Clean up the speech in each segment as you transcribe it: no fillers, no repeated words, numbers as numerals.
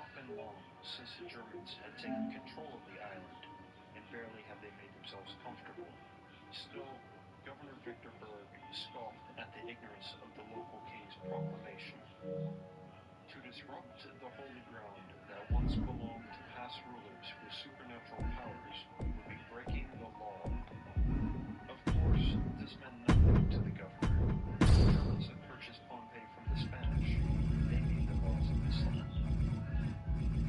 not been long since the Germans had taken control of the island, and barely had they made themselves comfortable. Still, Governor Victor Berg scoffed at the ignorance of the local king's proclamation. To disrupt the holy ground that once belonged to past rulers with supernatural powers would be breaking the law. Of course, this meant nothing to the governor. The Germans had purchased Pompeii from the Spanish. They made the laws of this land.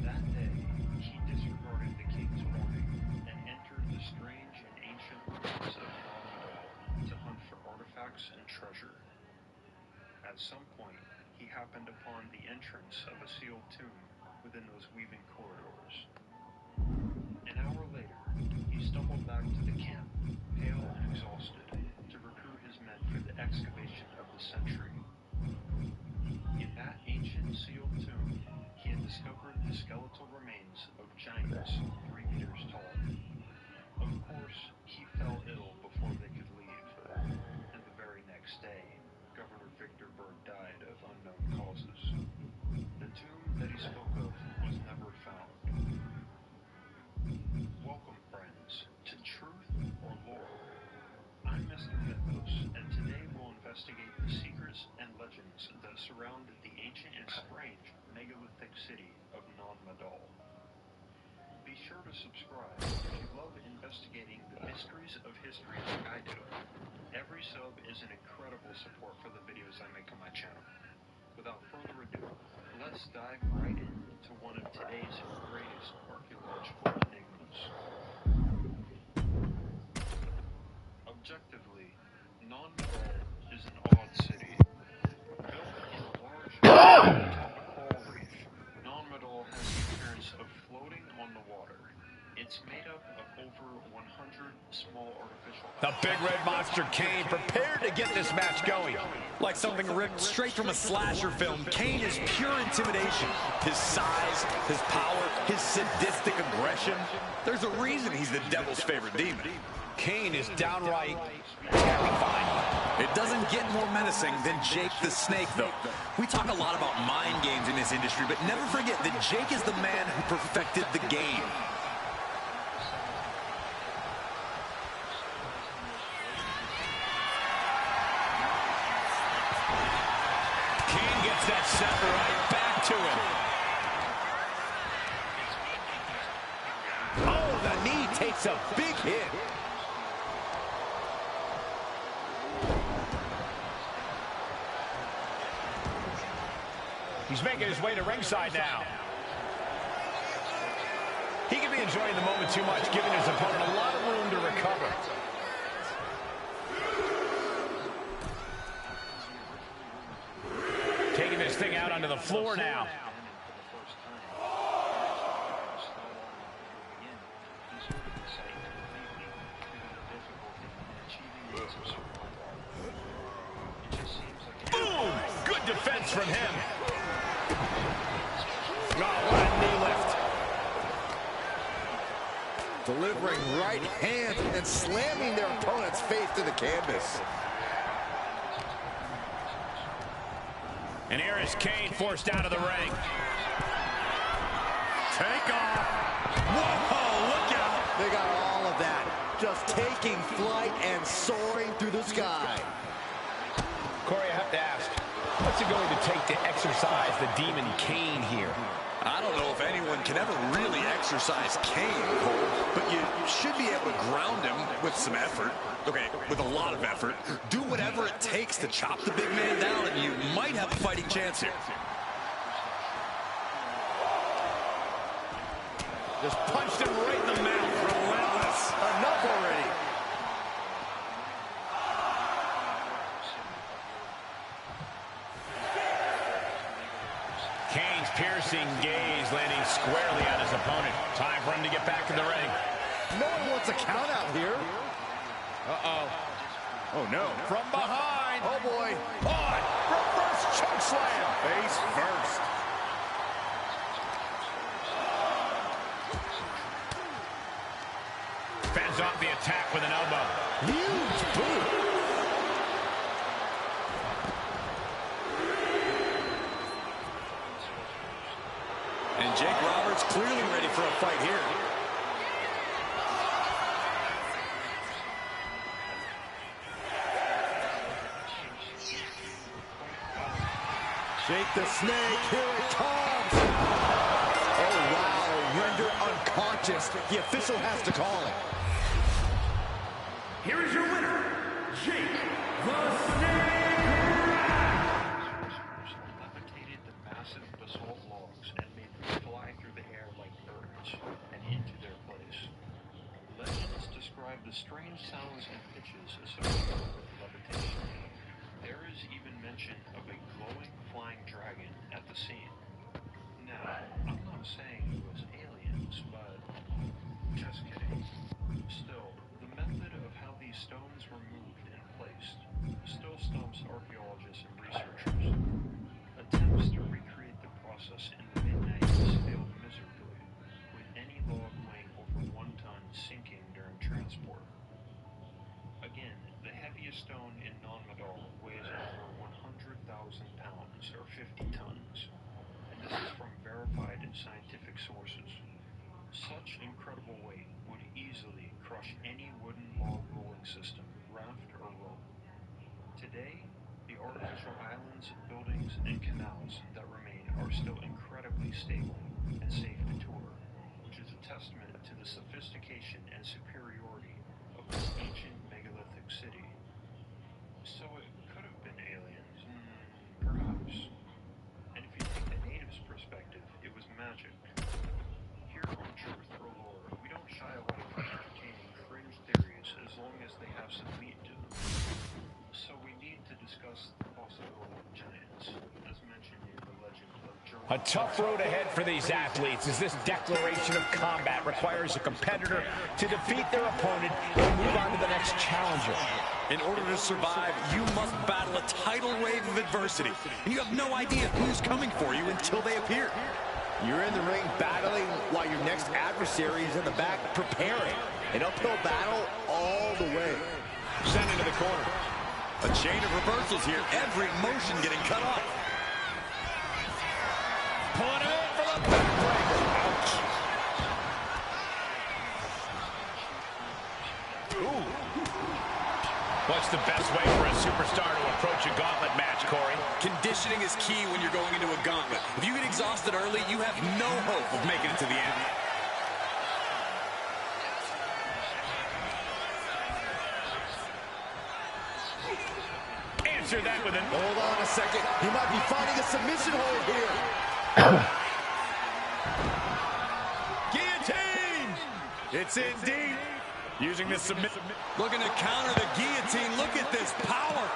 That day, he disregarded the king's warning and entered the strange and ancient ruins of Non-Madol to hunt for artifacts and treasure. At some point, he happened upon the entrance of a sealed tomb within those weaving corridors. An hour later, he stumbled back to the camp, pale and exhausted, to recruit his men for the excavation of the century. In that ancient sealed tomb, he had discovered the skeletal remains of giants 3 meters tall. Of course, he fell ill before they could leave, and the very next day, Governor Victor Berg died of unknown causes. The tomb that he spoke of was never found. Welcome, friends, to Truth or Lore. I'm Mr. Mythos, and today we'll investigate the secrets and legends that surround the ancient and strange megalithic city of Non-Madol. Be sure to subscribe if you love investigating the mysteries of history like I do. Every sub is an incredible support for the videos I make on my channel. Without further ado, let's dive right into one of today's greatest archaeological enigmas. Objectively, Non-Madol is an odd city. Built in a large coral reef, Non-Madol has the appearance of floating on the water. It's made up of over 100 small artificial... The big red monster Kane prepared to get this match going. Like something ripped straight from a slasher film, Kane is pure intimidation. His size, his power, his sadistic aggression. There's a reason he's the devil's favorite demon. Kane is downright terrifying. It doesn't get more menacing than Jake the Snake, though. We talk a lot about mind games in this industry, but never forget that Jake is the man who perfected the game. Kane gets that set right back to him. Oh, the knee takes a big hit. He's making his way to ringside now. He could be enjoying the moment too much, giving his opponent a lot of room to recover. Taking this thing out onto the floor now. Boom! Good defense from him. Oh, what a knee lift. Delivering right hand and slamming their opponent's face to the canvas. And here is Kane forced out of the ring. Take off. Whoa, look out. They got all of that. Just taking flight and soaring through the sky. Corey, I have to ask, what's it going to take to exorcise the demon Kane here? I don't know if anyone can ever really exercise Kane, Cole, but you should be able to ground him with some effort. Okay, with a lot of effort. Do whatever it takes to chop the big man down, and you might have a fighting chance here. Just punched him right in the mouth. Relentless. Enough already. Kane's piercing gaze landing squarely on his opponent. Time for him to get back in the ring. No one wants a count out here. Uh-oh. Oh, no. From behind. Oh, boy. On. Reverse choke slam. Face first. Fends off the attack with an elbow. Huge boot. And Jake Roberts clearly ready for a fight here. Shake the snake, here it comes. Oh, wow, render unconscious. The official has to call it. Here is your winner, Jake the Snake. Levitated the massive basalt logs and made them fly through the air like birds and into their place. Legends describe the strange sounds and pitches associated with levitation. There is even mention of a glowing flying dragon at the scene. Now, I'm not saying it was aliens, but just kidding. Still, the method of how these stones were moved and placed still stumps archaeologists and researchers. Attempts to recreate the process in the mid-90s failed miserably, with any log weighing over 1 ton sinking during transport. Again, the heaviest stone in non-Madal weighs over 100,000 pounds, or 50 tons, and this is from verified scientific sources. Such incredible weight would easily crush any wooden log rolling system, raft or rope. Today, the artificial islands, buildings, and canals that remain are still incredibly stable and safe to tour, which is a testament to the sophistication and superiority of this ancient megalithic city. So it could have been aliens, perhaps. And if you take the natives' perspective, it was magic. Here on Truth or Lore, we don't shy away from entertaining fringe theories as long as they have some meat to them. So we need to discuss the possibility of giants, as mentioned in the legend of German. A tough road ahead for these athletes as this declaration of combat requires a competitor to defeat their opponent and move on to the next challenger. In order to survive, you must battle a tidal wave of adversity, and you have no idea who's coming for you until they appear. You're in the ring battling while your next adversary is in the back preparing. An uphill battle all the way. Sent into the corner. A chain of reversals here, every motion getting cut off. Pulling him in for the backbreaker. Ouch. Ooh. What's the best way for a superstar to approach a gauntlet match, Corey? Conditioning is key when you're going into a gauntlet. If you get exhausted early, you have no hope of making it to the end. Answer that with an... Hold on a second. He might be finding a submission hold here. Guillotine! It's in deep. Using this submit... Looking to counter the guillotine. Look at this power.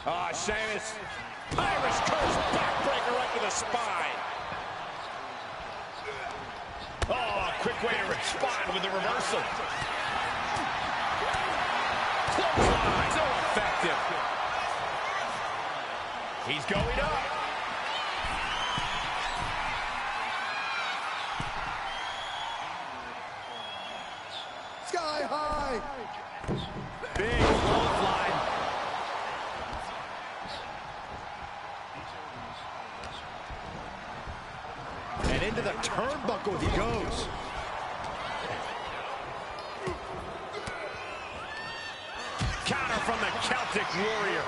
Ah, Sheamus. Irish curse backbreaker right to the spine. Oh, a quick way to respond with the reversal. Clothesline. So effective. He's going up. Sky high. Big clothesline. And into the turnbuckle he goes. Counter from the Celtic Warrior.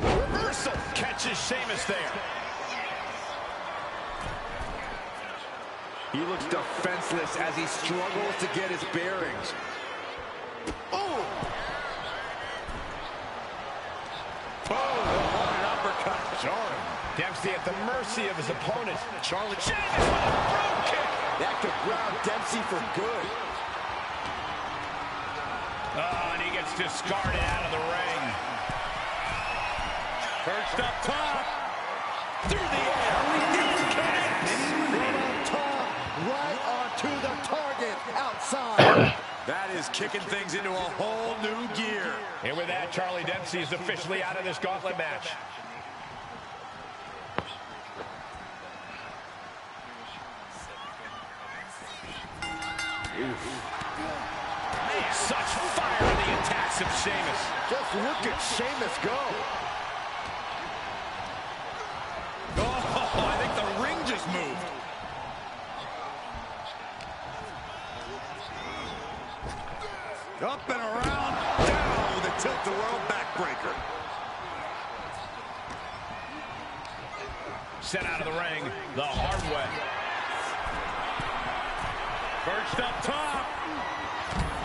Reversal. Catches Sheamus there. He looks defenseless as he struggles to get his bearings. Oh! Oh, an uppercut. Charlie. Dempsey at the mercy of his opponent. Charlie. Sheamus with a front kick. That could ground Dempsey for good. Oh, and he gets discarded out of the ring. Perched up top. Through the air. Connects. From up top, right onto the target outside. That is kicking things into a whole new gear. And with that, Charlie Dempsey is officially out of this gauntlet match. Such fire in the attacks of Sheamus. Just look at Sheamus go. Oh, I think the ring just moved. Up and around, down with a tilt-the-world backbreaker. Sent out of the ring the hard way. Perched up top.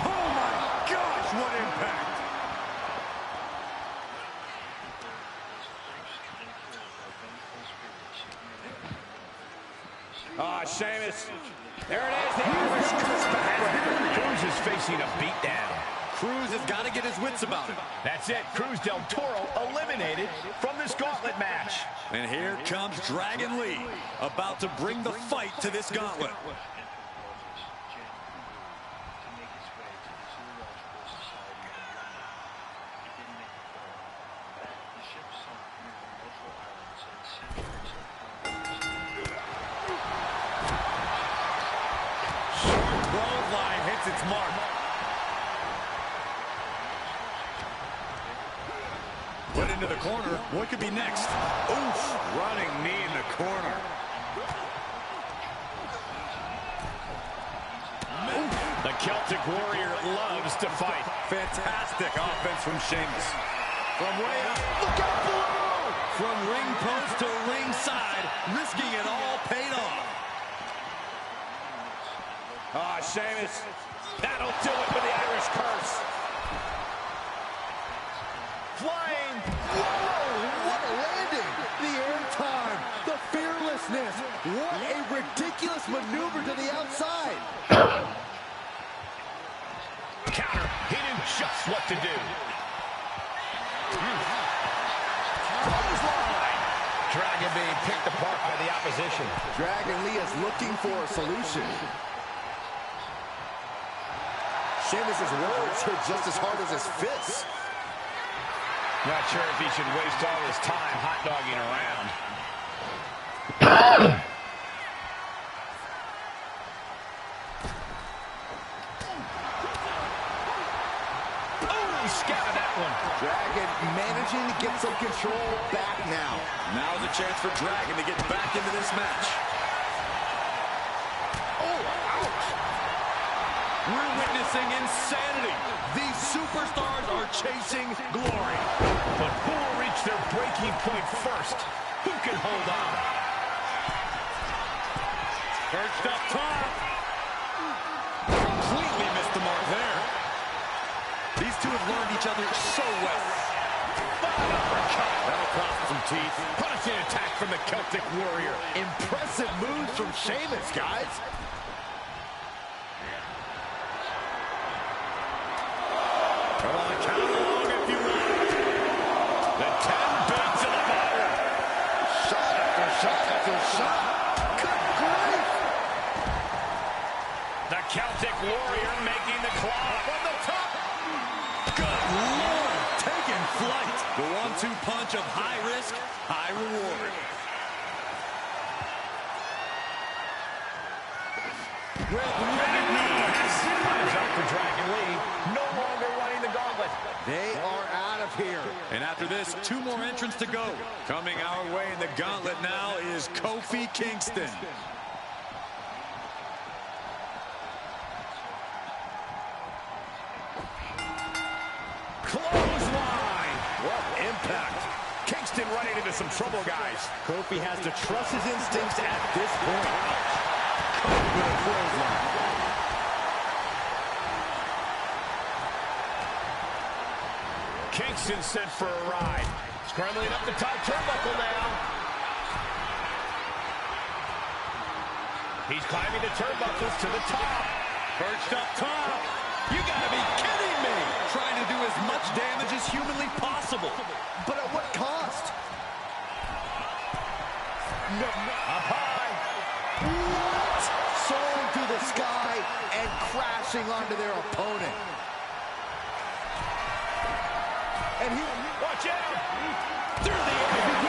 Oh my gosh, what impact. Sheamus. There it is. The Irish Curse backbreaker. Cruz is facing a beatdown. Cruz has got to get his wits about him. That's it. Cruz del Toro eliminated from this gauntlet match. And here comes Dragon Lee, about to bring the fight to this gauntlet. Clothesline hits its mark. Put into the corner. What could be next? Oof. Running knee in the corner. The Celtic Warrior loves to fight. Fantastic offense from Sheamus. From way up. Look out below! From ring post to ringside, risking it all paid off. Sheamus. That'll do it for the Irish Curse. Flying. Whoa, what a landing. The airtime, the fearlessness. What a ridiculous maneuver to the outside. Counter. He knew just what to do. Clothesline. Dragon being picked apart by the opposition. Dragon Lee is looking for a solution. Sheamus' words hit just as hard as his fists. Not sure if he should waste all his time hot-dogging around. Oh, scouted that one. Dragon managing to get some control back now. Now's a chance for Dragon to get back into this match. Oh, ouch. We're witnessing insanity. These superstars are chasing glory. But who will reach their breaking point first? Who can hold on? Perched up top. Completely missed the mark there. These two have learned each other so well. That'll cost some teeth. Punishing attack from the Celtic Warrior. Impressive moves from Sheamus, guys. Come on, count along if you want. The 10 beats of the battle. Shot after shot after shot. Good grief. The Celtic Warrior making the claw from the top. Good Lord, taking flight. The 1-2 punch of high risk, high reward. Time's up for Dragon Lee. No longer running the gauntlet. They are out of here. And after this, 2 more entrants to go. Coming our way in the gauntlet now is Kofi Kingston. Clothesline. What impact. Kingston running into some trouble, guys. Kofi has to trust his instincts at this point. Kofi with a clothesline. Kingston sent for a ride. Scrambling up the top turnbuckle now. He's climbing the turnbuckles to the top. Perched up top. You gotta be kidding me. Trying to do as much damage as humanly possible. But at what cost? No, up high. What? Soaring through the sky and crashing onto their opponent. And he... Watch out. Through the air.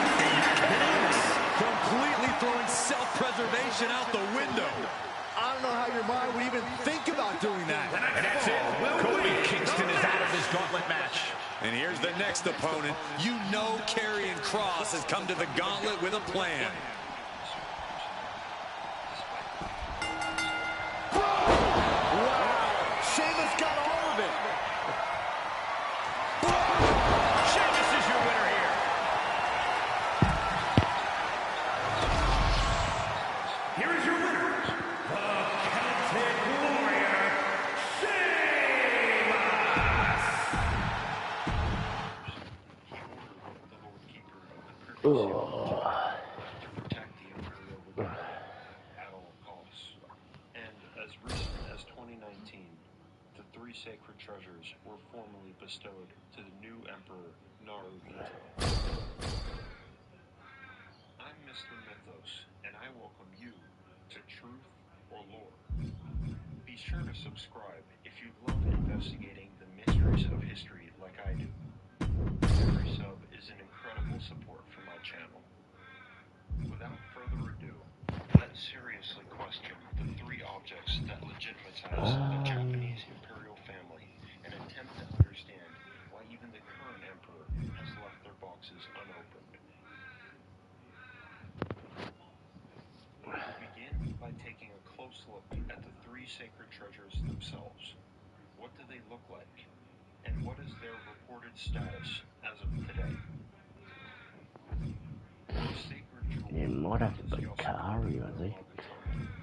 Completely throwing self-preservation out the window. I don't know how your mind would even think about doing that. And that's it. Kofi Kingston is out of this gauntlet match. And here's the next opponent. You know Karrion Kross has come to the gauntlet with a plan. Wow! Sheamus got all of it. Sheamus is your winner here. Here is your winner, the Celtic Warrior, Sheamus. The Lord Keeper of the to protect the Imperial Guard at all costs. And as recent as 2019, the three sacred treasures were formally bestowed to the new Emperor Naruhito. I'm Mr. Mythos, and I welcome you to Truth or Lore. Be sure to subscribe if you love investigating the mysteries of history like I do. Every sub is an incredible support for my channel. Without further ado, let's seriously question the three objects that legitimize the Japanese imperial family and attempt to understand why even the current emperor has left their boxes unopened. We will begin by taking a close look at the three sacred treasures themselves. What do they look like? And what is their reported status as of today? The sacred jewel Det må da is Bakari, var det?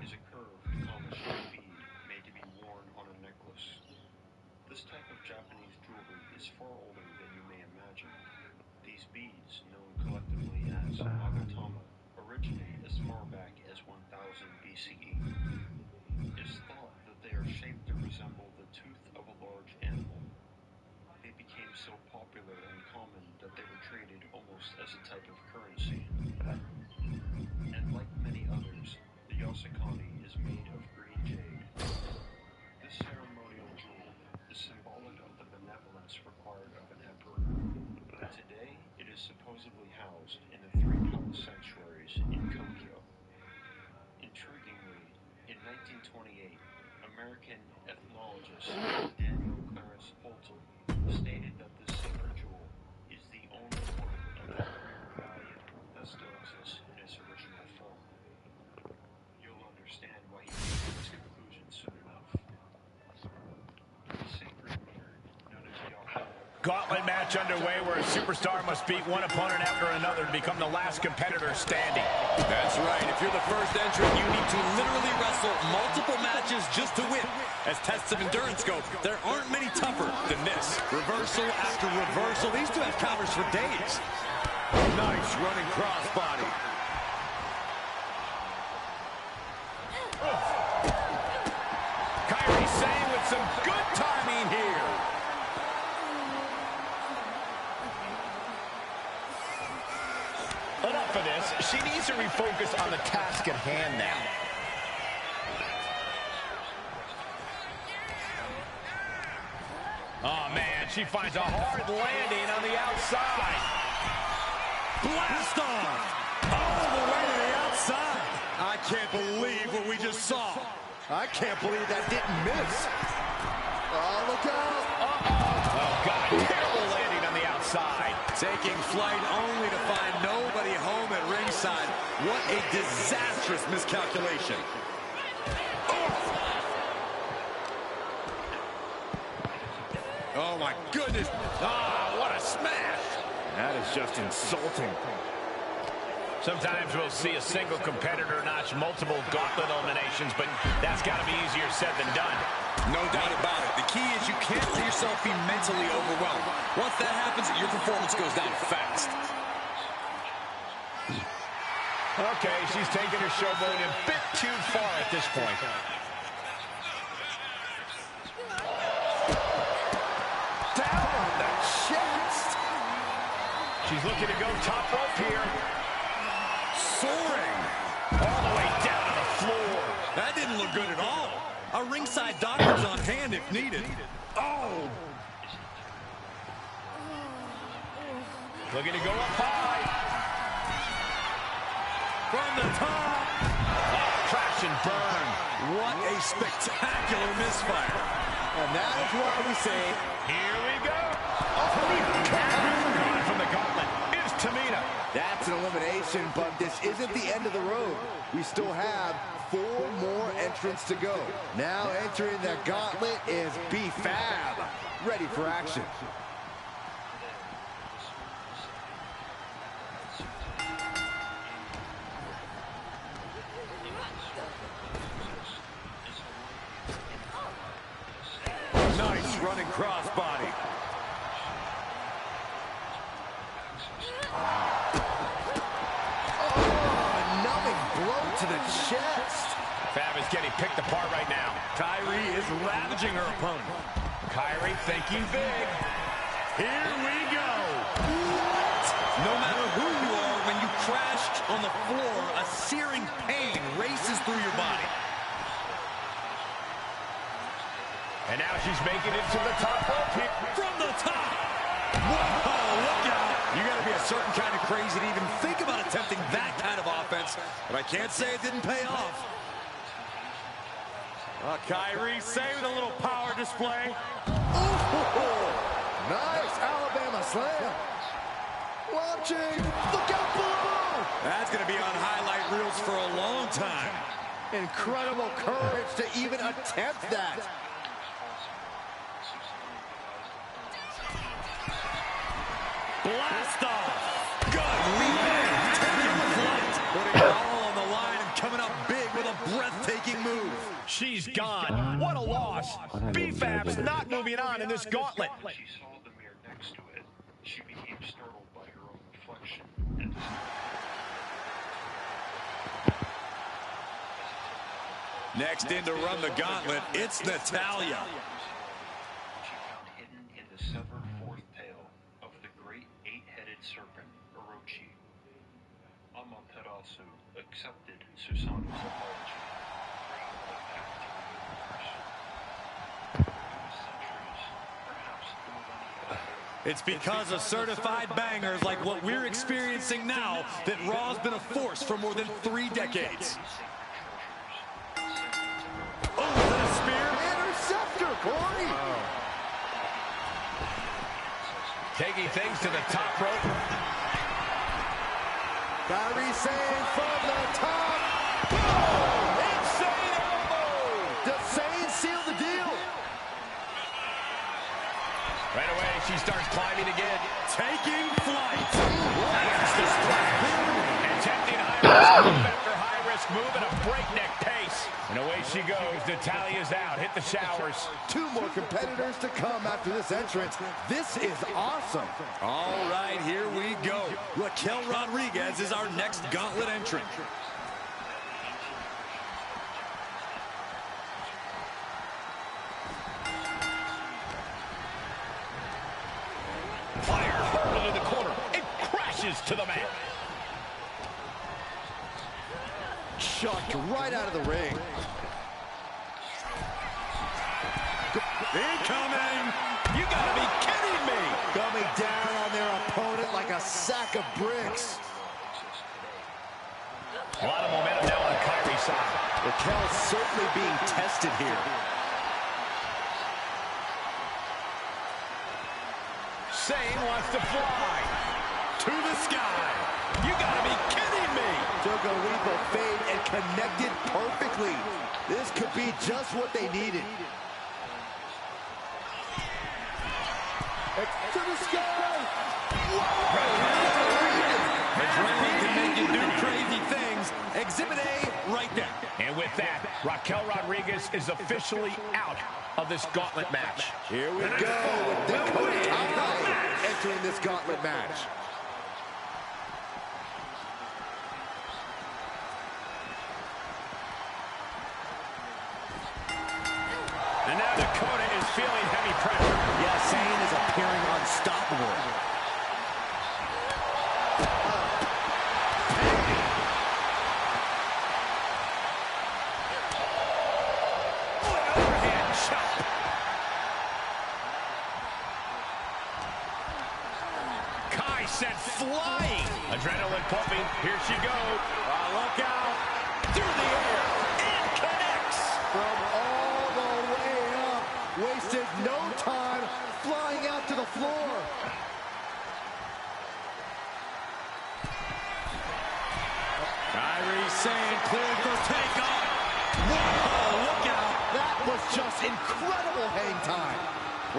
is a curved comma-shaped bead made to be worn on a necklace. This type of Japanese jewelry is far older than you may imagine. These beads, known collectively as magatama, originate as far back as 1000 BCE. It is thought that they are shaped to resemble the tooth of a large animal. They became so popular and common that they were traded almost as a type of currency. And like many others, the Yasukani is made of green jade. This ceremonial jewel is symbolic of the benevolence required of an emperor. Today, it is supposedly housed in the three palace sanctuaries in Tokyo. Intriguingly, in 1928, American ethnologist Daniel Clarence Holton stated that this sacred jewel is the only one of the rare medallion that still exists in its original form. You'll understand why he came to this conclusion soon enough. The sacred mirror, known as Yahoo. Gauntlet match underway where a superstar must beat one opponent after another to become the last competitor standing. That's right. If you're the first entrant, you need to literally wrestle multiple matches just to win. As tests of endurance go, there aren't many tougher than this. Reversal after reversal. These two have counters for days. Nice running crossbody. Kairi Sane with some good timing here. Enough of this. She needs to refocus on the task at hand now. Oh, man, she finds a hard landing on the outside. Blast off! All the way to the outside. I can't believe what we just saw. I can't believe that didn't miss. Oh, look out. Oh, God, terrible landing on the outside. Taking flight only to find nobody home at ringside. What a disastrous miscalculation. Oh, my goodness. Ah, what a smash. That is just insulting. Sometimes we'll see a single competitor notch multiple gauntlet eliminations, but that's got to be easier said than done. No doubt about it. The key is you can't let yourself be mentally overwhelmed. Once that happens, your performance goes down fast. Okay, she's taking her showboat a bit too far at this point. Down on the chest. She's looking to go top rope here. Soaring. All the way down to the floor. That didn't look good at all. A ringside doctor's on hand if needed. Oh! Looking to go up high. From the top. Oh, crash Crash and burn. What a spectacular misfire. And that is why we say, Here we go. Gone from the gauntlet is Tamina. that's an elimination, but this isn't the end of the road. We still have 4 more entrants to go. Now entering the gauntlet is B-Fab, ready for action. Nice running crossbody. Numbing blow to the chest. Fab is getting picked apart right now. Kyrie is ravaging her opponent. Kyrie thinking big. Here we go. What? No matter who you are, when you crash on the floor, a searing pain races through your body. And now she's making it to the top rope here. From the top. Whoa, look out. You got to be a certain kind of crazy to even think about attempting that kind of offense. But I can't say it didn't pay off. Kyrie saved a little power display. Ooh, nice Alabama slam. Launching. Look out below. That's going to be on highlight reels for a long time. Incredible courage to even attempt that. Blast off. Good rebound. Taking flight. Putting it all on the line and coming up big with a breathtaking move. She's gone. What a loss. B-Fab's not moving on in this gauntlet. She saw the mirror next to it. She became startled by her own reflection and Next in to run the gauntlet, it's Natalya. she found hidden in the severed fourth tail of the great 8-headed serpent, Orochi. Amaterasu accepted Susanoo's apology, bringing life back to the universe. Centuries, perhaps millennia. It's because of certified bangers like what we're experiencing now that Raw's been a force for more than 3 decades. Oh, is that a spear? Interceptor, Corey. Taking things to the top rope. Kyrie saying from the top. Insane elbow. Does Sane seal the deal? Right away, she starts climbing again. Taking flight. Attempting high-risk move after high-risk move at a breakneck pace. And away she goes. Natalya's out. Hit the showers. 2 more competitors to come after this entrance. This is awesome. All right, here we go. Raquel Rodriguez is our next gauntlet entrant. Fired hard into the corner. It crashes to the mat. Chucked right out of the ring. Incoming! You gotta be kidding me! Coming down on their opponent like a sack of bricks. A lot of momentum now on Kyrie's side. Raquel's certainly being tested here. Sane wants to fly. To the sky! You gotta be kidding me! Took a leap of faith and connected perfectly. This could be just what they needed. To the sky! Adrenaline can make you do crazy things. Exhibit A, right there. And with that, Raquel Rodriguez is officially out of this gauntlet match. Here we go with Dakota Kai entering this gauntlet match. And now Dakota is feeling heavy pressure. Yeah, Sane is appearing unstoppable. Overhand chop. Kai sent flying. Adrenaline pumping. Here she goes. Look out. Through the air. from all the way up. Wasted no time flying out to the floor. Kairi Sane cleared for takeoff. Whoa, look out. That was just incredible hang time.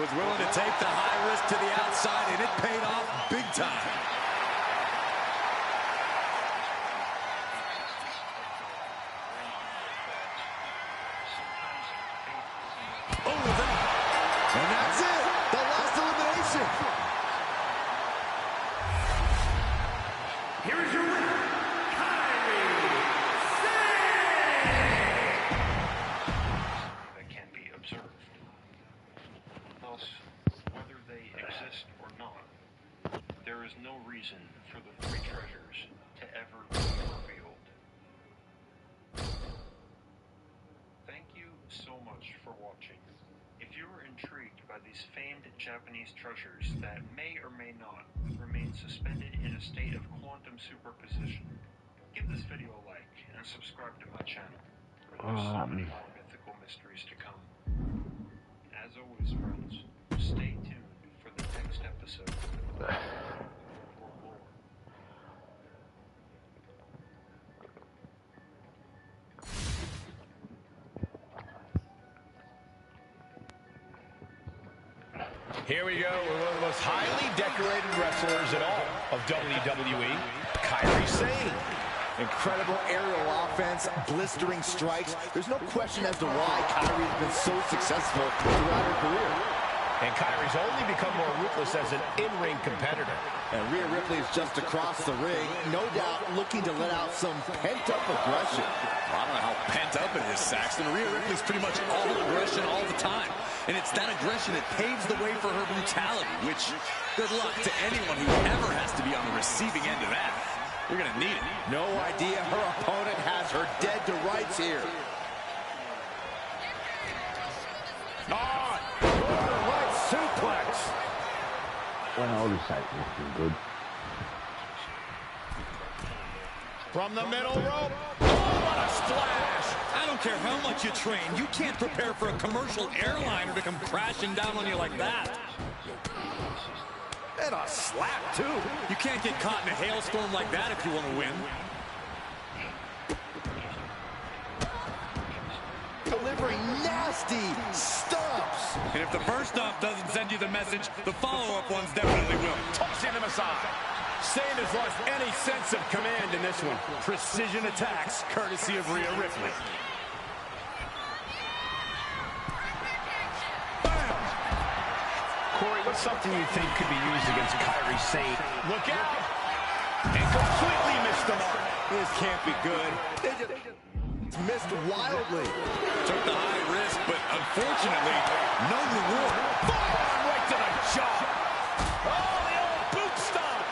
Was willing to take the high risk to the outside, and it paid off big time. And that's it. The last elimination. Here is your winner, Kairi Sane! That can be observed. Thus, whether they exist or not, there is no reason for the three treasures to ever be revealed. Thank you so much for watching. If you are intrigued by these famed Japanese treasures that may or may not remain suspended in a state of quantum superposition, give this video a like and subscribe to my channel. There's so many more mythical mysteries to come. As always, friends, stay tuned for the next episode for more. Here we go with one of the most highly decorated wrestlers in all of WWE, Kairi Sane. Incredible aerial offense, blistering strikes. There's no question as to why Kairi has been so successful throughout her career. And Kairi's only become more ruthless as an in-ring competitor. And Rhea Ripley is just across the ring, no doubt looking to let out some pent-up aggression. I don't know how pent up it is, Saxton. Rhea Ripley's pretty much all aggression all the time. And it's that aggression that paves the way for her brutality, which, good luck to anyone who ever has to be on the receiving end of that. You're going to need it. No idea her opponent has her dead to rights here. Right suplex. When all the sight looking good. From the middle rope. Oh, what a splash. I don't care how much you train. You can't prepare for a commercial airliner to come crashing down on you like that. And a slap, too. You can't get caught in a hailstorm like that if you want to win. Delivering nasty stomps. And if the first stop doesn't send you the message, the follow-up ones definitely will. Tossing him aside. Sane has lost any sense of command in this one. Precision attacks, courtesy of Rhea Ripley. Corey, what's something you think could be used against Kairi Sane? Look out! And completely missed the mark. This can't be good. It's missed wildly. Took the high risk, but unfortunately, no reward. Forearm right to the jaw. Oh, the old boot stomp.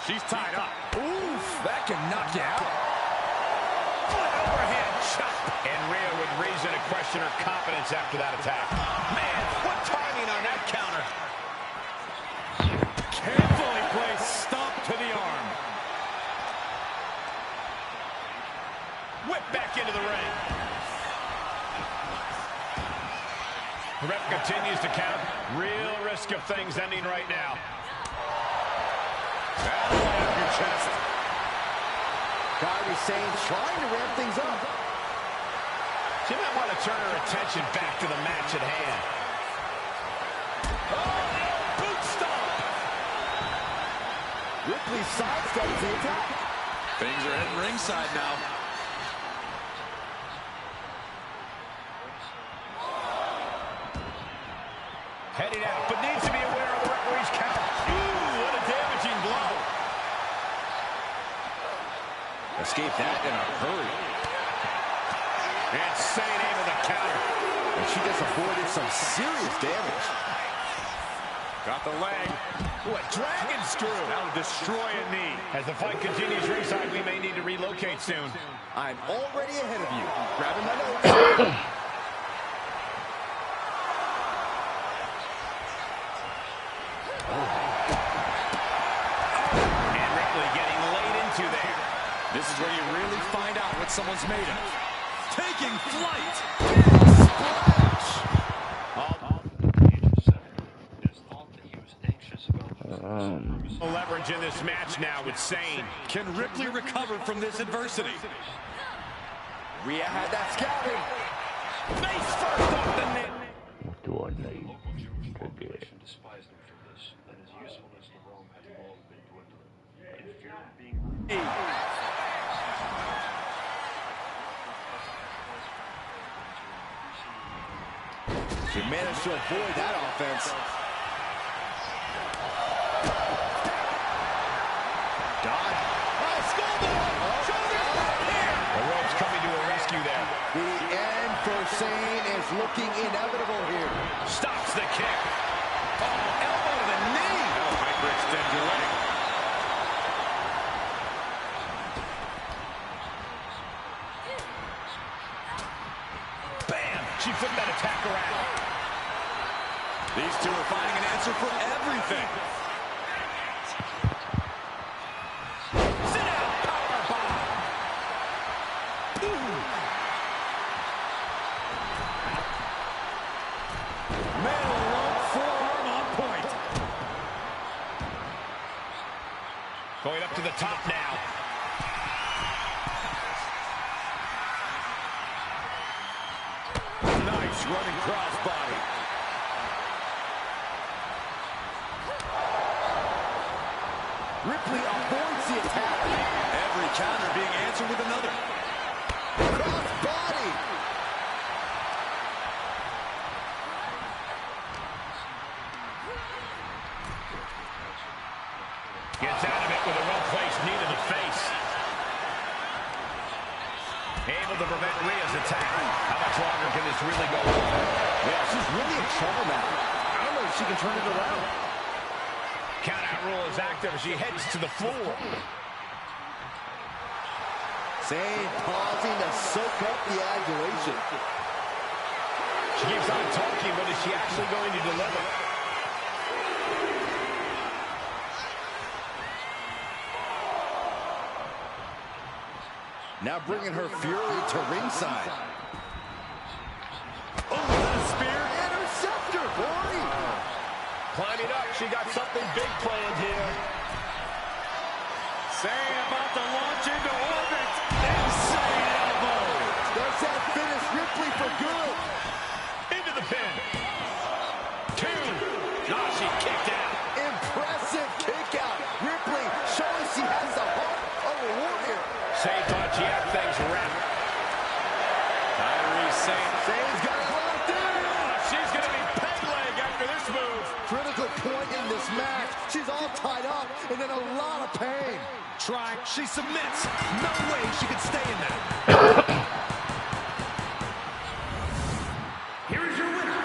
She's tied up. Oof, that can knock you out. Foot overhead chop. And Rhea with reason to question her confidence after that attack. Man, what timing on that counter. Carefully placed stomp to the arm. Whip back into the ring. The ref continues to count. Real risk of things ending right now. That'll light up your chest. Kairi Sane trying to ramp things up. She might want to turn her attention back to the match at hand. Oh, the old boot stomp. Ripley sidesteps the attack. Things are heading ringside now. Heading out, but needs to be aware of the referee's count. Ooh, what a damaging blow. Escape that in a hurry. And Sane able to counter. And she just avoided some serious damage. Got the leg. Ooh, a dragon screw. That'll destroy a knee. As the fight continues ringside, we may need to relocate soon. I'm already ahead of you. Grabbing my notes. This is where you really find out what someone's made of. Taking flight. Splash! It is thought that he was anxious about losing his Leverage in this match now with Sane. Can Ripley recover from this adversity? Rhea had that scouting. Face first off the net. What do I need local Jewish to get? population despised him for this, and his usefulness to Rome had long been dwindling. In fear of being She managed to avoid that offense. Dodge. Oh, The rope's coming to a rescue there. the end for Sane is looking inevitable here. Stops the kick. Oh, elbow to the knee. That'll hyperextend your leg. Bam! She flipped that attack around. These two are finding an answer for everything. Sit down, power bomb. Man alone, forearm on point. Going up to the top now. Nice running crossbody. Ripley avoids the attack. Every counter being answered with another. Crossbody. Gets out of it with a well-placed knee to the face. Able to prevent Rhea's attack. How much longer can this really go on? Yeah, she's really in trouble now. I don't know if she can turn it around. Count-out rule is active as she heads to the floor. Sane pausing to soak up the adulation. She keeps on talking, but is she actually going to deliver? Now bringing her fury to ringside. Oh, that spear. Interceptor, boy! Climbing up, she got something big planned here. Sane about to launch into orbit. Insane elbow. Does that finish Ripley for good? Into the pin. Two. Oh, she kicked out. Impressive kick out. Ripley showing she has the heart of a warrior. Sane thought she had things wrapped. Sane's got blocked in. She's going to be peg leg after this move. Critical point in this match. She's all tied up and in a lot of pain. Try. She submits. No way she could stay in that. Here is your winner,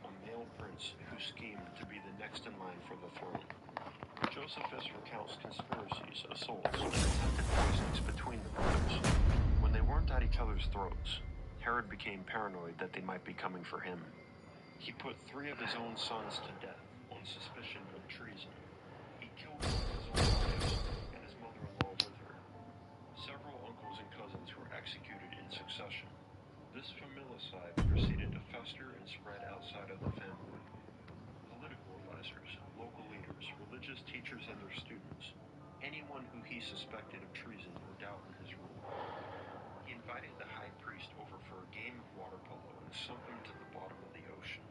a male prince who schemed to be the next in line for the throne. Josephus recounts conspiracies, assaults, and attempted poisonings between the brothers. When they weren't at each other's throats, Herod became paranoid that they might be coming for him. He put 3 of his own sons to death on suspicion of treason. He killed one of his own wives and his mother-in-law with her. Several uncles and cousins were executed in succession. This familicide proceeded to fester and spread outside of the family. Political advisors, local leaders, religious teachers and their students, anyone who he suspected of treason or doubt in his rule. He invited the high priest over for a game of water polo and sunk him to the bottom of the ocean.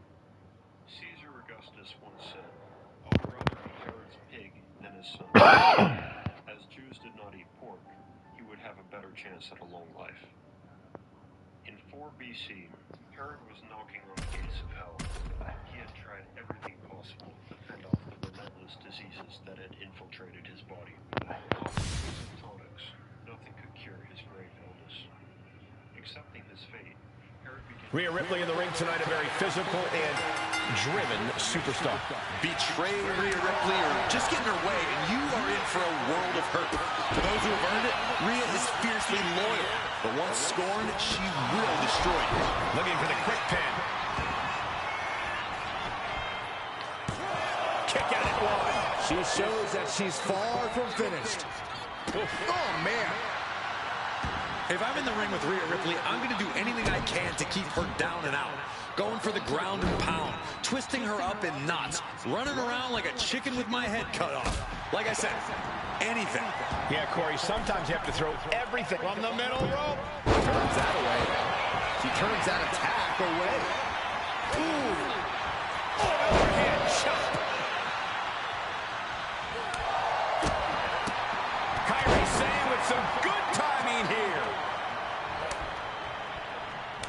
Caesar Augustus once said, "I would rather be Herod's pig than his son." As Jews did not eat pork, he would have a better chance at a long life. In 4 BC, Herod was knocking on the gates of hell. He had tried everything possible to fend off the relentless diseases that had infiltrated his body. Hospitals and tonics, nothing could cure his grave illness. Accepting his fate, Herod began... Rhea Ripley in the ring tonight, a very physical and driven superstar. Betray Rhea Ripley or just get in her way, and you are in for a world of hurt. To those who have earned it, Rhea is fiercely loyal. But once scorned, she will destroy you. Looking for the quick pin. Kick out She shows that she's far from finished. Oh, man. If I'm in the ring with Rhea Ripley, I'm going to do anything I can to keep her down and out. Going for the ground and pound, twisting her up in knots, running around like a chicken with my head cut off. Like I said, anything. Yeah, Corey, sometimes you have to throw everything from the middle rope. Turns that away. She turns that attack away. Ooh. Oh, overhand chop. Kairi Sane with some good timing here.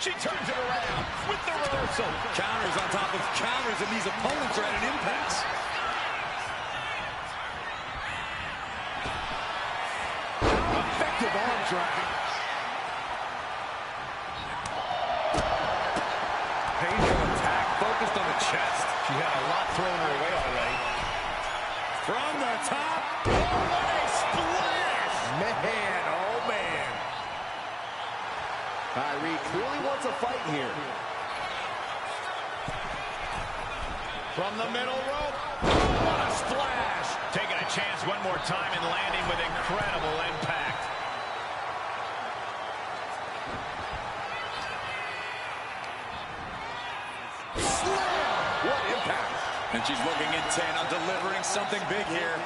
She turns it around with the reversal. Counters on top of counters, and these opponents are at an impasse. Effective arm drag. Painful attack focused on the chest. She had a lot thrown her way already. From the top. Oh, what a splash! Man, oh man. Kairi clearly wants a fight here. From the middle rope. Oh, what a splash! Taking a chance one more time and landing with incredible impact. Slam! What impact! And she's looking intent on delivering something big here.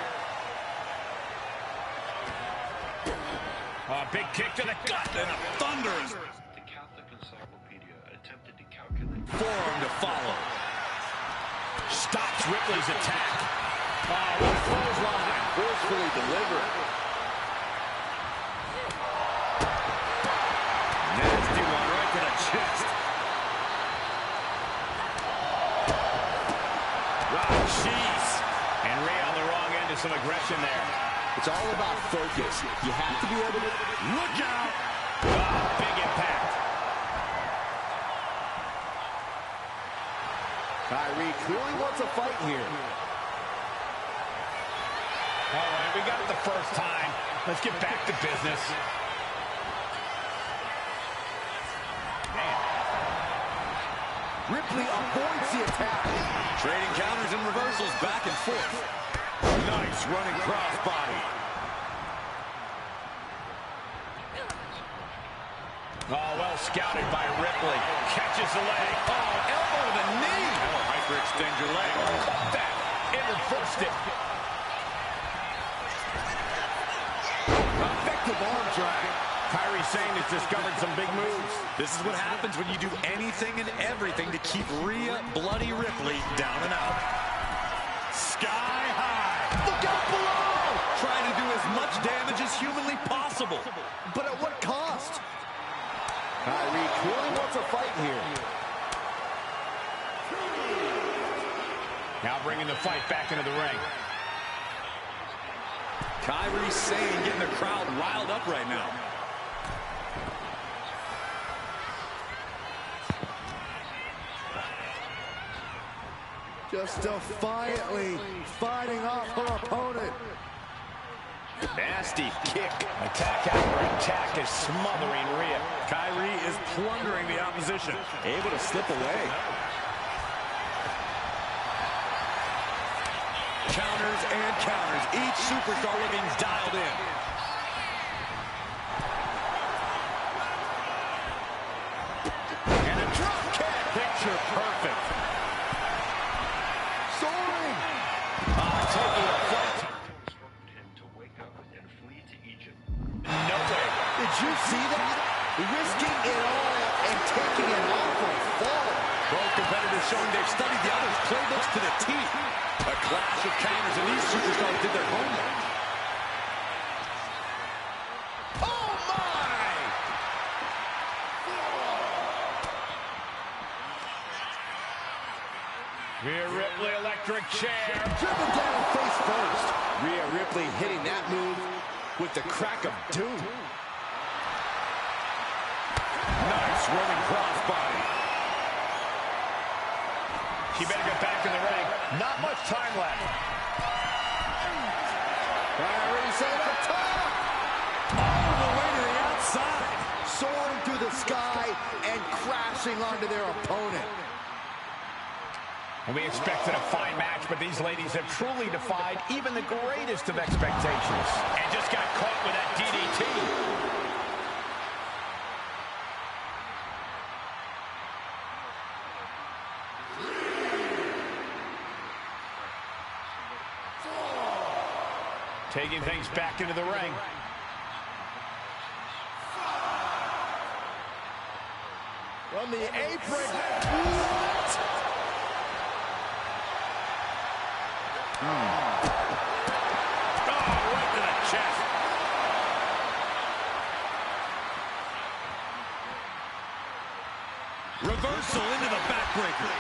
A big kick to the gut. And a thunderous The Catholic Encyclopedia attempted to calculate forearm to follow. Stops Ripley's attack. Oh, what a clothesline. Forcefully delivered. Nasty one right to the chest. Wow, jeez. And Rhea on the wrong end of some aggression there. It's all about focus. You have to be able to Look out! Oh, big impact. Kairi clearly wants a fight here. All right, we got it the first time. Let's get back to business. Man. Ripley avoids the attack. Trading counters and reversals back and forth. Nice running crossbody. Oh, well scouted by Ripley. Catches the leg. Oh, elbow to the knee. Oh, hyperextend your leg. That, it reversed it. Effective arm drag. Kairi Sane has discovered some big moves. This is what happens when you do anything and everything to keep Rhea Bloody Ripley down and out. Sky high. Look out below! Trying to do as much damage as humanly possible. But at what cost? Kairi clearly wants a fight here. Now bringing the fight back into the ring. Kairi Sane getting the crowd riled up right now. Just defiantly fighting off her opponent. Nasty kick. Attack after attack is smothering Rhea. Kairi is plundering the opposition. Able to slip away. Counters and counters. Each superstar looking dialed in. And a drop kick. Picture perfect. Soaring. Taking a flight. instructed him to wake up and flee to Egypt. No way. Did you see that? Risking it all and taking an awful fall. Both competitors showing they've studied the other's playbooks to the teeth. A clash of counters, and these superstars did their homework. Oh my! Rhea Ripley, electric chair. Driven down face first. Rhea Ripley hitting that move with the crack of doom. Nice running crossbody. She better get back in the ring. Not much time left. Kairi Sane up top. All the way to the outside. Soaring through the sky and crashing onto their opponent. And we expected a fine match, but these ladies have truly defied even the greatest of expectations. And just got caught with that DDT. Taking things back into the ring. From the apron. What? Oh, right to the chest. Reversal into the backbreaker.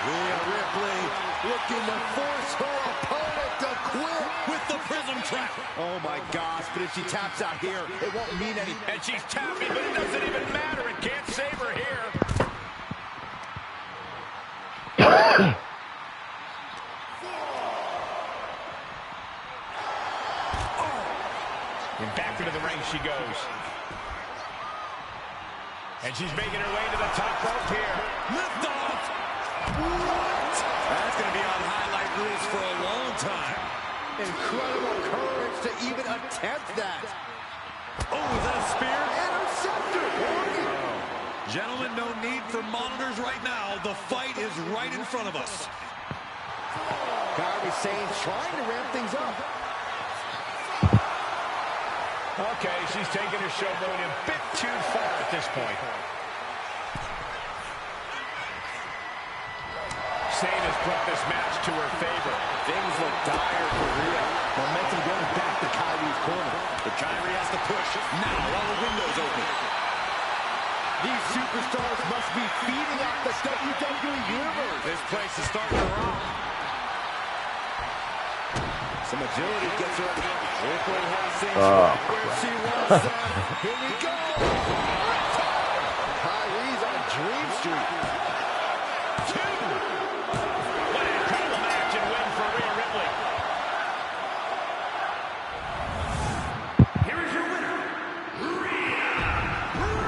Rhea Ripley looking to force her opponent to quit with the prism trap. Oh my gosh, but if she taps out here, it won't mean anything. And she's tapping, but it doesn't even matter. It can't save her here. And back into the ring she goes. And she's making her way to the top rope here. Lift off. What? That's going to be on highlight reels for a long time. Incredible courage to even attempt that. Oh, is that a spear? Interceptor. Gentlemen, no need for monitors right now. The fight is right in front of us. Kyrie Sane trying to ramp things up. Okay, she's taking her show going a bit too far at this point. Sane has brought this match to her favor. Things look dire for Rhea. Momentum going back to Kyrie's corner. But Kyrie has to push now while the window's open. These superstars must be feeding off the WWE Universe. This place is starting to rock. Some agility gets her up. Ripley has things right where she wants them. Here we go. Kyrie's on Dream Street. What an incredible match and win for Rhea Ripley. Here is your winner, Rhea Ripley.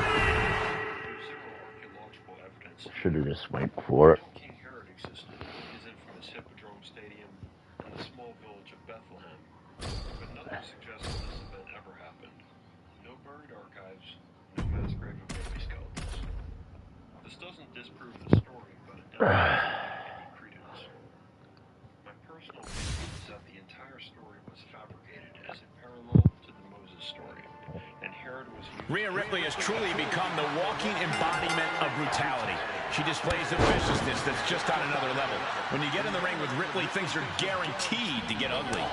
Zero archaeological evidence. Should have just went for it. King Herod existed in his infamous Hippodrome Stadium in the small village of Bethlehem, but nothing suggests this event ever happened. No buried archives, no mass grave of baby skeletons. This doesn't disprove the story, but it doesn't give any credence. My personal opinion is that the entire story was fabricated as a parallel to the Moses story, and Herod was used. Rhea Ripley has truly become the walking embodiment of brutality. She displays a viciousness that's just on another level. When you get in the ring with Ripley, things are guaranteed to get ugly.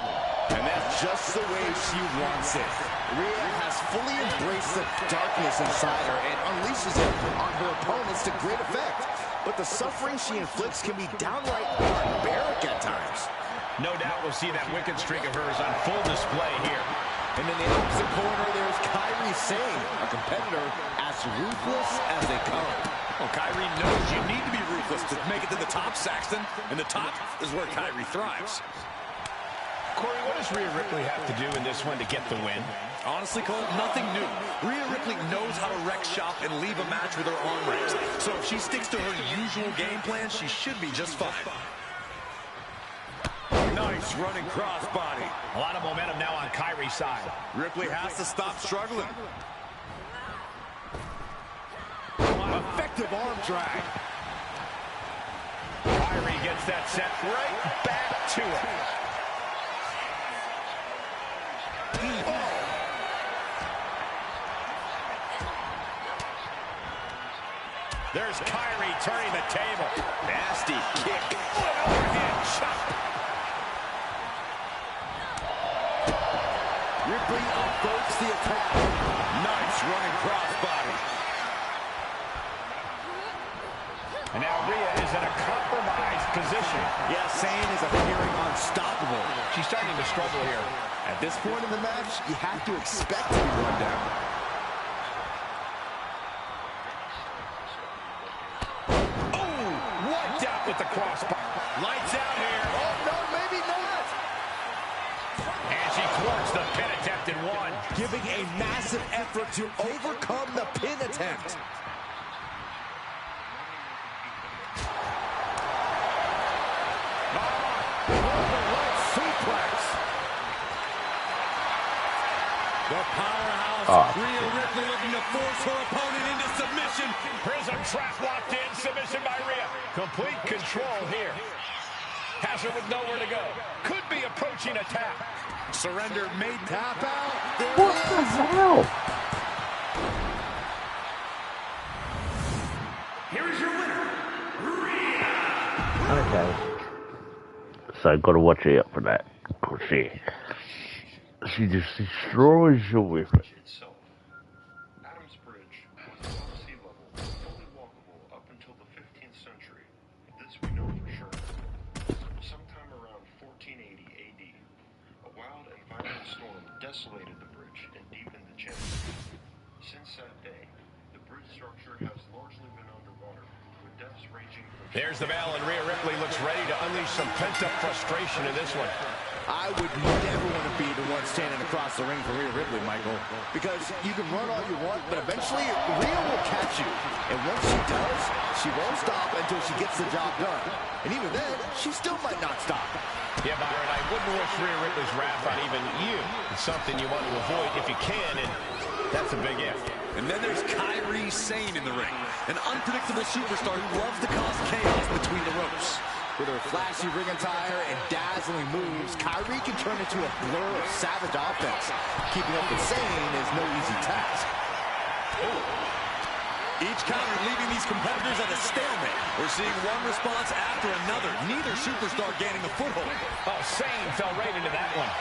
And that's just the way she wants it. Rhea has fully embraced the darkness inside her and unleashes it on her opponents to great effect. But the suffering she inflicts can be downright barbaric at times. No doubt we'll see that wicked streak of hers on full display here. And in the opposite corner, there's Kyrie Sane, a competitor as ruthless as they come. Well, Kyrie knows you need to be ruthless to make it to the top, Saxton. And the top is where Kyrie thrives. Corey, what does Rhea Ripley have to do in this one to get the win? Honestly, Cole, nothing new. Rhea Ripley knows how to wreck shop and leave a match with her arm raised. So if she sticks to her usual game plan, she should be just fine. Nice running crossbody. A lot of momentum now on Kyrie's side. Ripley has to stop struggling. Effective arm drag. Kyrie gets that set right back to it. There's Kyrie turning the table. Nasty kick. What an overhand chop. Ripley averts the attack. Nice running crossbody. And now Rhea is in a compromised position. Yeah, Sane is appearing unstoppable. She's starting to struggle here. At this point in the match, you have to expect to be run down. Oh, wiped out with the crossbar. Lights out here. Oh, no, maybe not. And she thwarts the pin attempt in one. Giving a massive effort to overcome the pin attempt. The powerhouse Rhea Ripley looking to force her opponent into submission. Prism trap locked in. Submission by Rhea. Complete control here. Has her with nowhere to go. Could be approaching a tap. Surrender made. Tap out. What the hell? Here is your winner, Rhea. Okay. So I've got to watch out for that. Cause she just destroys you with it. Itself. Adams Bridge was above sea level, fully walkable up until the 15th century. This we know for sure. Sometime around 1480 AD, a wild and violent storm desolated the bridge and deepened the channel. Since that day, the bridge structure has largely been underwater, with depths ranging from... There's the bell, and Rhea Ripley looks ready to unleash some pent-up frustration in this one. I would never want to be the one standing across the ring for Rhea Ripley, Michael. Because you can run all you want, but eventually Rhea will catch you. And once she does, she won't stop until she gets the job done. And even then, she still might not stop. Yeah, Byron, I wouldn't wish Rhea Ripley's wrath on even you. It's something you want to avoid if you can, and that's a big if. And then there's Kairi Sane in the ring, an unpredictable superstar who loves to cause chaos between the ropes. With her flashy ring attire and dazzling moves, Kairi can turn into a blur of savage offense. Keeping up with Sane is no easy task. Each counter leaving these competitors at a stalemate. We're seeing one response after another. Neither superstar gaining a foothold. Oh, Sane fell right into that one.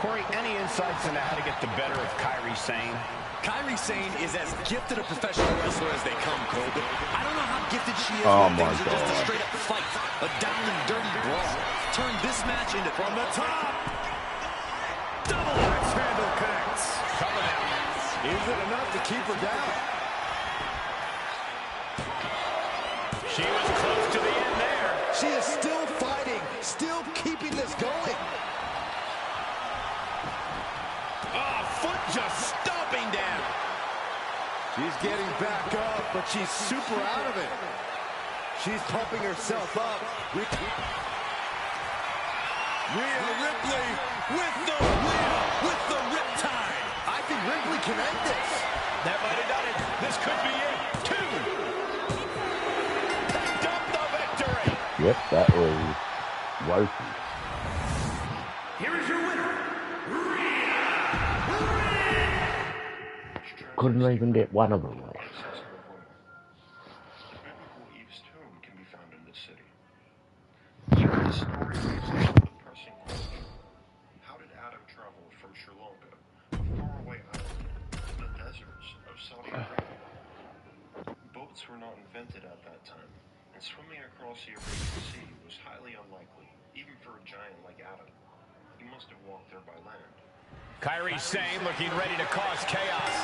Corey, any insights into how to get the better of Kairi Sane? Kairi Sane is as gifted a professional wrestler as they come, Cole, but I don't know how gifted she is Oh when my things are just a God. straight-up fight, a down and dirty brawl. Turn this match into from the top. Double axe handle connects. Coming out. Is it enough to keep her down? She was close to the end there. She is still fighting, still keeping this going. Oh, foot just stomping down. She's getting back up, but she's super out of it. She's pumping herself up. Rhea Ripley with the win, with the riptide. I think Ripley can end this. That might have done it. This could be it. 2. Picked up the victory. Yep, that was woeful. Here is your winner, Rhea. Couldn't even get one of them left. Biblical Eve's tomb can be found in this city. The story raises the pressing question: how did Adam travel from Sri Lanka, a faraway island, to the deserts of Saudi Arabia? Boats were not invented at that time, and swimming across the Arabian Sea was highly unlikely, even for a giant like Adam. He must have walked there by land. Kairi Sane looking ready to cause chaos.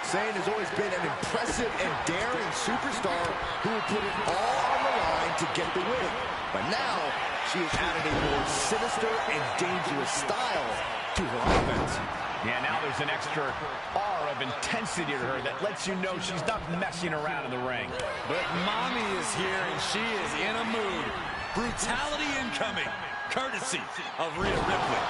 Sane has always been an impressive and daring superstar who will put it all on the line to get the win. But now, she has added a more sinister and dangerous style to her offense. Yeah, now there's an extra aura of intensity to her that lets you know she's not messing around in the ring. But Mommy is here, and she is in a mood. Brutality incoming, courtesy of Rhea Ripley.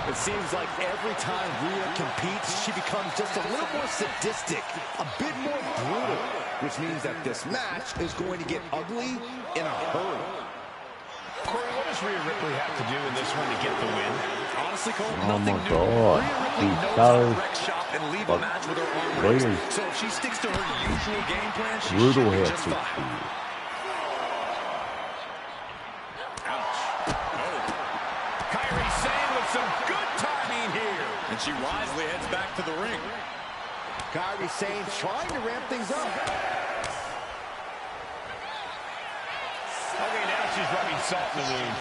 It seems like every time Rhea competes, she becomes just a little more sadistic, a bit more brutal, which means that this match is going to get ugly in a hurry. Corey, what does Rhea Ripley have to do in this one to get the win? Honestly, Cole, Oh nothing my new. God. Rhea Ripley She's knows so how to wreck shop and leave a match with her arm raised. Really So if she sticks to her usual game plan, she brutal should be here. just fine. Kairi Sane with some good timing here. And she wisely heads back to the ring. Kairi Sane trying to ramp things up. Okay, now she's rubbing salt in the wound.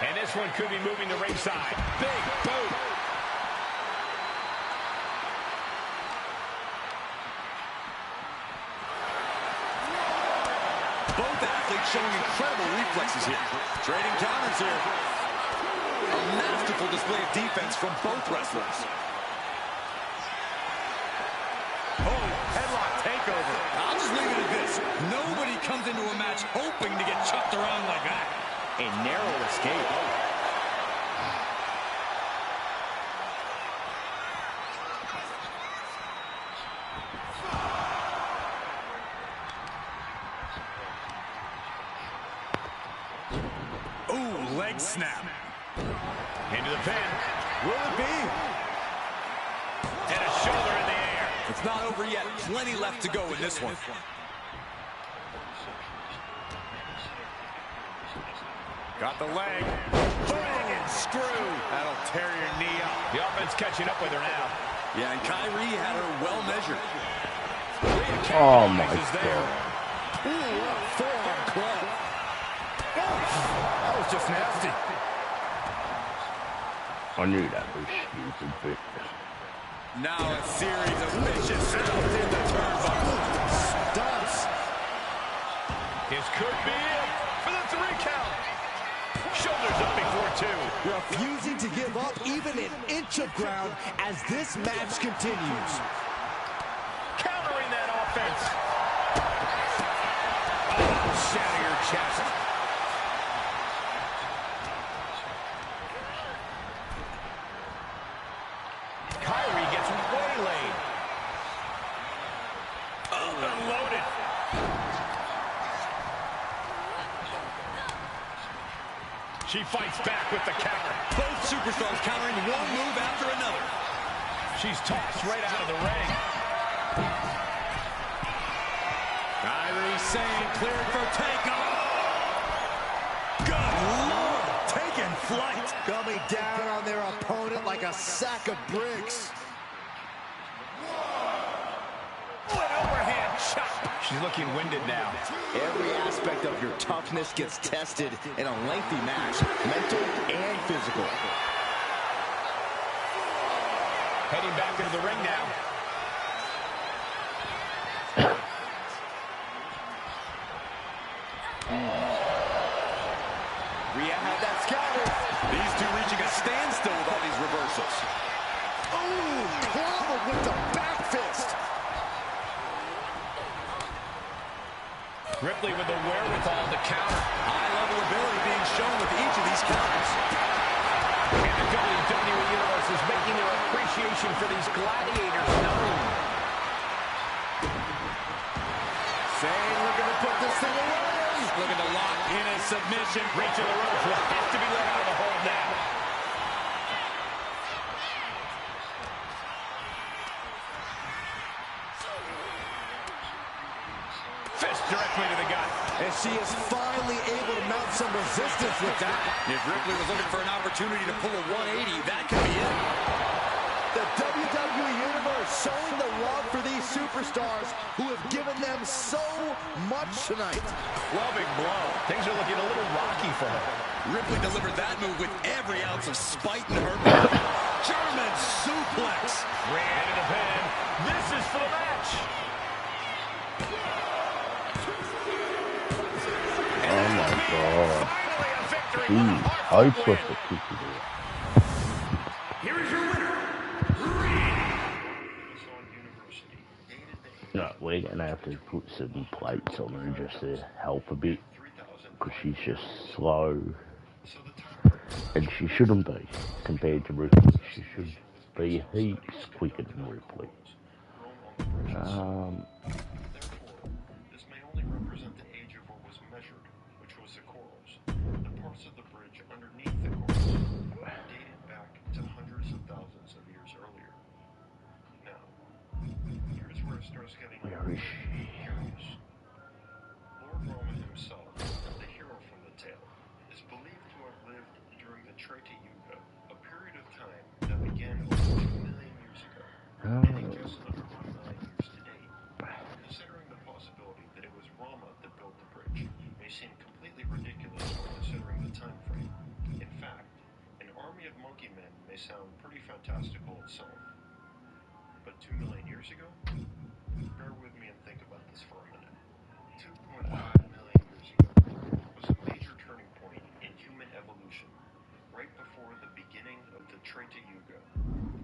And this one could be moving to ringside. Big boot. Both athletes showing incredible reflexes here. Trading counters here. A masterful display of defense from both wrestlers. Oh, headlock takeover. I'll just leave it at this. Nobody comes into a match hoping to get chucked around like that. A narrow escape. Ooh, leg snap. Into the pin. Will it be? And a shoulder in the air. It's not over yet. Plenty left to go in this one. Got the leg. Bang and screw. That'll tear your knee up. The offense catching up with her now. Yeah, and Kyrie had her well measured. Oh my God. Ooh, what a forearm club. That was just nasty. I knew that was stupid, but Now a series of vicious stomps in the turnbuckle. Stunts. This could be it for the 3 count. Shoulders up before 2. Refusing to give up even an inch of ground as this match continues. Countering that offense. Oh, shatter your chest. Kyrie gets waylaid. Unloaded. She fights back with the counter. Both superstars countering one move after another. She's tossed right out of the ring. Kyrie saying cleared for takeoff. Good Lord, taking flight. Coming down on their opponent like a sack of bricks. Oh, an overhand chop. She's looking winded now. Every aspect of your toughness gets tested in a lengthy match, mental and physical. Heading back into the ring now. Rhea had that scouted. These two reaching a standstill with all these reversals. Ooh, clobbered with the back fist. Ripley with the wherewithal to counter. High-level ability being shown with each of these counters. And the WWE Universe is making their appreciation for these gladiators known. Saying we're going to put this thing away. Looking to lock in a submission. Reach of the ropes will have to be let out of the hold now. Fist directly to the gut. And she is finally able to mount some resistance with that. If Ripley was looking for an opportunity to pull a 180, that could be it. The WWE Universe showing the love for these superstars who have given them so much tonight. Clubbing blow. Things are looking a little rocky for her. Ripley delivered that move with every ounce of spite in her mouth. German suplex. Ran into the pin. This is for the match. oh my God. Finally a victory. Jeez, how close to kicking it. Here is your winner. No, we're gonna have to put some plates on her just to help a bit, because she's just slow, and she shouldn't be compared to Ripley. She should be heaps quicker than Ripley. Therefore, this may only represent the age of what was measured, which was the corals. The parts of the bridge underneath the corals dated back to hundreds of thousands of years earlier. Now, here's where it starts getting Where is she? curious. Lord Roman himself, the hero from the tale, is believed to have lived during the Treta Yuga, a period of time that began over 2 million years ago, ending just under 1 million years to date. Considering the possibility that it was Rama that built the bridge may seem completely ridiculous when considering the time frame. In fact, an army of monkey men may sound pretty fantastical itself. But 2 million years ago? Bear with me and think about this for a minute. 2.5 million years ago was a major turning point in human evolution, right before the beginning of the Treta Yuga.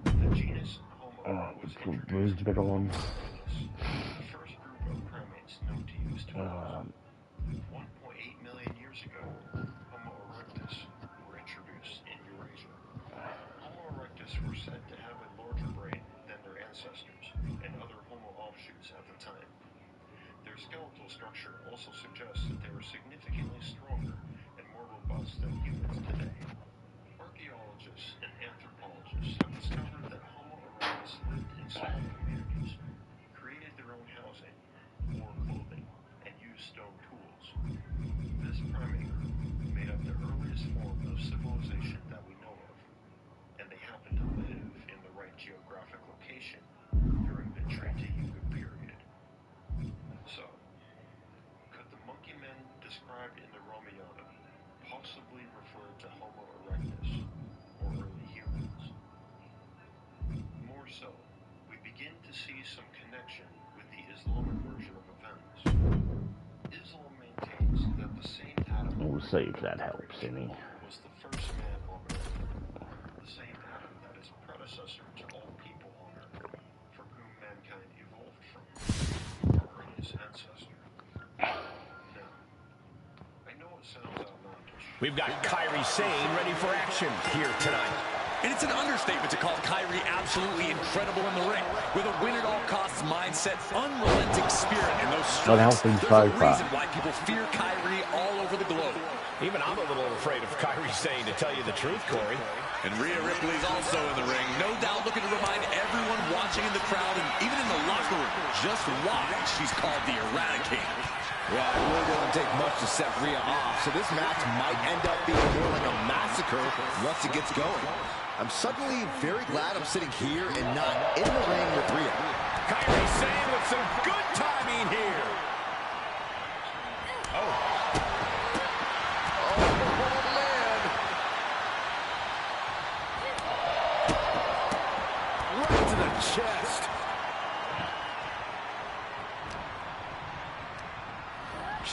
The genus Homo was introduced bit on. the first group of primates known to use tools. skeletal structure also suggests that they were significantly stronger and more robust than humans today. Archaeologists and anthropologists have discovered that Homo erectus lived in small communities, created their own housing, wore clothing, and used stone tools. This primate group made up the earliest form of civilization that we know of, and they happen to live in the right geographic location during the Treta-Yuga period. So, could the monkey men described in the Ramayana possibly refer to Homo erectus, or early humans? More so, we begin to see some connection with the Islamic version of events. Islam maintains that the same Adam We'll see if that helps any. was the first man on earth, the same Adam that is predecessor to all people on earth, from whom mankind evolved from, our earliest ancestor. Now, I know it sounds outlandish. We've got Kairi Sane ready for action here tonight. And it's an understatement to call Kairi absolutely incredible in the ring. With a win-at-all-costs mindset, unrelenting spirit, and those strikes, there's a reason why people fear Kairi all over the globe. Even I'm a little afraid of Kairi Sane, to tell you the truth, Corey. And Rhea Ripley's also in the ring, no doubt looking to remind everyone watching in the crowd and even in the locker room just why she's called the Eradicator. Yeah, it really doesn't take much to set Rhea off, so this match might end up being more like a massacre once it gets going. I'm suddenly very glad I'm sitting here and not in the ring with Rhea. Kairi Sane with some good timing here. Oh, man. Right to the chest.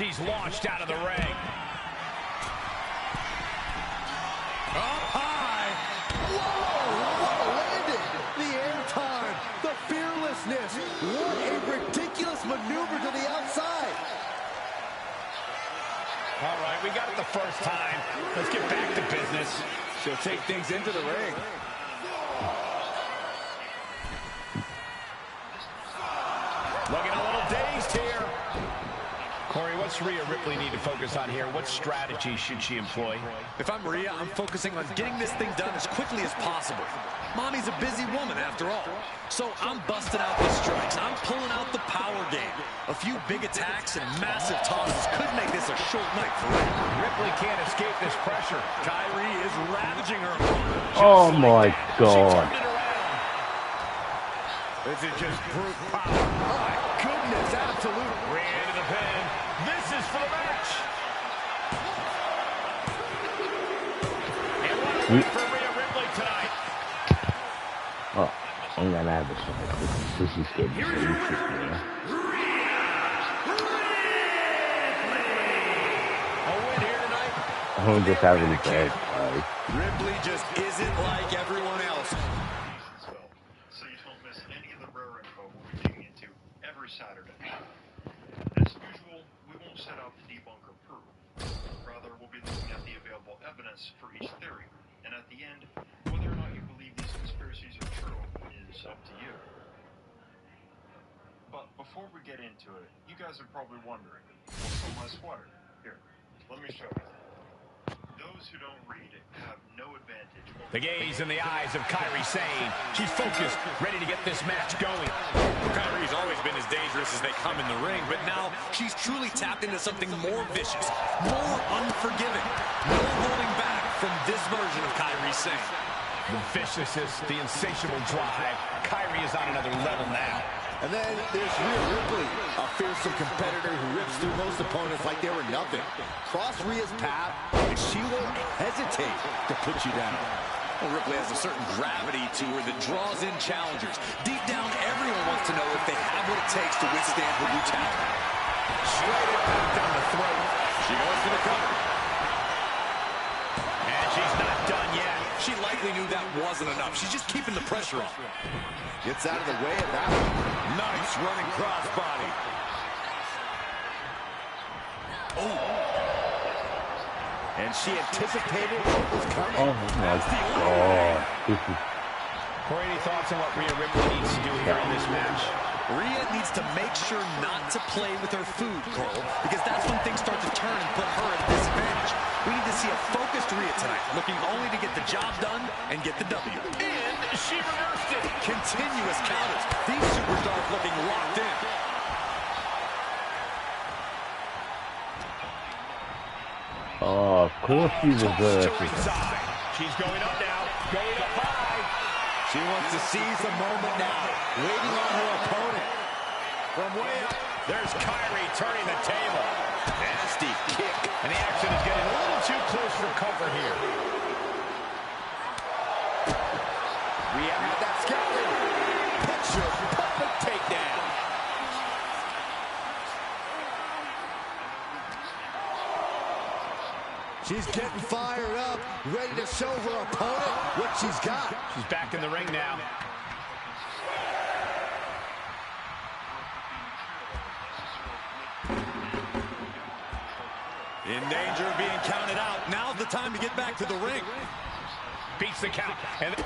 she's launched out of the ring. Up high. Whoa, what a landing. The airtime, the fearlessness. What a ridiculous maneuver to the outside. All right, we got it the first time. Let's get back to business. She'll take things into the ring. Looking a little dazed here. Corey, what's Rhea Ripley need to focus on here? What strategy should she employ? If I'm Rhea, I'm focusing on getting this thing done as quickly as possible. Mommy's a busy woman, after all. So I'm busting out the strikes. I'm pulling out the power game. A few big attacks and massive tosses could make this a short night for her. Ripley can't escape this pressure. Kairi is ravaging her opponent. Oh my God. This is just brute power. Oh my goodness, absolute. Rhea into the pin. This is for the match. And what a win for Rhea Ripley tonight. Oh, I'm gonna have a side. This is getting so tricky now. A win here tonight. I'm just having a bad play. Ripley just isn't like everyone else. So you don't miss any of the rare info we'll be digging into every Saturday. As usual, we won't set out to debunk or prove. Rather, we'll be looking at the available evidence for each theory. And at the end, whether or not you believe these conspiracies are true is up to you. But before we get into it, you guys are probably wondering, what's on my sweater? Here, let me show you. Those who don't read have no advantage. The gaze in the eyes of Kairi Sane. She's focused, ready to get this match going. Kairi's always been as dangerous as they come in the ring, but now she's truly tapped into something more vicious, more unforgiving. No holding back from this version of Kairi Sane. The viciousness, the insatiable drive. Kairi is on another level now. And then there's Rhea Ripley, a fearsome competitor who rips through most opponents like they were nothing. Cross Rhea's path, and she won't hesitate to put you down. Well, Ripley has a certain gravity to her that draws in challengers. Deep down, everyone wants to know if they have what it takes to withstand her brutality. Straight impact down the throat. She goes for the cover. And she's not done yet. She likely knew that wasn't enough. She's just keeping the pressure on. Gets out of the way of that one. Nice running crossbody. Oh. And she anticipated what was coming. Oh my God. This is... Corey, any thoughts on what Rhea Ripley needs to do here in this match? Rhea needs to make sure not to play with her food, Cole, because that's when things start to turn and put her at a disadvantage. We need to see a focused Rhea tonight, looking only to get the job done and get the W. And she reversed it. Continuous counters. These superstars looking locked in. Oh, of course she reversed it. She's going up now, going up high. She wants to seize the moment now, waiting on her opponent. From way up, there's Kyrie turning the table. Nasty kick. And the action is getting a little too close for comfort here. Rhea had that scouting. Picture perfect takedown. She's getting fired up, ready to show her opponent what she's got. She's back in the ring now. In danger of being counted out. Now's the time to get back to the ring. Beats the count. And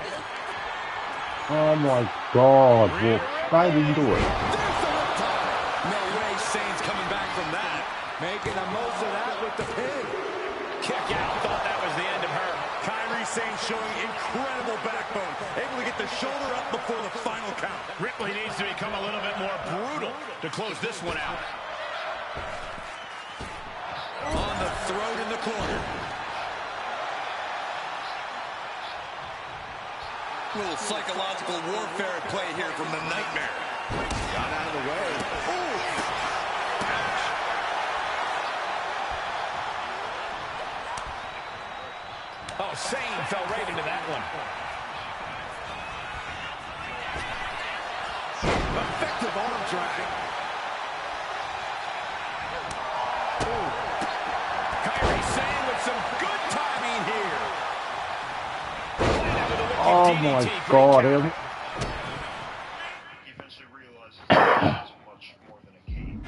Oh my God, walked straight into it. There's the riptide. No way Sane's coming back from that. Making the most of that with the pin. kick out. Thought that was the end of her. Kyrie Sane showing incredible backbone. Able to get the shoulder up before the final count. Ripley needs to become a little bit more brutal to close this one out. On the throat in the corner. A little psychological warfare at play here from the Nightmare. Got out of the way. Ooh. Oh, Sane fell right into that one. Effective arm drag. Ooh. Kyrie Sane with some good timing here. Oh my God, him. He eventually realizes that it's much more than a game.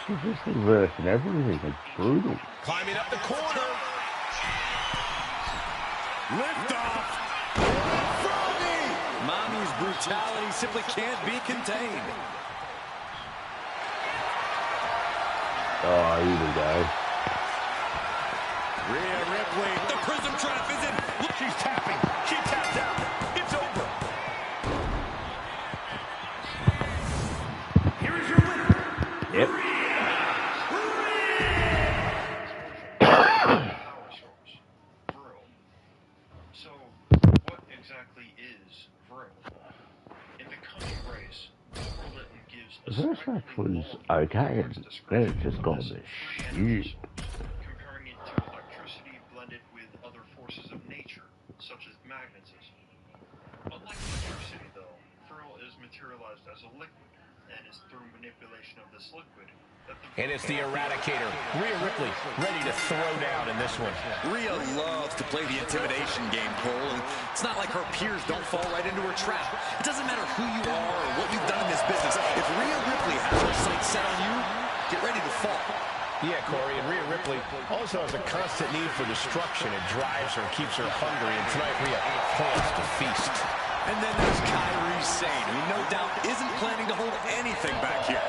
She's just reversing everything. It's brutal. Climbing up the corner. Lift off. Froggy. Mommy's brutality simply can't be contained. Oh, here we go. Rhea Ripley. The prism trap is in. Look, she's tapping. She taps out. It's over. Here is your winner. Yep. Power source. Vril. So, what exactly is Vril? In the coming race, Vril gives The first match was okay, and then it just got a bit shit. comparing it to electricity blended with other forces of nature, such as magnetism. Unlike electricity, though, Vril is materialized as a liquid, and it's through manipulation of this liquid that the... And it's the Eradicator, Rhea Ripley, ready to throw down in this one. Rhea loves to play the intimidation game, Cole, and it's not like her peers don't fall right into her trap. It doesn't matter who you are or what you've done in this business. If Rhea Ripley has her sights set on you, get ready to fall. Yeah, Corey, and Rhea Ripley also has a constant need for destruction. It drives her, keeps her hungry, and tonight Rhea plans to feast. And then there's Kyrie Sane, who no doubt isn't planning to hold anything back here.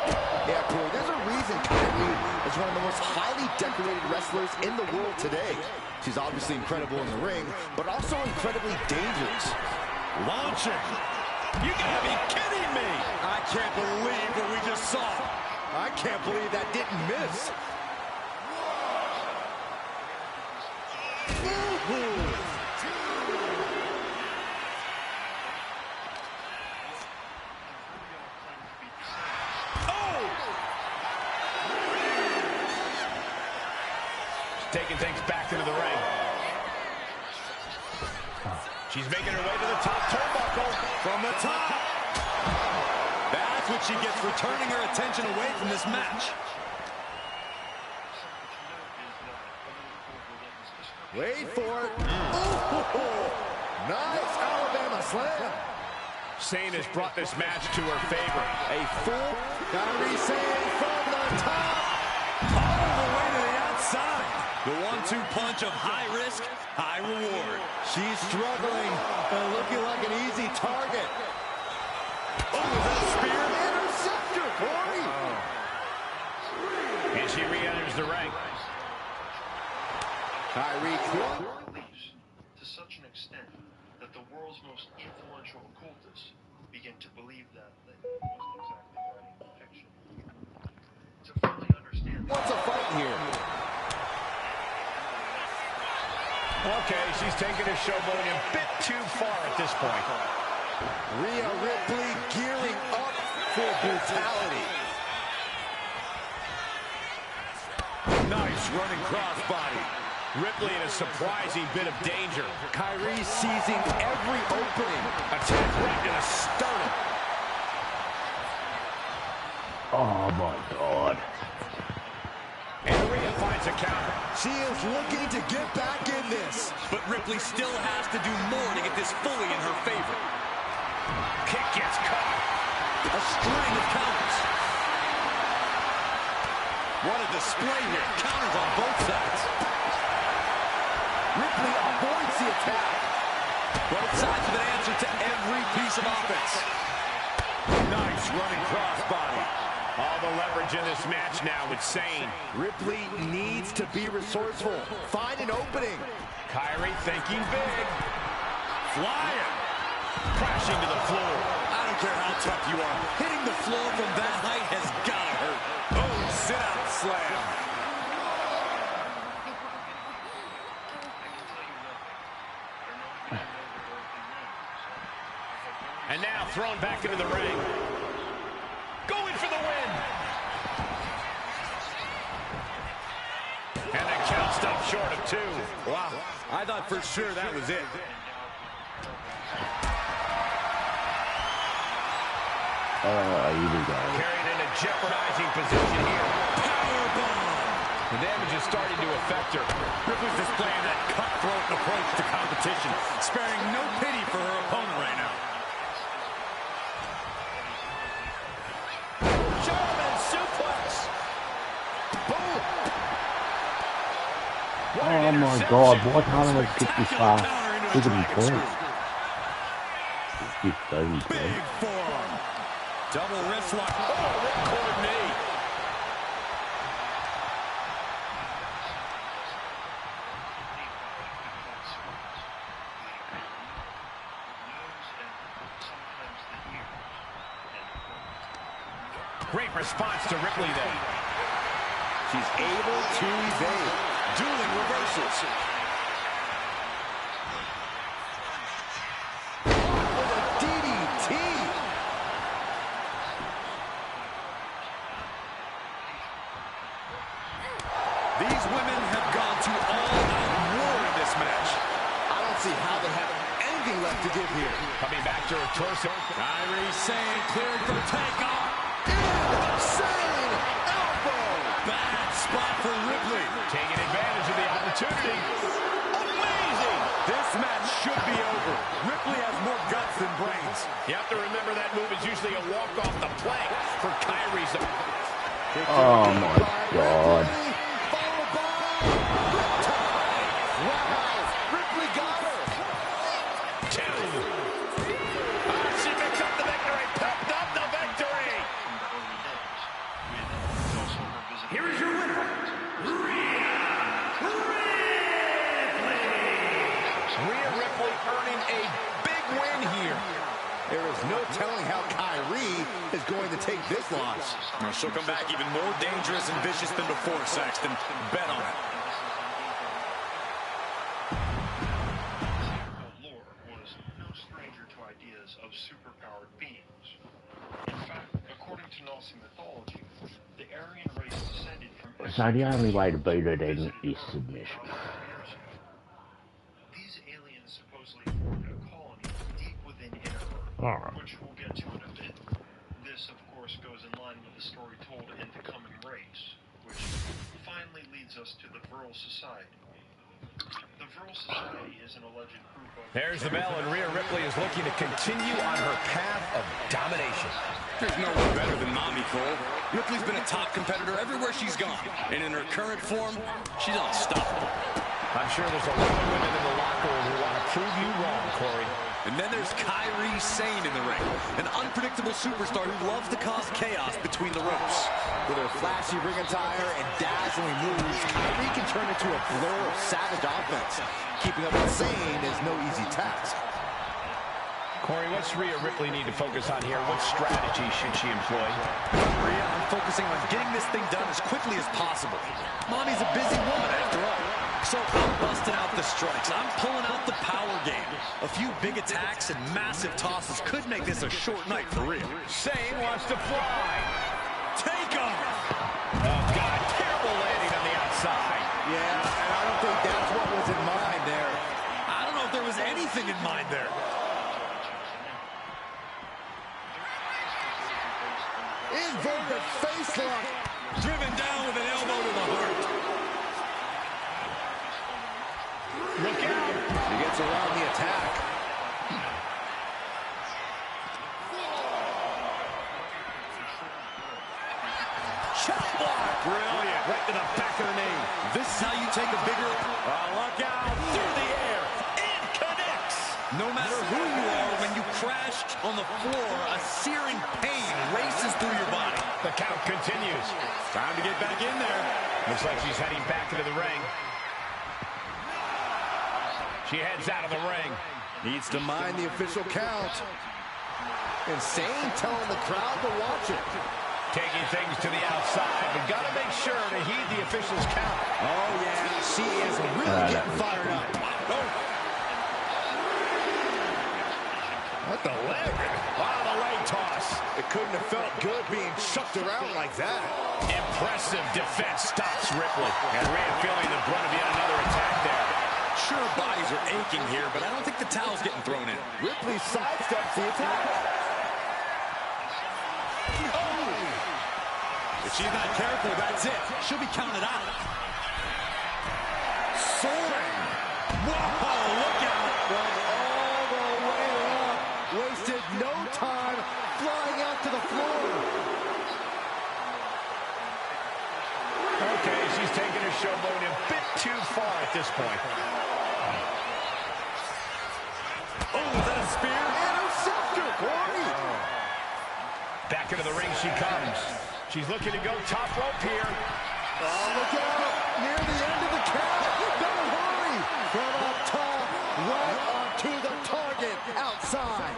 Yeah, Corey, there's a reason Kyrie is one of the most highly decorated wrestlers in the world today. She's obviously incredible in the ring, but also incredibly dangerous. Launching. You gotta be kidding me. I can't believe what we just saw. I can't believe that didn't miss. Taking things back into the ring. She's making her way to the top turnbuckle. From the top. That's what she gets for turning her attention away from this match. Wait for it. Ooh, nice Alabama slam. Sane has brought this match to her favor. A full Kyrie Sane from the top. All the way to the outside. The 1-2 punch of high risk, high reward. She's struggling and looking like an easy target. Oh, was that a spear? the ring. Kyrie beliefs to such an extent that the world's most influential occultists begin to believe that they wasn't exactly writing fiction. To fully understand wants a fight here. Okay, she's taking her showboating a bit too far at this point. Rhea Ripley gearing up for brutality. Nice running crossbody. Ripley in a surprising bit of danger. Kyrie seizing every opening. Attack right to the sternum. Oh my God. And Rhea finds a counter. She is looking to get back in this. But Ripley still has to do more to get this fully in her favor. Kick gets caught. A string of counters. What a display here. Counters on both sides. Ripley avoids the attack. Both sides with an answer to every piece of offense. Nice running crossbody. All the leverage in this match now with Sane. Ripley needs to be resourceful. Find an opening. Kyrie thinking big. Flying. Crashing to the floor. I don't care how tough you are. Hitting the floor from that height has got to hurt. Oh, sit-out slam. And now thrown back into the ring. Going for the win. And the count stopped short of 2. Wow, I thought for sure that was it. Here we go. Carried in a jeopardizing position here. Powerbomb. The damage is starting to affect her. Ripley's displaying that cutthroat approach to competition, sparing no pity for her opponent right now. German suplex. Boom. Oh my God, why can't I get this far? Look at him first. Big forearm. Double wrist lock. Oh, ripcord knee. Great response to Ripley there. She's able to evade. Dueling reversals. With a DDT. These women have gone to all-out war in this match. I don't see how they have anything left to give here. Coming back to her torso. Kyrie Sane cleared for takeoff. Insane elbow. Bad spot for Ripley. Taking advantage of the opportunity. Amazing! This match should be over. Ripley has more guts than brains. You have to remember that move is usually a walk off the plank for Kyrie's. Oh my God. Followed by Riptide. Wow, Ripley got her. 2. She picks up the victory. Picked up the victory. Here is your winner, Rhea Ripley earning a big win here. There is no telling how Kyrie is going to take this loss. Now she'll come back even more dangerous and vicious than before, Saxton. Bet on it. Lore was no stranger to ideas of superpowered beings. In fact, according to Nazi mythology, the Aryan race descended from... So the only way to beat it in is submission. These aliens supposedly formed a colony deep within Inner, which we'll get to in a bit. This, of course, goes in line with the story told in The Coming Race, which finally leads us to the Vril Society. The Vril Society is an alleged group of... There's the bell, and Rhea Ripley is looking to continue on her path of domination. There's no one better than Mommy Cole. Ripley's been a top competitor everywhere she's gone. And in her current form, she's unstoppable. I'm sure there's a lot of women in the locker room who want to prove you wrong, Corey. And then there's Kyrie Sane in the ring, an unpredictable superstar who loves to cause chaos between the ropes. With her flashy ring attire and dazzling moves, Kyrie can turn into a blur of savage offense. Keeping up with Zayn is no easy task. Corey, what's Rhea Ripley need to focus on here? What strategy should she employ? Rhea, I'm focusing on getting this thing done as quickly as possible. Mommy's a busy woman, after all. So I'm busting out the strikes. I'm pulling out the power game. A few big attacks and massive tosses could make this a short night for Rhea. Zayn wants to fly. Take off! Oh, God, terrible landing on the outside. Yeah, and I don't think that's what was in mind there. I don't know if there was anything in mind there. Inverted face lock. Driven down with an elbow to the heart. Look out. He gets around the attack. Chop block. Brilliant. Right to the back of the knee. This is how you take a bigger... Look out. Through the air. It connects. No matter who you are, when you crash on the floor, a searing pain races through your body. The count continues. Time to get back in there. Looks like she's heading back into the ring. She heads out of the ring. Needs to mind the official count. Insane telling the crowd to watch it. Taking things to the outside, but got to make sure to heed the official's count. Oh, yeah. She is really getting fired up. Oh. What the leg? Wow, the leg toss. It couldn't have felt good being chucked around like that. Impressive defense stops Ripley. And Rhea feeling the brunt of yet another attack there. Sure, bodies are aching here, but I don't think the towel's getting thrown in. Ripley sidesteps the attack. If she's not careful, that's it. She'll be counted out. Soaring. Whoa, look out. Went all the way up. Wasted no time flying out to the floor. Okay, she's taking her showboat a bit too far at this point. Oh, is that a spear? Interceptor, Corey. Back into the ring she comes. She's looking to go top rope here. Oh, look out. Near the end of the count. Don't hurry. From up top, right onto the target outside.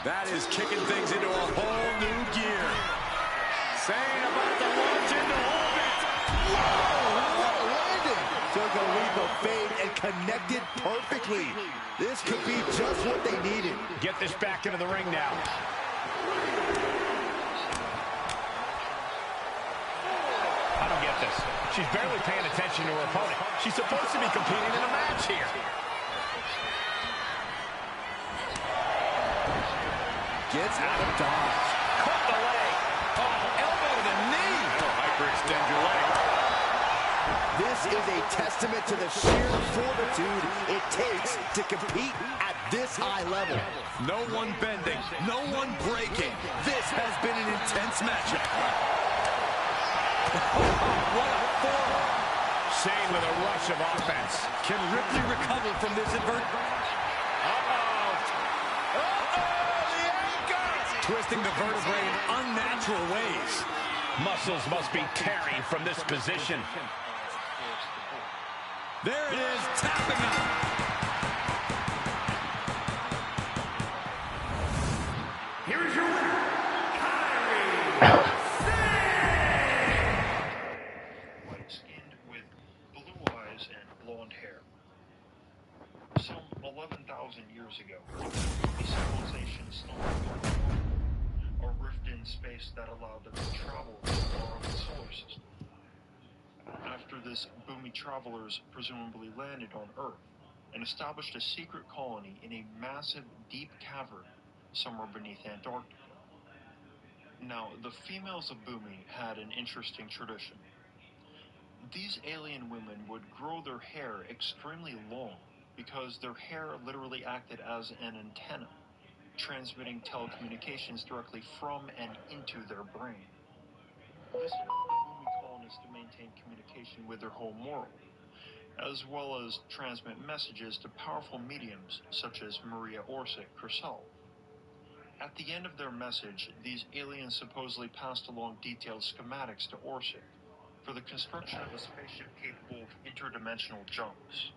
That is kicking things into a whole new gear. Zayn about to launch into orbit. Whoa, what a landing. Took a leap of faith and connected perfectly. This could be just what they needed. Get this back into the ring now. I don't get this. She's barely paying attention to her opponent. She's supposed to be competing in a match here. Gets out of dodge. Caught the leg. Oh, elbow to the knee. Oh, hyperextend your leg. This is a testament to the sheer fortitude it takes to compete at this high level. No one bending, no one breaking. This has been an intense matchup. What a forward. Zayn with a rush of offense. Can Ripley recover from this invert? Twisting the vertebrae in unnatural ways. Muscles must be tearing from this position. There it is, tapping out. Here's your winner, White-skinned with blue eyes and blonde hair. Some 11,000 years ago, a civilization stumbled upon a rift in space that allowed them to travel far off the solar system. After this, Boomy travelers presumably landed on Earth and established a secret colony in a massive, deep cavern somewhere beneath Antarctica. Now, the females of Boomy had an interesting tradition. These alien women would grow their hair extremely long because their hair literally acted as an antenna, transmitting telecommunications directly from and into their brain. This allowed the Boomy colonists to maintain communication with their home world, as well as transmit messages to powerful mediums such as Maria Orsic herself. At the end of their message, these aliens supposedly passed along detailed schematics to Orsic for the construction of a spaceship capable of interdimensional jumps,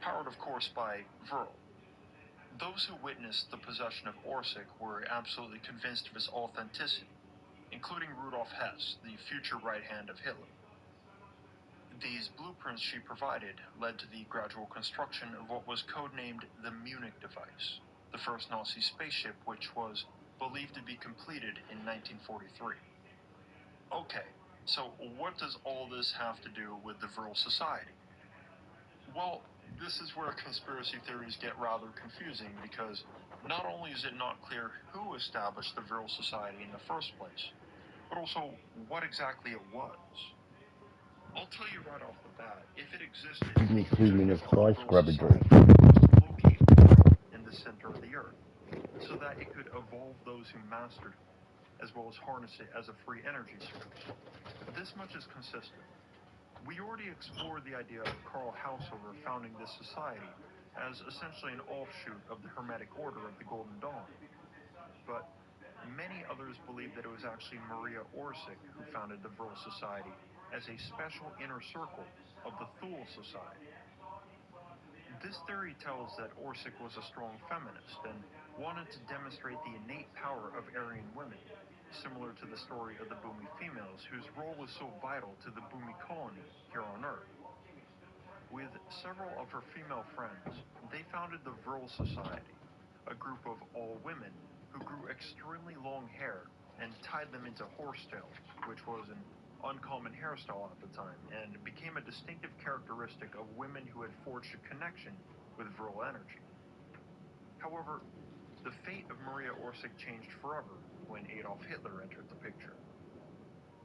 powered of course by Vril. Those who witnessed the possession of Orsic were absolutely convinced of its authenticity, including Rudolf Hess, the future right hand of Hitler. These blueprints she provided led to the gradual construction of what was codenamed the Munich device, the first Nazi spaceship which was believed to be completed in 1943. Okay, so what does all this have to do with the Vril Society? Well, this is where conspiracy theories get rather confusing because not only is it not clear who established the Vril Society in the first place, but also what exactly it was. I'll tell you right off the bat, if it existed, Give me 2 minutes, guys. Grab a drink. locate Vril in the center of the Earth, so that it could evolve those who mastered it, as well as harness it as a free energy source. This much is consistent. We already explored the idea of Karl Hauser founding this society as essentially an offshoot of the Hermetic Order of the Golden Dawn. But many others believe that it was actually Maria Orsic who founded the Vril Society as a special inner circle of the Thule Society. This theory tells that Orsic was a strong feminist and wanted to demonstrate the innate power of Aryan women, similar to the story of the Bhumi females, whose role was so vital to the Bhumi colony here on Earth. With several of her female friends, they founded the Vril Society, a group of all women who grew extremely long hair and tied them into horsetails, which was an uncommon hairstyle at the time, and became a distinctive characteristic of women who had forged a connection with Vril energy. However, the fate of Maria Orsic changed forever when Adolf Hitler entered the picture.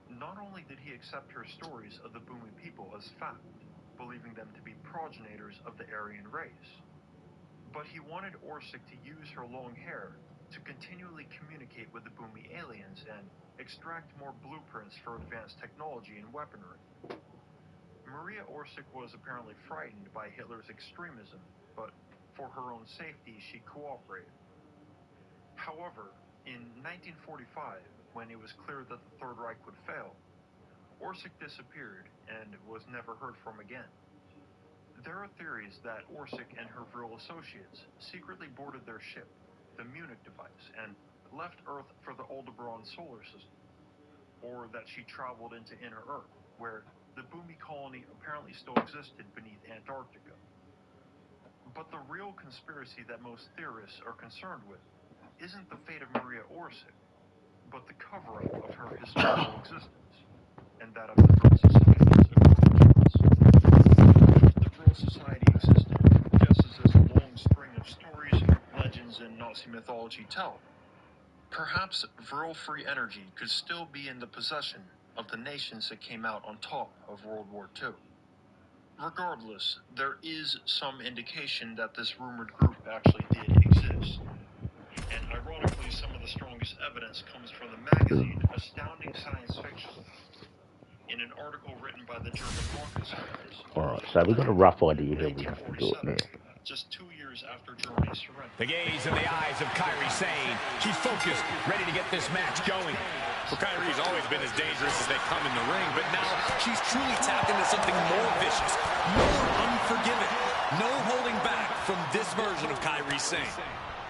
Not only did he accept her stories of the Bhumi people as fact, believing them to be progenitors of the Aryan race, but he wanted Orsic to use her long hair to continually communicate with the Bhumi aliens and extract more blueprints for advanced technology and weaponry. Maria Orsic was apparently frightened by Hitler's extremism, but for her own safety, she cooperated. However, in 1945, when it was clear that the Third Reich would fail, Orsic disappeared and was never heard from again. There are theories that Orsic and her Vril associates secretly boarded their ship, the Munich device, and left Earth for the Aldebaran solar system, or that she traveled into inner Earth, where the Bhumi colony apparently still existed beneath Antarctica. But the real conspiracy that most theorists are concerned with isn't the fate of Maria Orsic, but the cover-up of her historical existence, and that of the Vril Society's accomplishments. The Vril Society existed, just as this long string of stories, legends, and Nazi mythology tell. Perhaps Vril free energy could still be in the possession of the nations that came out on top of World War II. Regardless, there is some indication that this rumored group actually did exist. And ironically, some of the strongest evidence comes from the magazine Astounding Science Fiction. In an article written by the German rocket scientist, Alright, so we've got a rough idea how we have to do it now. just 2 years after Germany's surrender. The gaze in the eyes of Kairi Sane. She's focused, ready to get this match going. Well, Kairi's always been as dangerous as they come in the ring, but now she's truly tapped into something more vicious, more unforgiving. No holding back from this version of Kairi Sane.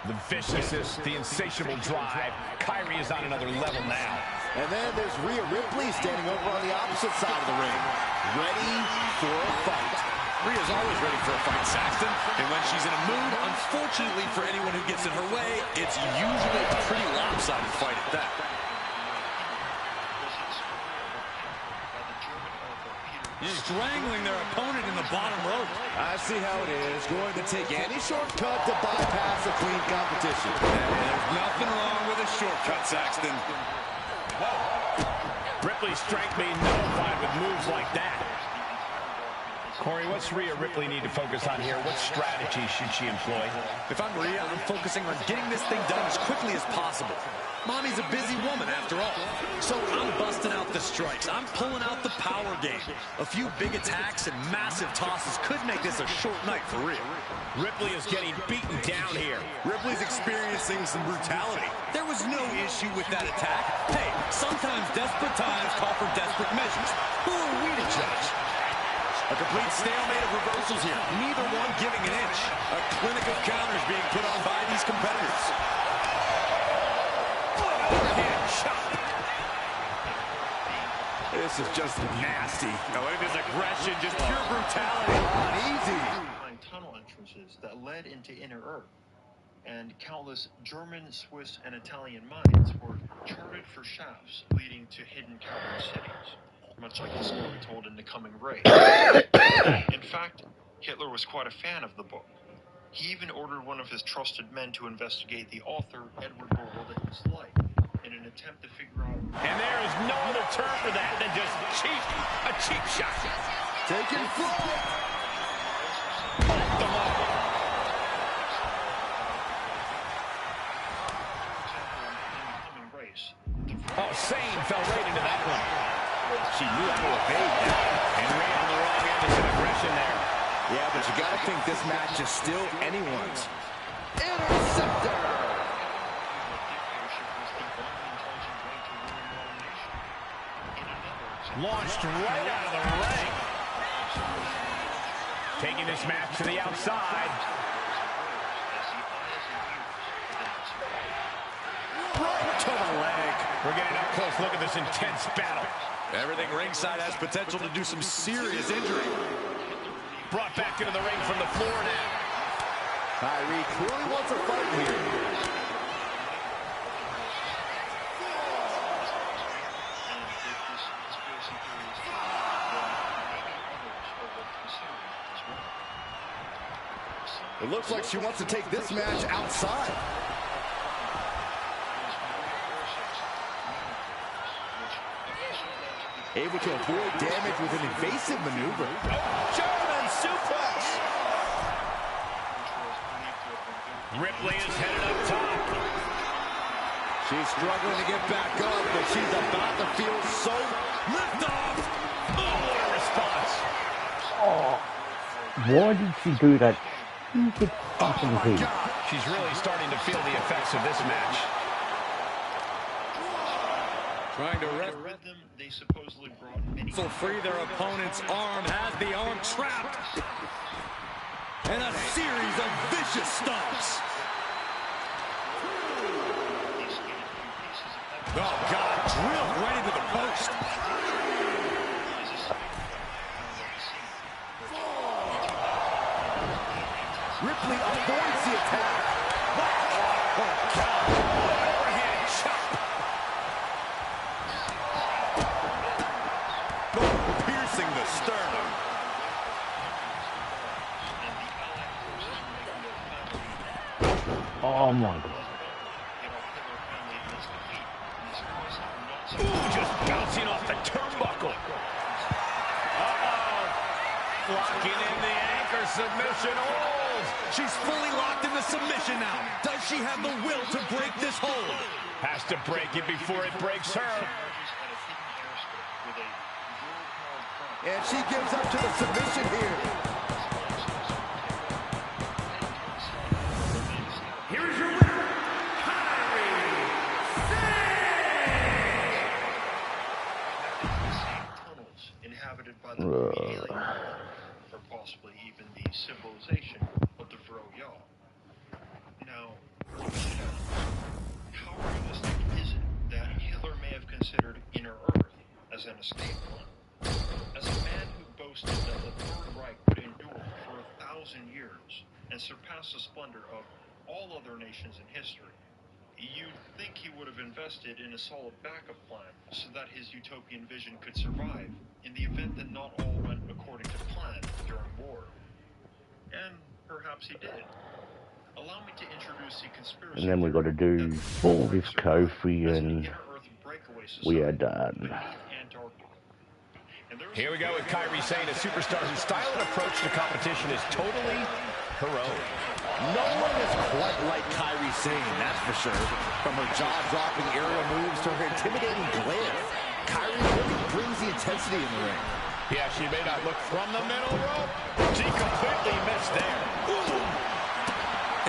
The viciousness, the insatiable drive. Kairi is on another level now. And then there's Rhea Ripley standing over on the opposite side of the ring, ready for a fight. Rhea's always ready for a fight, Saxton. And when she's in a mood, unfortunately for anyone who gets in her way, it's usually a pretty lopsided fight at that. Strangling their opponent in the bottom rope. I see how it is. Going to take any shortcut to bypass a clean competition. And there's nothing wrong with a shortcut, Saxton. Ripley's strength being nullified with moves like that. Corey, what's Rhea Ripley need to focus on here? What strategy should she employ? If I'm Rhea, I'm focusing on getting this thing done as quickly as possible. Mommy's a busy woman, after all. So I'm busting out the strikes. I'm pulling out the power game. A few big attacks and massive tosses could make this a short night for Rhea. Ripley is getting beaten down here. Ripley's experiencing some brutality. There was no issue with that attack. Hey, sometimes desperate times call for desperate measures. Who are we to judge? A complete stalemate of reversals here. Neither one giving an inch. A clinic of counters being put on by these competitors. Overhand chop. This is just nasty. Oh, look at this aggression, just pure brutality. Uneasy. Tunnel entrances that led into Inner Earth, and countless German, Swiss, and Italian mines were charted for shafts leading to hidden cavern cities, much like the story told in The Coming Race. In fact, Hitler was quite a fan of the book. He even ordered one of his trusted men to investigate the author, Edward Bulwer-Lytton's life, in an attempt to figure out... And there is no other term for that than just cheap. A cheap shot. Taking flight. Off the mark. Oh, Sane fell right into that one. She knew how to evade that. And ran on the wrong end of some aggression there. Yeah, but you got to think this match is still anyone's. Interceptor! Launched right out of the ring. Taking this match to the outside. Right to the leg. We're getting up close. Look at this intense battle. Everything ringside has potential to do some serious injury. Brought back into the ring from the floor now. Kyrie clearly wants a fight here. It looks like she wants to take this match outside. Able to avoid damage with an evasive maneuver. German suplex. Ripley is headed up top. She's struggling to get back up, but she's about to feel so lift off. Oh, what a response. Oh, why did she do that stupid fucking thing? She's really starting to feel the effects of this match. Trying to them, they supposedly brought many... So free their opponent's arm, has the arm trapped. And a series of vicious stomps. Oh, God, drilled right into the post. Ripley avoids the attack. Oh, God. Overhand chop. Oh, piercing the sternum. Oh my God. Ooh, just bouncing off the turnbuckle. Uh-oh. Locking in the anchor submission holds. She's fully locked in the submission now. Does she have the will to break this hold? Has to break it before it breaks her. And she gives up to the submission here. Here's your winner, Kyrie tunnels inhabited by the alien or possibly even the civilization of the Vroya. Now, how realistic is it that Hitler may have considered Inner Earth as an escape plan? As a man who boasted that the Third Reich would endure for 1,000 years and surpass the splendor of all other nations in history, you'd think he would have invested in a solid backup plan so that his utopian vision could survive in the event that not all went according to plan during war. And perhaps he did. Allow me to introduce the conspiracy. And then we got to do all this Kofi and we are done. Here we go with Kairi Sane, a superstar whose style and approach to competition is totally her own. No one is quite like Kairi Sane, that's for sure. From her jaw-dropping aerial moves to her intimidating glare, Kairi really brings the intensity in the ring. Yeah, she may not look from the middle rope. She completely missed there.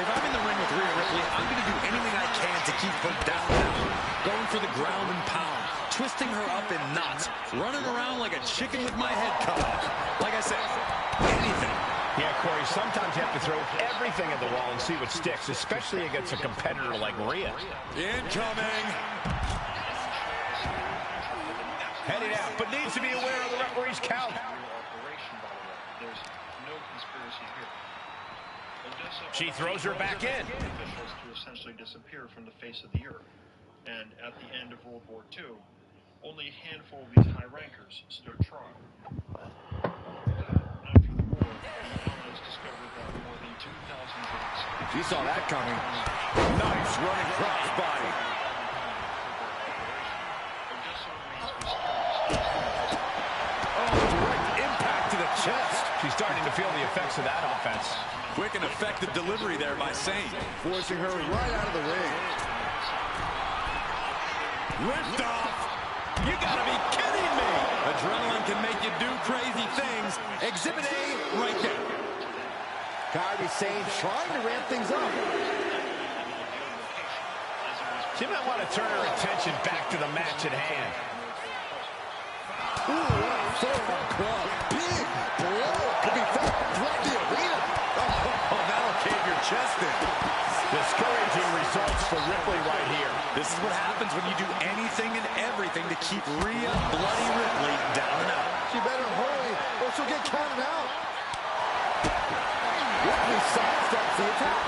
If I'm in the ring with Rhea Ripley, I'm going to do anything I can to keep her down now. Going for the ground and pound, twisting her up in knots, running around like a chicken with my head cut off. Like I said, anything. Yeah, Corey, sometimes you have to throw everything at the wall and see what sticks, especially against a competitor like Rhea. Incoming. Heading out, but needs to be aware of the referee's count. There's no conspiracy here. She throws her back in. Officials to essentially disappear from the face of the earth. And at the end of World War II, only a handful of these high rankers stood trial. After the war, the Allies discovered that more than 2,000 Brits. She saw that coming. Nice running crossbody. Direct impact to the chest. She's starting to feel the effects of that offense. Quick and effective delivery there by Sane. Forcing her right out of the ring. Lift off. You gotta be kidding me. Adrenaline can make you do crazy things. Exhibit A right there. Kairi Sane trying to ramp things up. She might want to turn her attention back to the match at hand. Ooh, forearm club. Big blow. Could be felt throughout the arena. Oh, that'll cave your chest in. Discouraging results for Ripley right here. This is what happens when you do anything and everything to keep Rhea Bloody Ripley down and out. She better hurry or she'll get counted out. Ripley sidesteps the attack.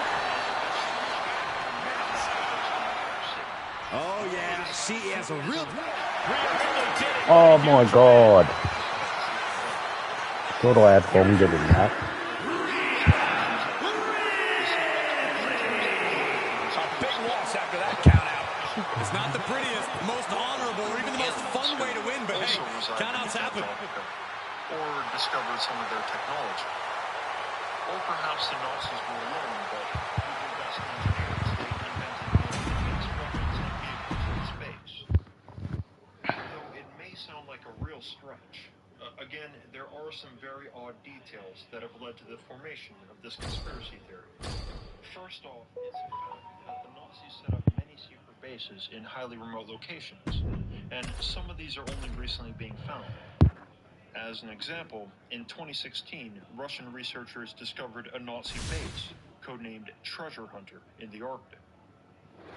Oh, yeah. She has a real... Oh my god. Thought I had bombed it in that. A big loss after that count out. It's not the prettiest, most honorable, or even the most fun way to win, but hey, countouts happen. Or discovered some of their technology. Or perhaps the Nazis were alone, but people best engineers, they invented advanced weapons and vehicles in space. Though it may sound like a real stretch, again, there are some very odd details that have led to the formation of this conspiracy theory. First off, it's a fact that the Nazis set up many secret bases in highly remote locations, and some of these are only recently being found. As an example, in 2016, Russian researchers discovered a Nazi base, codenamed Treasure Hunter, in the Arctic.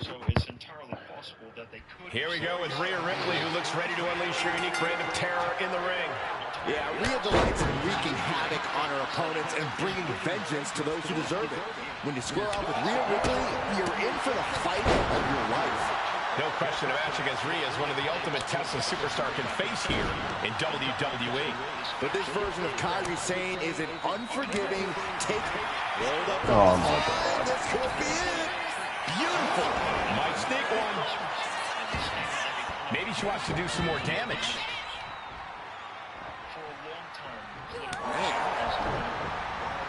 So it's entirely possible that they could... Here we go with Rhea Ripley, who looks ready to unleash her unique brand of terror in the ring. Yeah, Rhea delights in wreaking havoc on her opponents and bringing vengeance to those who deserve it. When you square off with Rhea Ripley, you're in for the fight of your life. No question, a match against Rhea is one of the ultimate tests a superstar can face here in WWE. But this version of Kairi Sane is an unforgiving take. Rolled up. Oh my god. This could be it. Beautiful. Might sneak one. Maybe she wants to do some more damage. For a long time,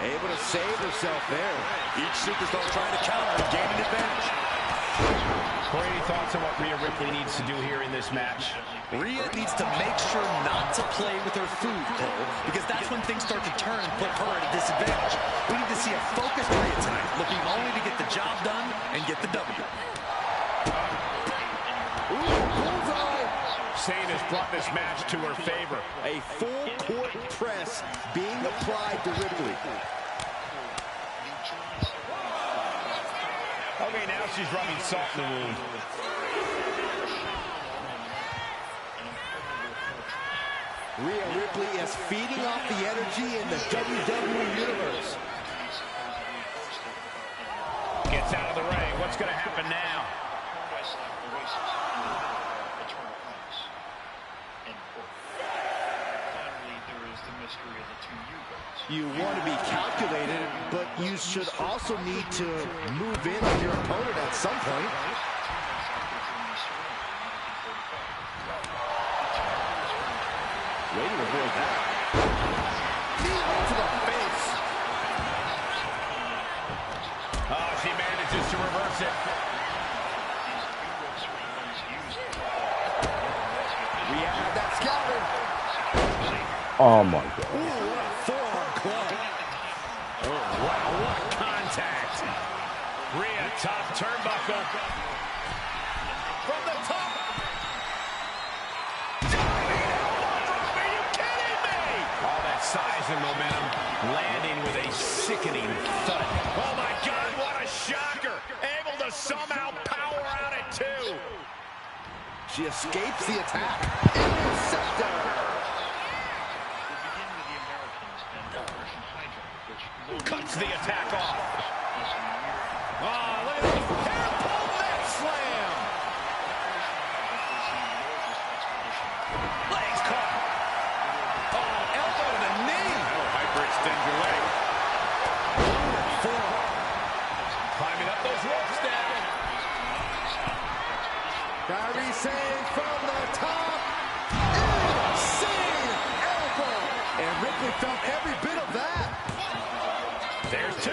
Able to save herself there. Each superstar trying to counter and gain an advantage. Corey, any thoughts on what Rhea Ripley needs to do here in this match? Rhea needs to make sure not to play with her food, Cole, because that's when things start to turn and put her at a disadvantage. We need to see a focused Rhea tonight, looking only to get the job done and get the W. Ooh, bullseye. Sane has brought this match to her favor. A full court press being applied to Ripley. Okay, now she's rubbing salt in the wound. Rhea Ripley is feeding off the energy in the WWE Universe. Gets out of the ring. What's going to happen now? You want to be calculated, but you should also need to move in on your opponent at some point. Way to avoid that. Knee to the face. Oh, she manages to reverse it. We have that scouted. Oh my God. Ooh, what a forearm club. Oh, wow, what contact. Rhea, top turnbuckle. From the top. Are you kidding me? All that size and momentum landing with a sickening thud. Oh, my God, what a shocker. Able to somehow power out at 2. She escapes the attack. Interceptor. Cuts the attack off. Oh, look at this. Hair pull neck slam. Legs caught. Oh, elbow to the knee. Oh, hyperextend your leg. Forearm. Climbing up those ropes now. Kyrie saying from the top. Insane elbow. And Ripley felt every bit of that. There's 2.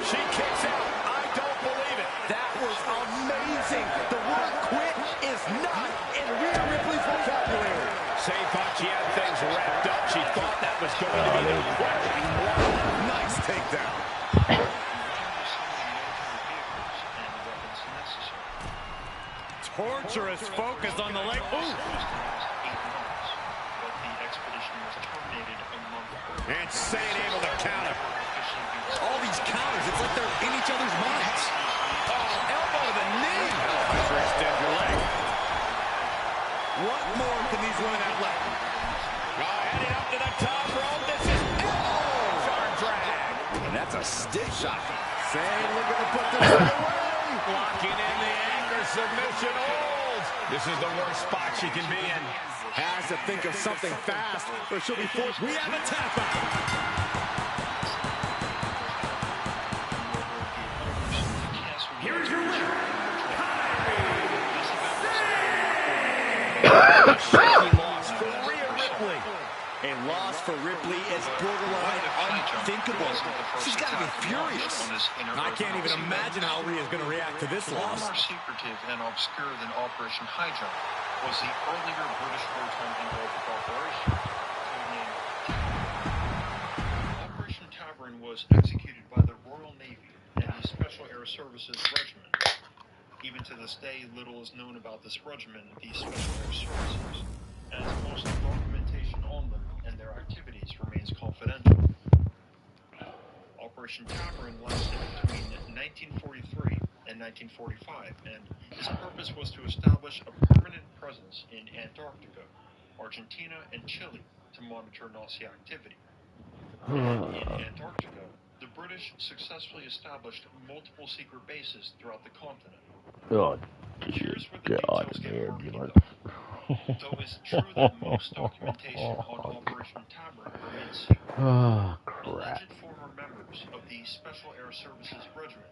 She kicks out. I don't believe it. That was amazing. The word quit is not in Rhea Ripley's vocabulary. Shane thought she had things wrapped up. She thought that was going to be the crushing blow. Nice takedown. Torturous focus on the leg. Ooh. And Shane able to counter. All these counters, it's like they're in each other's minds. Oh, elbow to the knee. Hyperextend your leg. What more can these women have left? Heading up to the top rope. This is arm drag. And that's a stiff shot. Saying we're going to put this away. Locking in the anchor submission hold. This is the worst spot she can be in. Has to think of something fast, or she'll be forced. We have a tap out. Here's your winner, A shocking loss for Rhea Ripley. A loss for Ripley is borderline unthinkable. She's got to be furious. I can't even imagine how Rhea's going to react to this loss. More secretive and obscure than Operation High Jump was the earlier British wartime involved operation. Operation Tavern was executed by the Royal Navy and the Special Air Services Regiment. Even to this day, little is known about this regiment, the Special Air Services, as most documentation on them and their activities remains confidential. Operation Tavern lasted between 1943 and 1945, and its purpose was to establish a permanent presence in Antarctica, Argentina, and Chile to monitor Nazi activity. And in Antarctica, the British successfully established multiple secret bases throughout the continent. Oh, Here's where the get out details of get the murky, ambulance. though it's true that most documentation on Operation Tavern remains secret. Oh, crap. Alleged former members of the Special Air Services Regiment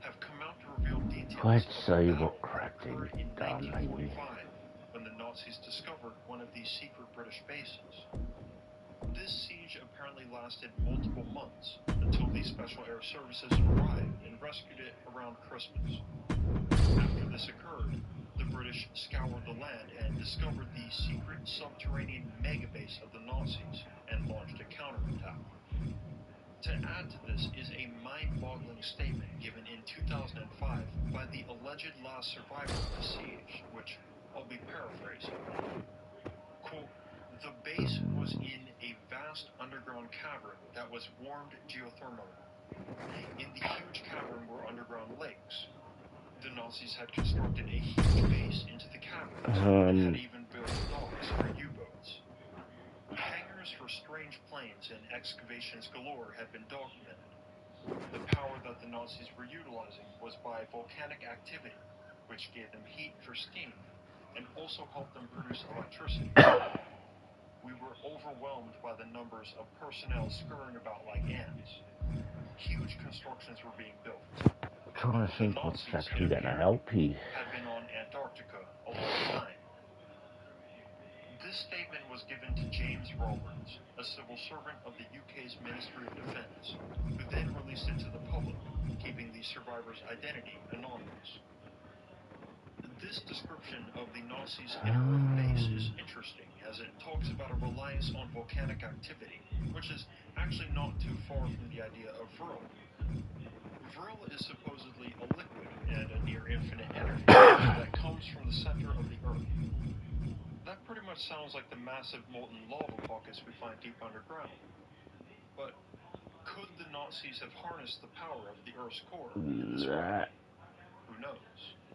have come out to reveal details Let's of see a battle what that crap they occurred in done, 1945 when the Nazis discovered one of these secret British bases. This siege apparently lasted multiple months until the Special Air Services arrived and rescued it around Christmas. After this occurred, the British scoured the land and discovered the secret subterranean megabase of the Nazis and launched a counterattack. To add to this is a mind-boggling statement given in 2005 by the alleged last survivor of the siege, which I'll be paraphrasing. Quote, "The base was in a vast underground cavern that was warmed geothermally. In the huge cavern were underground lakes. The Nazis had constructed a huge base into the caverns and had even built docks for U-boats. Hangars for strange planes and excavations galore had been documented. The power that the Nazis were utilizing was by volcanic activity, which gave them heat for steam and also helped them produce electricity. We were overwhelmed by the numbers of personnel scurrying about like ants. Huge constructions were being built. I'm trying to think what's actually going to help you. Had been on Antarctica a long time. This This statement was given to James Rollins, a civil servant of the UK's Ministry of Defence, who then released it to the public, keeping the survivor's identity anonymous. This description of the Nazis' inner base is interesting, as it talks about a reliance on volcanic activity, which is actually not too far from the idea of Vril. Vril is supposedly a liquid and a near-infinite energy that comes from the center of the Earth. That pretty much sounds like the massive molten lava pockets we find deep underground. But could the Nazis have harnessed the power of the Earth's core in this way? Who knows?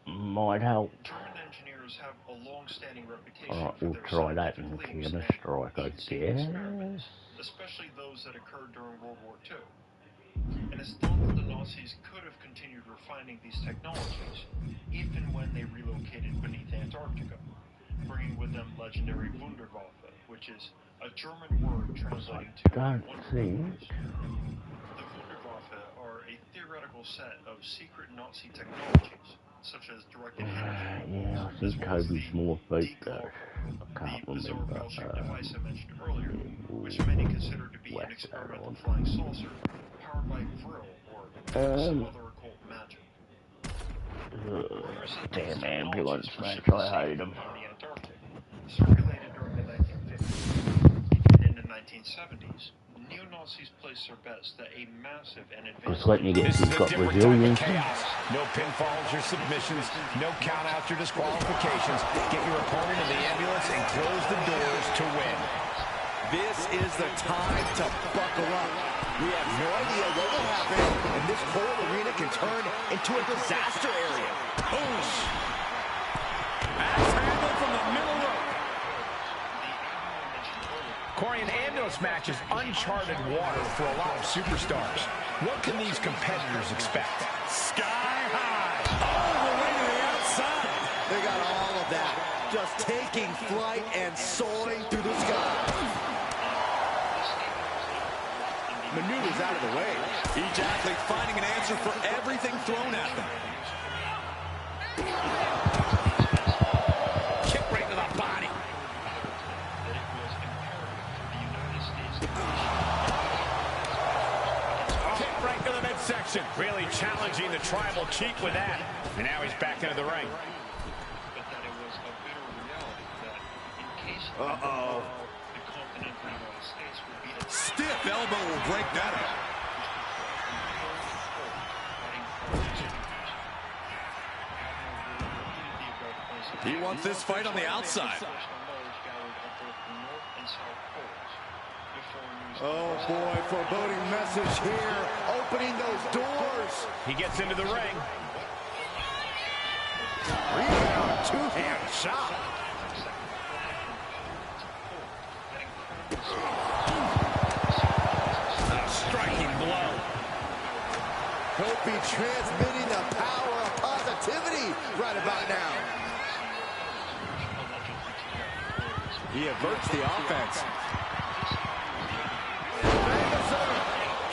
Might help. German engineers have a long-standing reputation Alright, for we'll their try that scientific in leaps and Counter-Strike, I heat-seeking experiments, guess. especially those that occurred during World War II. And it's thought that the Nazis could have continued refining these technologies, even when they relocated beneath Antarctica, bringing with them legendary Wunderwaffe, which is a German word translating to wonder weapons. The Wunderwaffe are a theoretical set of secret Nazi technologies, such as directed energy, yeah, I think Kobe's more beat that. I can't the bizarre remember. bell-shaped device I mentioned earlier, which many consider to be an experimental flying saucer powered by Vril or some other occult magic. Damn ambulance match, I hate them. On the Antarctic, circulated during the 1950s. And in the 1970s, neo-Nazis placed their bets that a massive and advanced... This is a different type of chaos. No pinfalls or submissions, no countouts or disqualifications. Get your opponent in the ambulance and close the doors to win. This is the time to buckle up. We have no idea what will happen, and this whole arena can turn into a disaster area. Oosh. Axe handle from the middle rope. Corey, an ambulance match is uncharted water for a lot of superstars. What can these competitors expect? Sky high. All the way to the outside. They got all of that. Just taking flight and soaring through the sky. Maneuvers out of the way. Each athlete finding an answer for everything thrown at them. Kick right to the body. Kick right to the midsection. Really challenging the tribal chief with that. And now he's back into the ring. Uh-oh. Stiff elbow will break that up. He wants this fight on the outside. Oh boy, foreboding message here. Opening those doors. He gets into the ring. Rebound, two-hand shot. Striking blow. Kobe transmitting the power of positivity right about now. He averts the offense.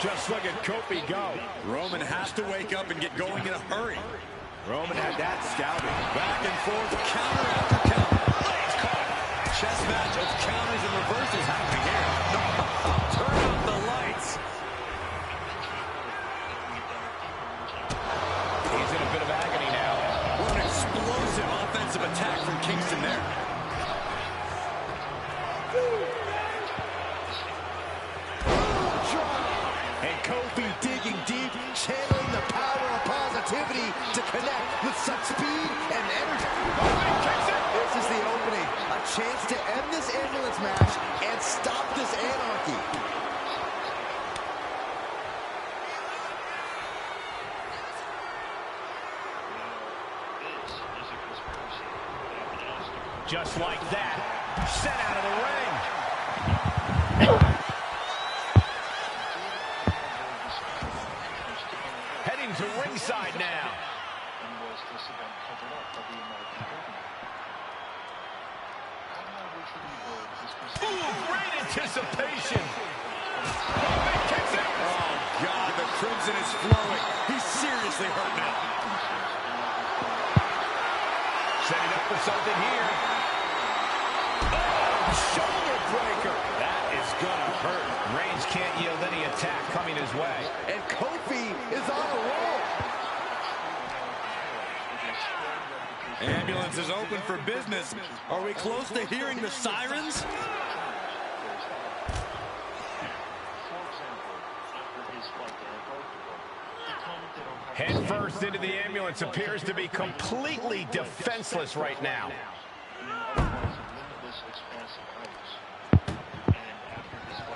Just look at Kobe go. Roman has to wake up and get going in a hurry. Roman had that scouted. Back and forth, counter after counter. Chess match of counters and reversals happening here. Turn out the lights. He's in a bit of agony now. What an explosive offensive attack from Kingston there. And Kobe digging deep, channeling the power of positivity to connect with such speed and energy. This is the opening. A chance to end this ambulance match and stop this anarchy. Just like that, sent out of the ring. Heading to ringside now. Ooh, great anticipation. Kicks it. Oh, God, the crimson is flowing. He's seriously hurt now. Setting up for something here. Oh, hurt. Reigns can't yield any attack coming his way. And Kofi is on a roll. Ambulance is open for business. Are we close to hearing the sirens? Head first into the ambulance, appears to be completely defenseless right now.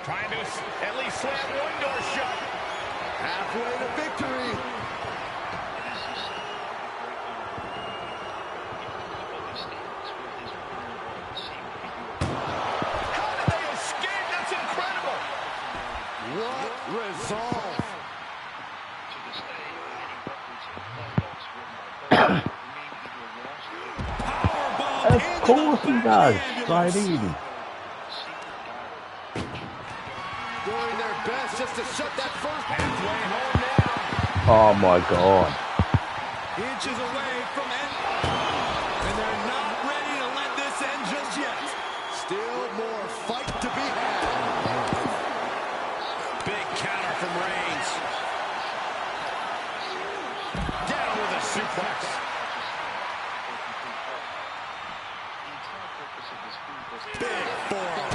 Trying to at least slam one door shut. Halfway to victory. How did they escape? That's incredible. What resolve. Of course he does. Right in. Doing their best just to shut that first. Halfway home now. Oh my God. Inches away from end. And they're not ready to let this end just yet. Still more fight to be had. Big counter from Reigns. Down with a suplex. Big forearm.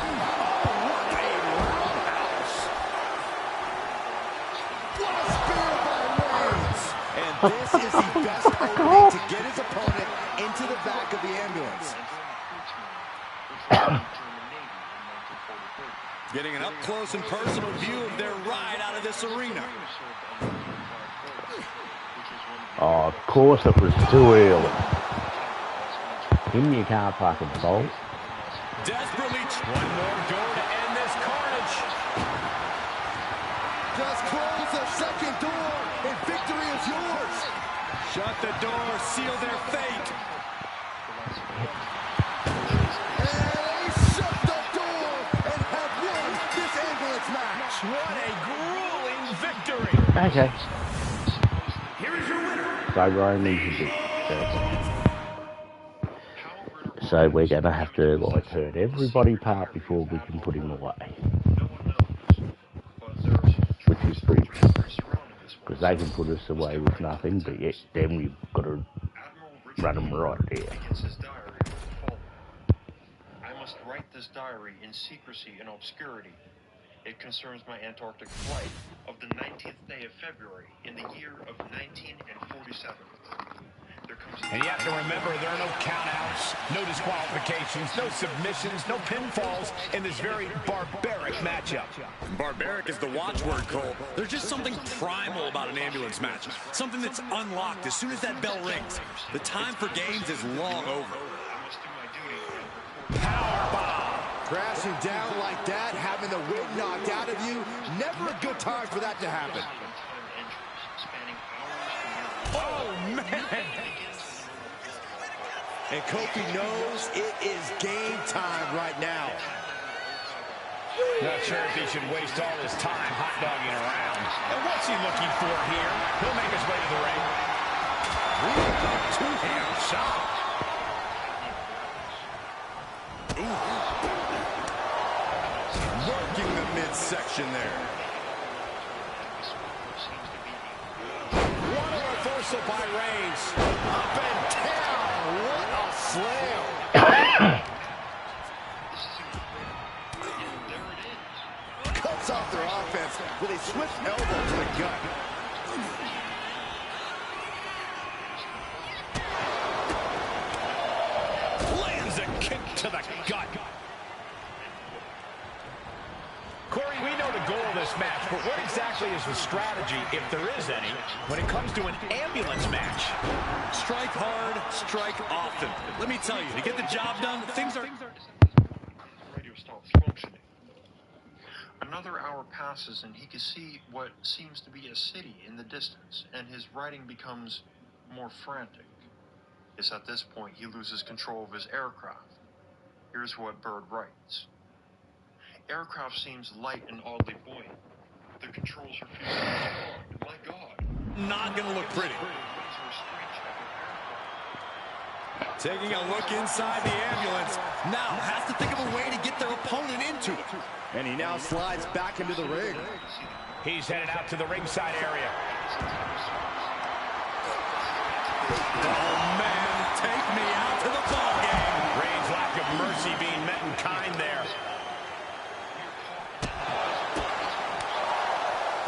This is the best opening to get his opponent into the back of the ambulance. Getting an up-close and personal view of their ride out of this arena. Oh, of course it was too early. Him you can't fucking fault. Desperately. One more door to end this carnage. Just close the second door and victory is yours. Shut the door, seal their fate. And they shut the door and have won this ambulance match. What a grueling victory. Okay. Here is your winner. So Rome needs to be. So we're gonna have to like hurt everybody part before we can put him away. Which is pretty true. Because they can put us away with nothing, but yet then we've got to run them right there. I must write this diary in secrecy and obscurity. It concerns my Antarctic flight of the 19th day of February in the year of 1947. And you have to remember, there are no countouts, no disqualifications, no submissions, no pinfalls in this very barbaric matchup. Barbaric is the watchword, Cole. There's just something primal about an ambulance match. Something that's unlocked as soon as that bell rings. The time for games is long over. Powerbomb. Crashing down like that, having the wind knocked out of you, never a good time for that to happen. Oh, man. And Kofi knows it is game time right now. Not sure if he should waste all his time hot-dogging around. And what's he looking for here? He'll make his way to the ring. Two-hand shot. Working the midsection there. What a reversal by Reigns. Up and down. What a slam. Cuts off their offense with a swift elbow to the gut. Lands a kick to the gut. Corey, we know the goal of this match, but what exactly is the strategy, if there is any, when it comes to an ambulance match? Strike hard, strike often. Let me tell you, to get the job done, things are... Radio stops functioning. Another hour passes and he can see what seems to be a city in the distance, and his writing becomes more frantic. It's at this point he loses control of his aircraft. Here's what Bird writes. Aircraft seems light and oddly buoyant. The controls refuse to respond. My God. Not gonna look pretty. Taking a look inside the ambulance. Now has to think of a way to get their opponent into it. And he now slides back into the ring. He's headed out to the ringside area. Oh, man, take me out to the ballgame. Reigns' lack of mercy being met in kind there.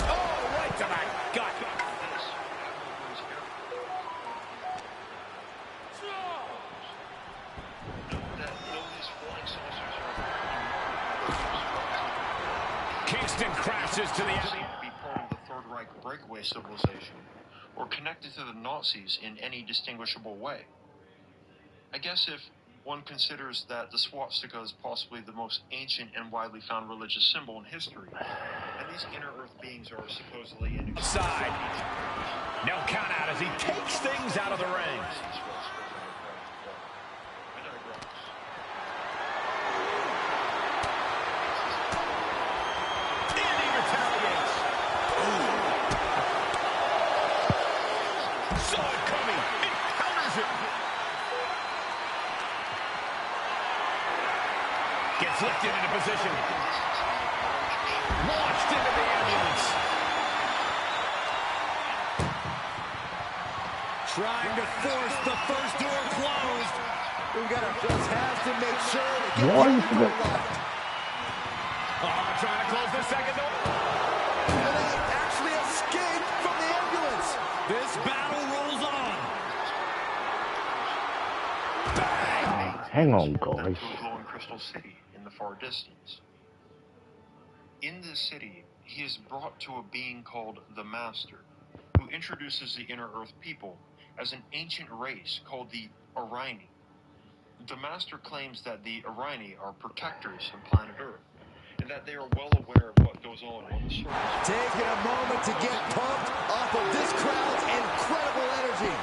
Oh, right to the gut. Kingston crashes to the end. Be part of the Third Reich breakaway civilization, or connected to the Nazis in any distinguishable way. I guess if one considers that the swastika is possibly the most ancient and widely found religious symbol in history, and these inner earth beings are supposedly Side. No count out as he takes things out of the ring. And he retaliates. Saw it coming. It counters it. Gets lifted into position. Launched into the ambulance. Trying to force the first door closed. We gotta just has to make sure to get Why the is door it- locked. Trying to close the second door. And they actually escaped from the ambulance. This battle rolls on. Hang on, guys. To a glowing crystal city in the far distance. In this city, he is brought to a being called the Master, who introduces the Inner Earth people as an ancient race called the Orioni. The Master claims that the Orioni are protectors of planet Earth, and that they are well aware of what goes on the surface. Taking a moment to get pumped off of this crowd's incredible energy.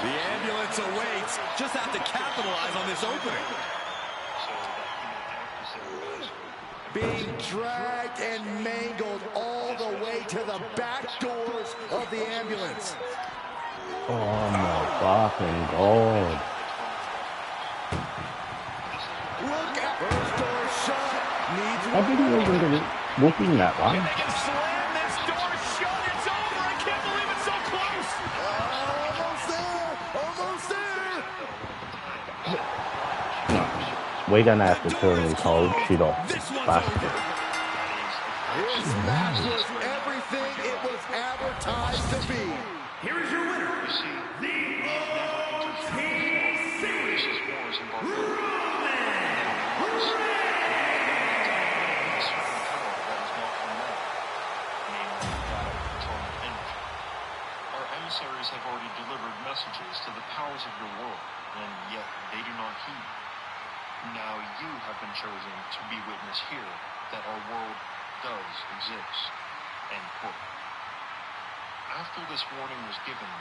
The ambulance awaits. Just have to capitalize on this opening. Being dragged and mangled all the way to the back doors of the ambulance. Oh my fucking god. Look at first door shut. Needs I didn't even get it looking that way. They can slam this door shut. It's over. I can't believe it's so close. almost there. Almost there. We're gonna have to turn this whole shit off faster. This match was everything it was advertised to be. Here is your winner. The OTC Our emissaries have already delivered messages to the powers of your world, and yet they do not heed. Now you have been chosen to be witness here that our world does exist. End quote. After this warning was given,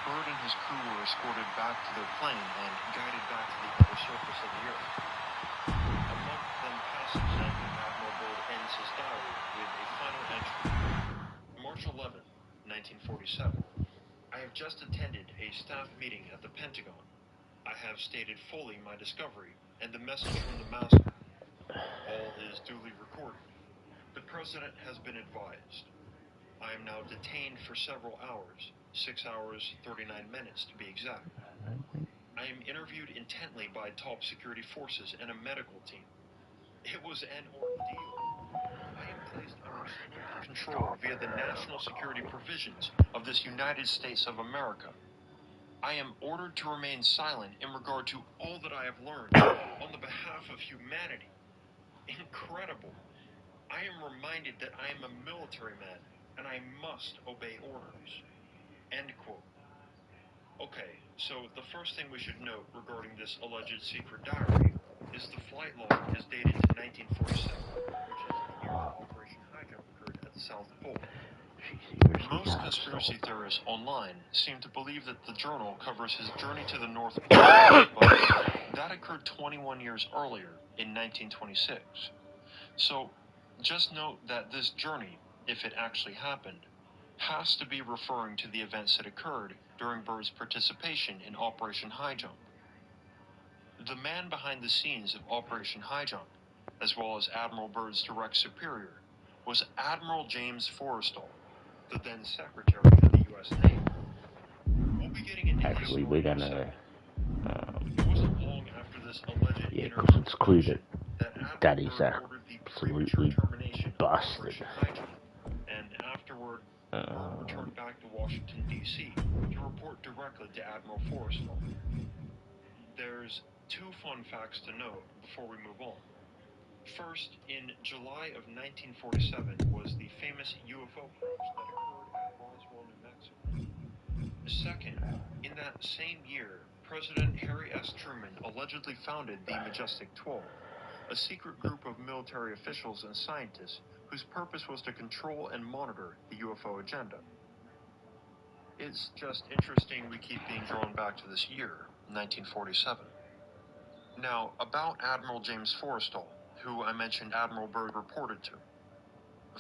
Bird and his crew were escorted back to their plane and guided back to the upper surface of the Earth. A month then passes and Admiral Bird ends his diary with a final entry. March 11, 1947. I have just attended a staff meeting at the Pentagon. I have stated fully my discovery and the message from the Master. All is duly recorded. The President has been advised. I am now detained for several hours, 6 hours, 39 minutes to be exact. I am interviewed intently by top security forces and a medical team. It was an ordeal. I am placed under strict control via the national security provisions of this United States of America. I am ordered to remain silent in regard to all that I have learned on the behalf of humanity. Incredible. I am reminded that I am a military man and I must obey orders. End quote. Okay, so the first thing we should note regarding this alleged secret diary is the flight log is dated to 1947, which is the year that Operation Hijack occurred at the South Pole. Most conspiracy theorists online seem to believe that the journal covers his journey to the North Pole, but that occurred 21 years earlier in 1926. So, just note that this journey, if it actually happened, has to be referring to the events that occurred during Bird's participation in Operation High Jump. The man behind the scenes of Operation High Jump, as well as Admiral Byrd's direct superior, was Admiral James Forrestal, the then Secretary of the U.S. Navy. We'll be getting into Actually, we're gonna, it wasn't long after this alleged yeah, because it's clear that is ordered the absolutely termination of busted. Operation High Jump, and afterward, Byrd returned back to Washington, D.C. to report directly to Admiral Forrestal. There's two fun facts to note before we move on. First, in July of 1947 was the famous UFO crash that occurred at Roswell, New Mexico. Second, in that same year, President Harry S. Truman allegedly founded the Majestic 12, a secret group of military officials and scientists whose purpose was to control and monitor the UFO agenda. It's just interesting we keep being drawn back to this year, 1947. Now, about Admiral James Forrestal, who I mentioned Admiral Byrd reported to.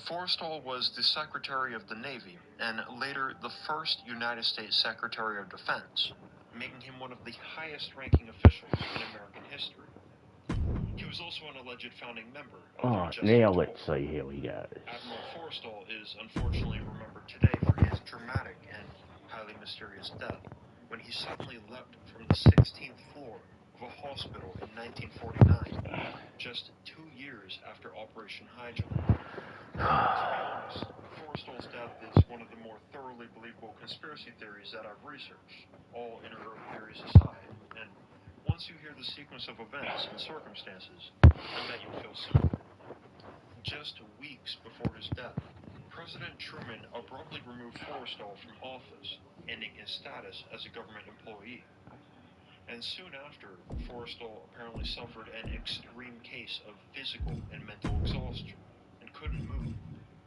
Forrestal was the Secretary of the Navy and later the first United States Secretary of Defense, making him one of the highest-ranking officials in American history. He was also an alleged founding member of the Majestic 12. Now let's see how he goes. Admiral Forrestal is unfortunately remembered today for his dramatic and highly mysterious death when he suddenly leapt from the 16th floor of a hospital in 1949, just 2 years after Operation High Jump. To be honest, Forrestal's death is one of the more thoroughly believable conspiracy theories that I've researched, all inner-Earth theories aside, and once you hear the sequence of events and circumstances, I bet you'll feel similar. Just weeks before his death, President Truman abruptly removed Forrestal from office, ending his status as a government employee. And soon after, Forrestal apparently suffered an extreme case of physical and mental exhaustion and couldn't move,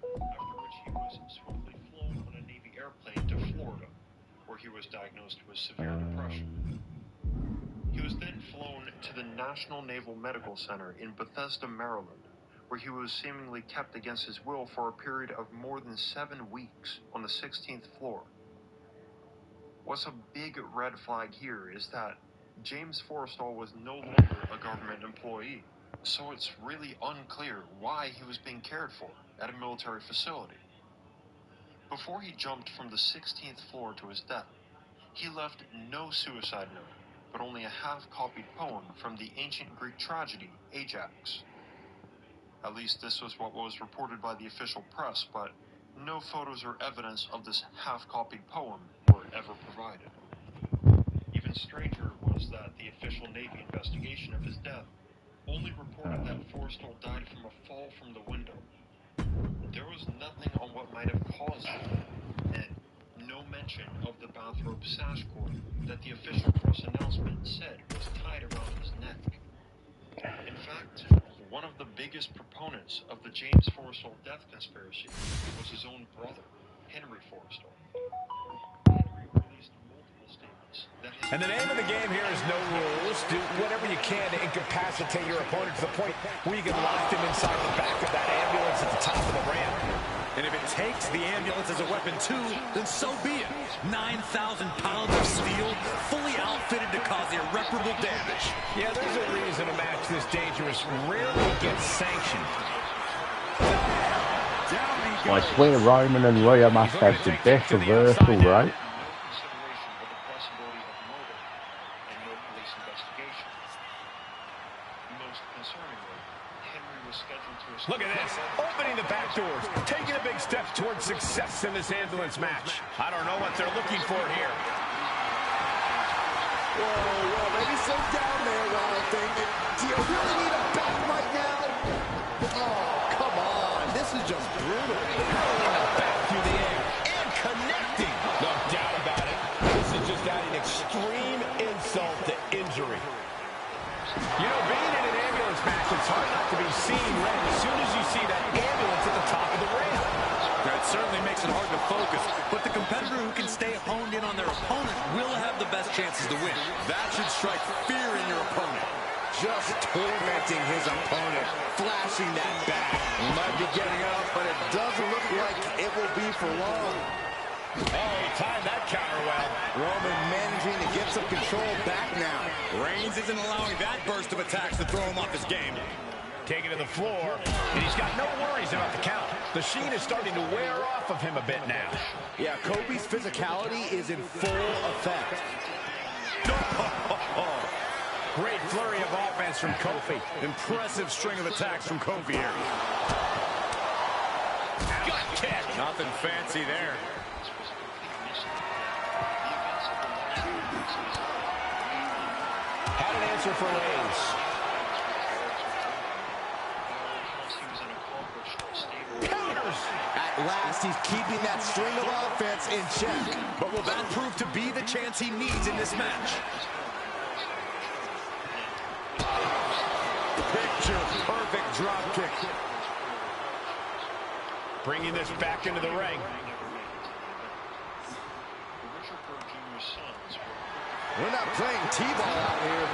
after which he was swiftly flown on a Navy airplane to Florida, where he was diagnosed with severe depression. He was then flown to the National Naval Medical Center in Bethesda, Maryland, where he was seemingly kept against his will for a period of more than 7 weeks on the 16th floor. What's a big red flag here is that James Forrestal was no longer a government employee, so it's really unclear why he was being cared for at a military facility. Before he jumped from the 16th floor to his death, he left no suicide note, but only a half-copied poem from the ancient Greek tragedy, Ajax. At least this was what was reported by the official press, but no photos or evidence of this half-copied poem were ever provided. Even stranger was that the official Navy investigation of his death only reported that Forrestal died from a fall from the window. There was nothing on what might have caused it, and no mention of the bathrobe sash cord that the official press announcement said was tied around his neck. In fact, one of the biggest proponents of the James Forrestal death conspiracy was his own brother, Henry Forrestal. Henry released multiple statements that his... And the name of the game here is no rules. Do whatever you can to incapacitate your opponent to the point where you can lock them inside the back of that ambulance at the top of the ramp. And if it takes the ambulance as a weapon too, then so be it. 9,000 pounds of steel, fully outfitted to cause irreparable damage. Yeah, there's a reason a match this dangerous rarely gets sanctioned. I swear Roman and Rhea must have the best reversal, right? Look at this, opening the back doors, taking a big step towards success in this ambulance match. I don't know what they're looking for here. Whoa, maybe slow down there, Wild Thing. Do you really need a back right now? Oh, come on, this is just brutal. Hurling the back through the air and connecting. No doubt about it. This is just adding extreme insult to injury. You know, being in an ambulance match, it's hard not to be seen red as soon as you see that ambulance at the top of the ramp. That certainly makes it hard to focus, but the competitor who can stay honed in on their opponent will have the best chances to win. That should strike fear in your opponent. just tormenting his opponent, flashing that back. He might be getting up, but it doesn't look like it will be for long. Oh, he timed that counter well. Roman managing to get some control back now. Reigns isn't allowing that burst of attacks to throw him off his game. Taken to the floor, and he's got no worries about the count. The sheen is starting to wear off of him a bit now. Yeah, Kofi's physicality is in full effect. Great flurry of offense from Kofi. Impressive string of attacks from Kofi here. Gut kick. Nothing fancy there. Had an answer for Reigns. Counters. At last, he's keeping that string of offense in check. But will that prove to be the chance he needs in this match? Picture-perfect drop kick. Bringing this back into the ring. We're not playing T-ball out here.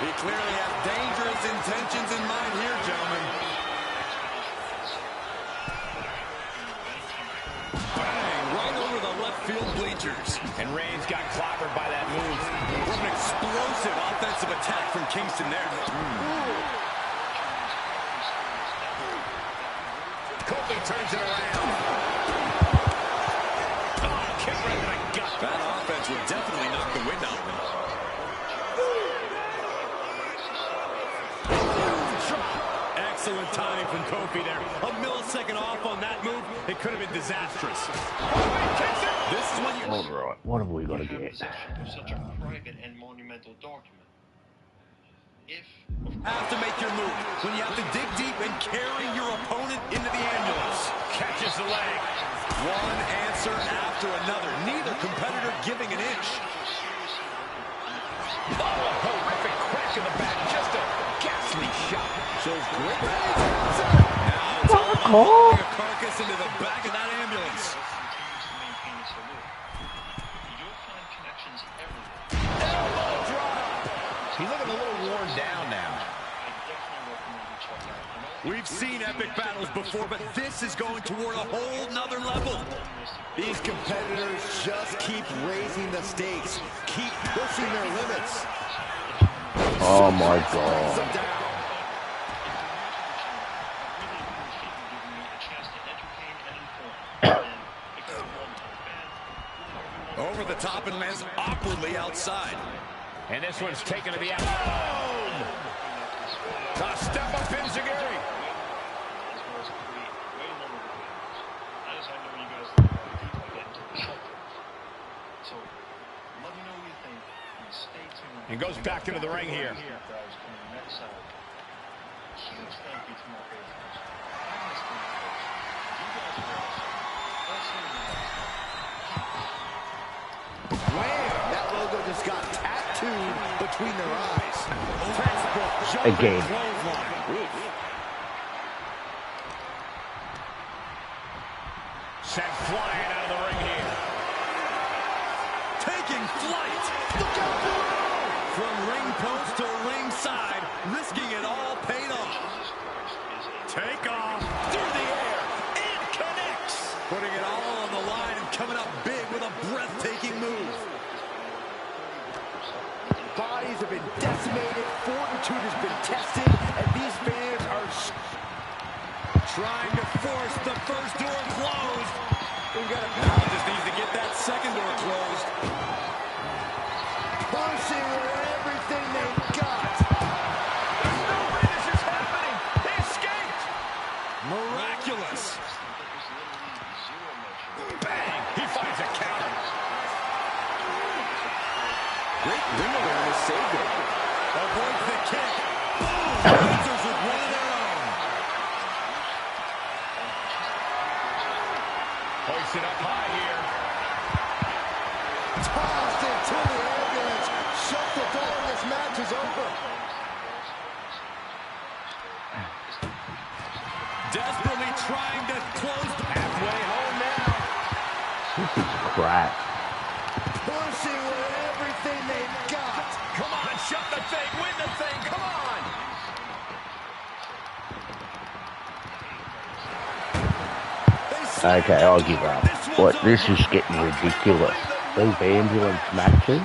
He clearly has dangerous intentions in mind here, gentlemen. Bang! Right over the left field bleachers. And Reigns got clobbered by that move. What an explosive offensive attack from Kingston there. Kofi turns it around. Oh, kick right to the gut. That offense would definitely knock the wind out of him. Excellent timing from Kofi there. A millisecond off on that move, it could have been disastrous. This is when you... All right, what have we got to get? Such a private and monumental document. If have to make your move when you have to dig deep and carry your opponent into the ambulance. Catches the leg. One answer after another. Neither competitor giving an inch. Oh, a horrific crack in the back. Just a ghastly shot. Shows great. Now it's all about hauling a carcass into the back of that ambulance. Elbow drop. He's looking a little worn down now. We've seen epic battles before, but this is going toward a whole nother level. These competitors just keep raising the stakes, keep pushing their limits. Oh my God. Over the top and lands awkwardly outside. And this one's taken to the out. Boom! A step up Enziguri. And goes back into the ring here. Huge thank you to my patrons. Wham! That logo just got tattooed between their eyes. Again. Sent flying out of the ring here. Taking flight. Look out below. From ring post to ringside, risking it all paid off. Take off through the air. It connects. Putting it all on the line and coming up big with a breathtaking move. Bodies have been decimated, fortitude has been tested, and these fans are Trying to force the first door closed. Now just needs to get that second door closed. pushing with everything they've got. There's no way this is happening. He escaped. Miraculous. Bang. He finds a counter. Great ring awareness saved him. Avoids the kick. Boom! Answers with one of their own. Hoisted up high here. Tossed into the ambulance. Shut the door. This match is over. Desperately trying to close. Halfway home now. This is crap. Pushing with everything they've got. Come on, shut the thing, win the thing, come on! Okay, I'll give up. What, this is getting ridiculous. These ambulance matches.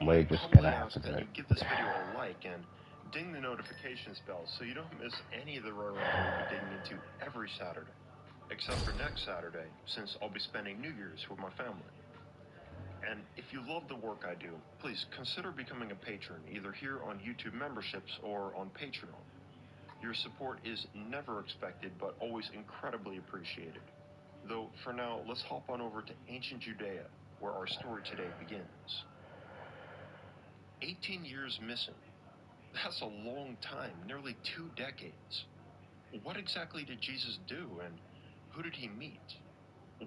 We're just gonna have to do it. Give this video a like and ding the notifications bell so you don't miss any of the rare we'll be digging into every Saturday. Except for next Saturday, since I'll be spending New Year's with my family. And if you love the work I do, please consider becoming a patron, either here on YouTube memberships or on Patreon. Your support is never expected, but always incredibly appreciated. Though, for now, let's hop on over to ancient Judea, where our story today begins. 18 years missing. That's a long time, nearly 2 decades. What exactly did Jesus do, and who did he meet?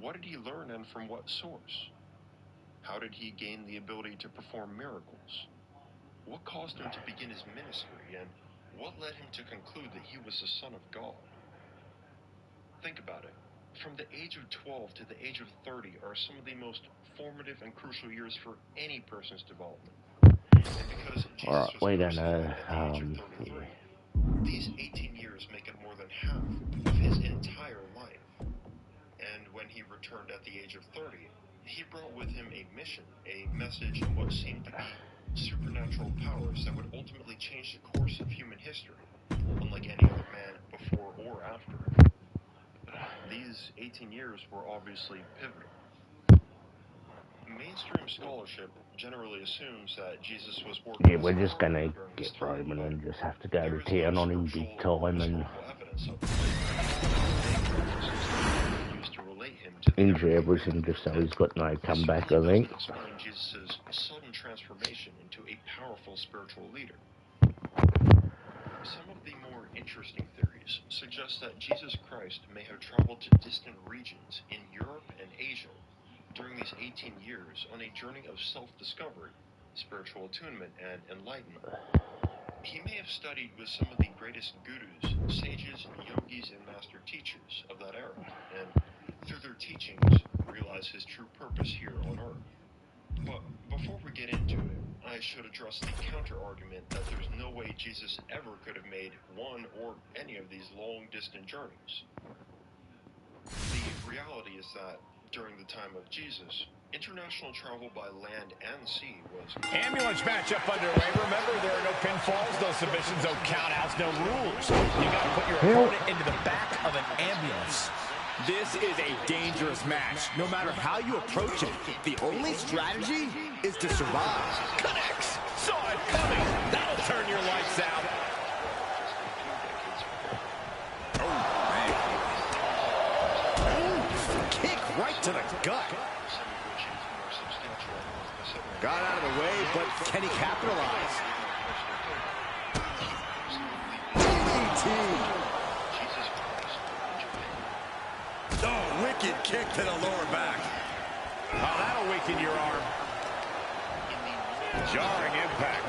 What did he learn, and from what source? How did he gain the ability to perform miracles? What caused him to begin his ministry, and what led him to conclude that he was the Son of God? Think about it. From the age of 12 to the age of 30 are some of the most formative and crucial years for any person's development. And because Jesus was crucified at the age of 33, these 18 years make it more than half of his entire life. And when he returned at the age of 30, he brought with him a mission, a message, and what seemed to be supernatural powers that would ultimately change the course of human history, unlike any other man before or after. These 18 years were obviously pivotal. Mainstream scholarship generally assumes that Jesus was working. Yeah, we're just gonna get Roman and just have to go to town on him big time and injure everything just so he's got no comeback, I think. Explain Jesus' sudden transformation into a powerful spiritual leader. Some of the more interesting theories suggest that Jesus Christ may have traveled to distant regions in Europe and Asia during these 18 years on a journey of self-discovery, spiritual attunement, and enlightenment. He may have studied with some of the greatest gurus, sages, yogis, and master teachers of that era, and through their teachings, realize his true purpose here on Earth. But before we get into it, I should address the counter-argument that there's no way Jesus ever could have made one or any of these long-distant journeys. The reality is that, during the time of Jesus, international travel by land and sea was... Ambulance matchup underway. Remember, there are no pinfalls, no submissions, no countouts, no rules. You got to put your opponent into the back of an ambulance. This is a dangerous match. No matter how you approach it, the only strategy is to survive. Connects. Saw it coming. That'll turn your lights out. Oh, man. Ooh, kick right to the gut. Got out of the way, but can he capitalize? DDT. Oh, wicked kick to the lower back. Oh, that'll weaken your arm. Jarring impact.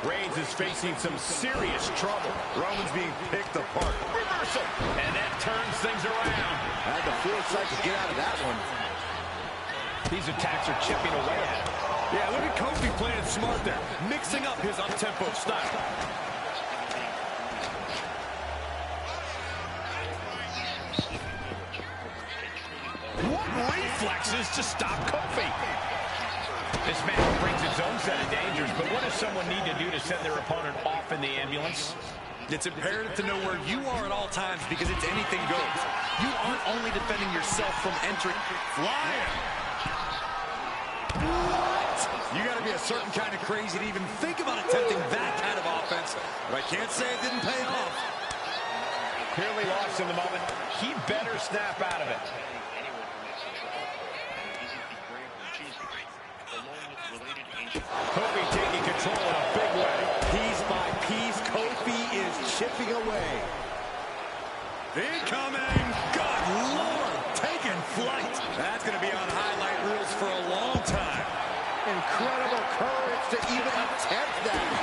Reigns is facing some serious trouble. Roman's being picked apart. Reversal. And that turns things around. Had the foresight to get out of that one. These attacks are chipping away at him. Yeah, look at Kofi playing smart there, mixing up his up-tempo style. What reflexes to stop Kofi? This match brings its own set of dangers, but what does someone need to do to send their opponent off in the ambulance? It's imperative to know where you are at all times because it's anything goes. You aren't only defending yourself from entering. Flying. What? You got to be a certain kind of crazy to even think about attempting that kind of offense. But I can't say it didn't pay off. Clearly lost in the moment. He better snap out of it. Kofi taking control in a big way. Piece by piece, Kofi is chipping away. Incoming! Good Lord! Taking flight! That's going to be on highlight reels for a long time. Incredible courage to even attempt that.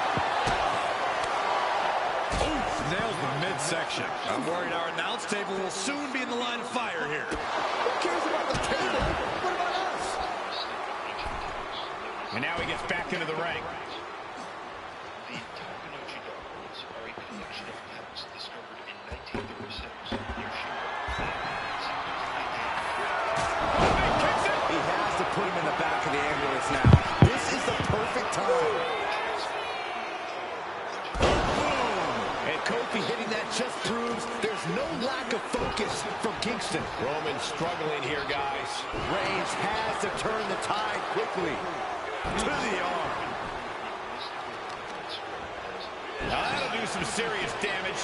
Oof, nails the midsection. I'm worried our announce table will soon be in the line of fire here. cares about the table? What about us? And now he gets back into the ring. The Takanouchi documents are a collection of texts discovered in 1936 near Shingo. He has to put him in the back of the ambulance now. This is the perfect time. And Kofi hitting that just proves there's no lack of focus from Kingston. Roman struggling here, guys. Reigns has to turn the tide quickly. To the arm. Now that'll do some serious damage.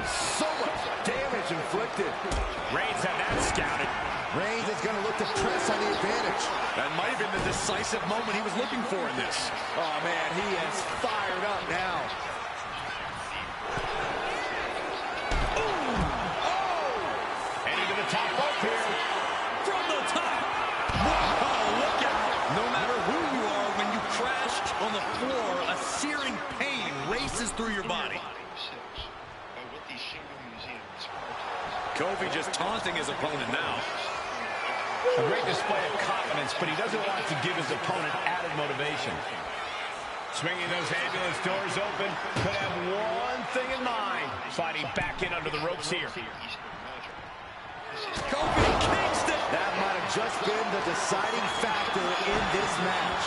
So much damage inflicted. Reigns had that scouted. Reigns is going to look to press on the advantage. That might have been the decisive moment he was looking for in this. Oh, man, he is fired up now. Heading to the top rope here. From the top. Wow, look out. No matter who you are, when you crash on the floor, a searing pain races through your body. Kofi just taunting his opponent now. A great display of confidence, but he doesn't want to give his opponent added motivation. Swinging those ambulance doors open, could have one thing in mind. Sliding back in under the ropes here. Kofi Kingston. That might have just been the deciding factor in this match.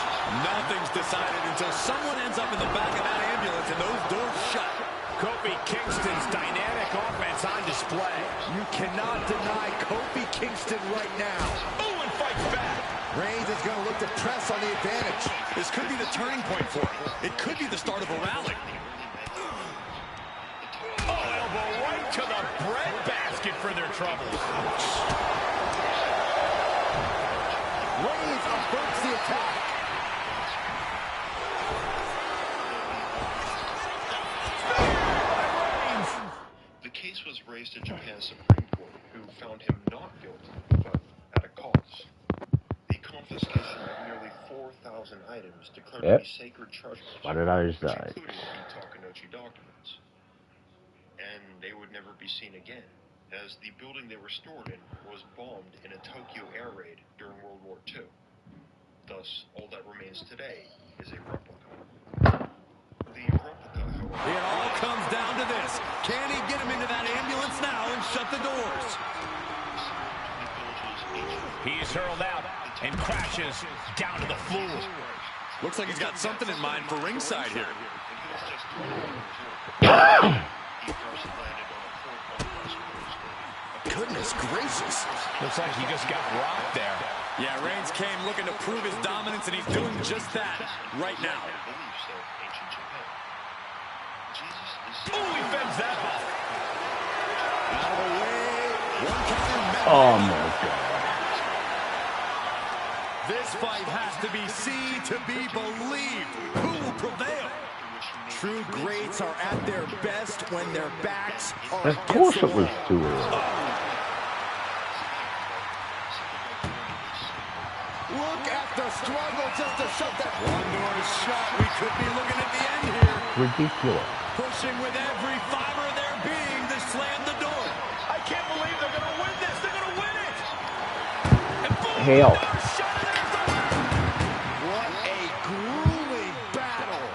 Nothing's decided until someone ends up in the back of that ambulance and those doors shut. Kofi Kingston's dynamic offense on display. You cannot deny Kofi Kingston right now. Oh, and fights back. Reigns is going to look to press on the advantage. This could be the turning point for him. It could be the start of a rally. Oh, elbow right to the breadbasket for their troubles. Reigns averts the attack. The case was raised to Japan's Supreme Court, who found him not guilty, but at a cost. The confiscation of nearly 4,000 items declared to be sacred treasures, What did I say? including the Takanouchi documents. And they would never be seen again, as the building they were stored in was bombed in a Tokyo air raid during World War II. Thus, all that remains today is a replica. The replica, however, It all comes down to this. Can he get him into that ambulance now and shut the doors? He's hurled out and crashes down to the floor. Looks like he's got something in mind for ringside here. Goodness gracious. Looks like he just got rocked there. Yeah, Reigns came looking to prove his dominance, and he's doing just that right now. Oh, he fends that off. Out of the way. One counter. Oh my God. This fight has to be seen to be believed. Who will prevail? True greats are at their best when their backs are Of against course the it was wall. too early. Look at the struggle just to shut that. One door is shut. We could be looking at the end here. Ridiculous. Pushing with every fiber of their being to slam the door. I can't believe they're going to win this. They're going to win it. And boom, Hell. another shot and there's the win. What a grueling battle.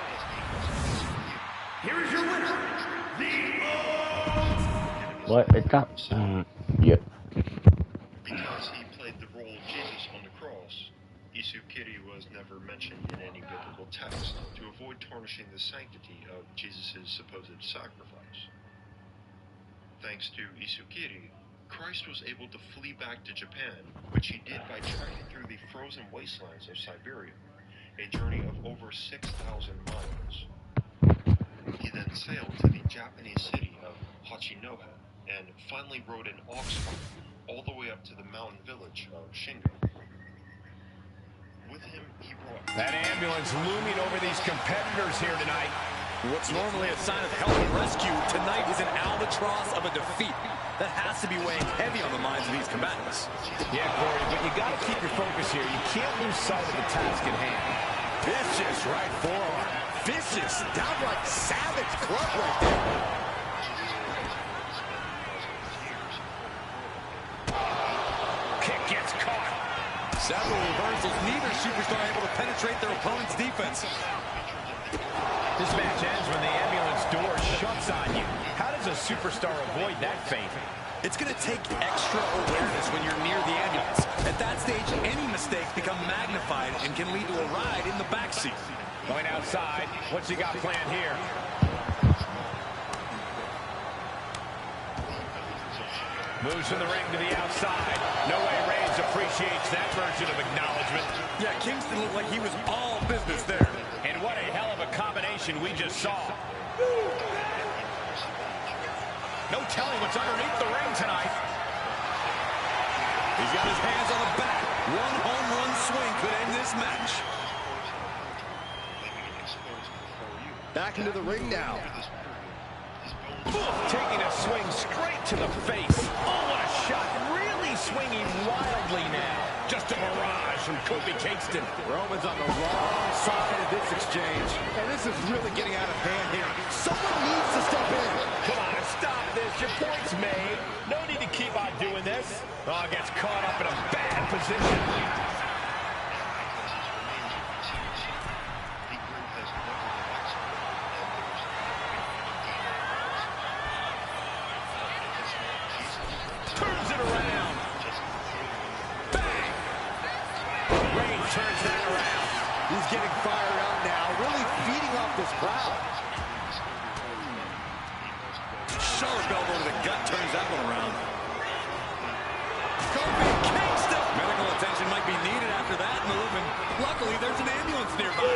Here is your winner, What? It's not. Yep. Because he played the role of Jesus on the cross, Isukiri was never mentioned in any biblical text to avoid tarnishing the sanctity of Jesus' supposed sacrifice. Thanks to Isukiri, Christ was able to flee back to Japan, which he did by trekking through the frozen wastelands of Siberia, a journey of over 6,000 miles. He then sailed to the Japanese city of Hachinohe, and finally rode an ox cart all the way up to the mountain village of Shingo. With him, he brought That ambulance looming over these competitors here tonight. What's normally a sign of help and rescue, tonight is an albatross of a defeat. That has to be weighing heavy on the minds of these combatants. Yeah, Corey, but you got to keep your focus here. You can't lose sight of the task at hand. Vicious right forearm. Vicious, downright savage club right there. Several reversals. Neither superstar able to penetrate their opponent's defense. This match ends when the ambulance door shuts on you. How does a superstar avoid that fate? It's going to take extra awareness when you're near the ambulance. At that stage, any mistakes become magnified and can lead to a ride in the backseat. Going outside. What's he got planned here? Moves from the ring to the outside. No way Reigns appreciates that version of acknowledgement. Yeah, Kingston looked like he was all business there. And what a hell of a combination we just saw. No telling what's underneath the ring tonight. He's got his hands on the back. One home run swing could end this match. Back into the ring now. Taking a swing straight to the face. Oh, what a shot. Really swinging wildly now. Just a mirage from Kofi Kingston. Roman's on the wrong side of this exchange. And this is really getting out of hand here. Someone needs to step in. Come on, stop this. Your point's made. No need to keep on doing this. Oh, gets caught up in a bad position. Turns it around. Bang! Reigns turns that around. He's getting fired up now, really feeding off this crowd. Sharp elbow to the gut turns that one around. Kofi Kingston! Medical attention might be needed after that move, and luckily there's an ambulance nearby.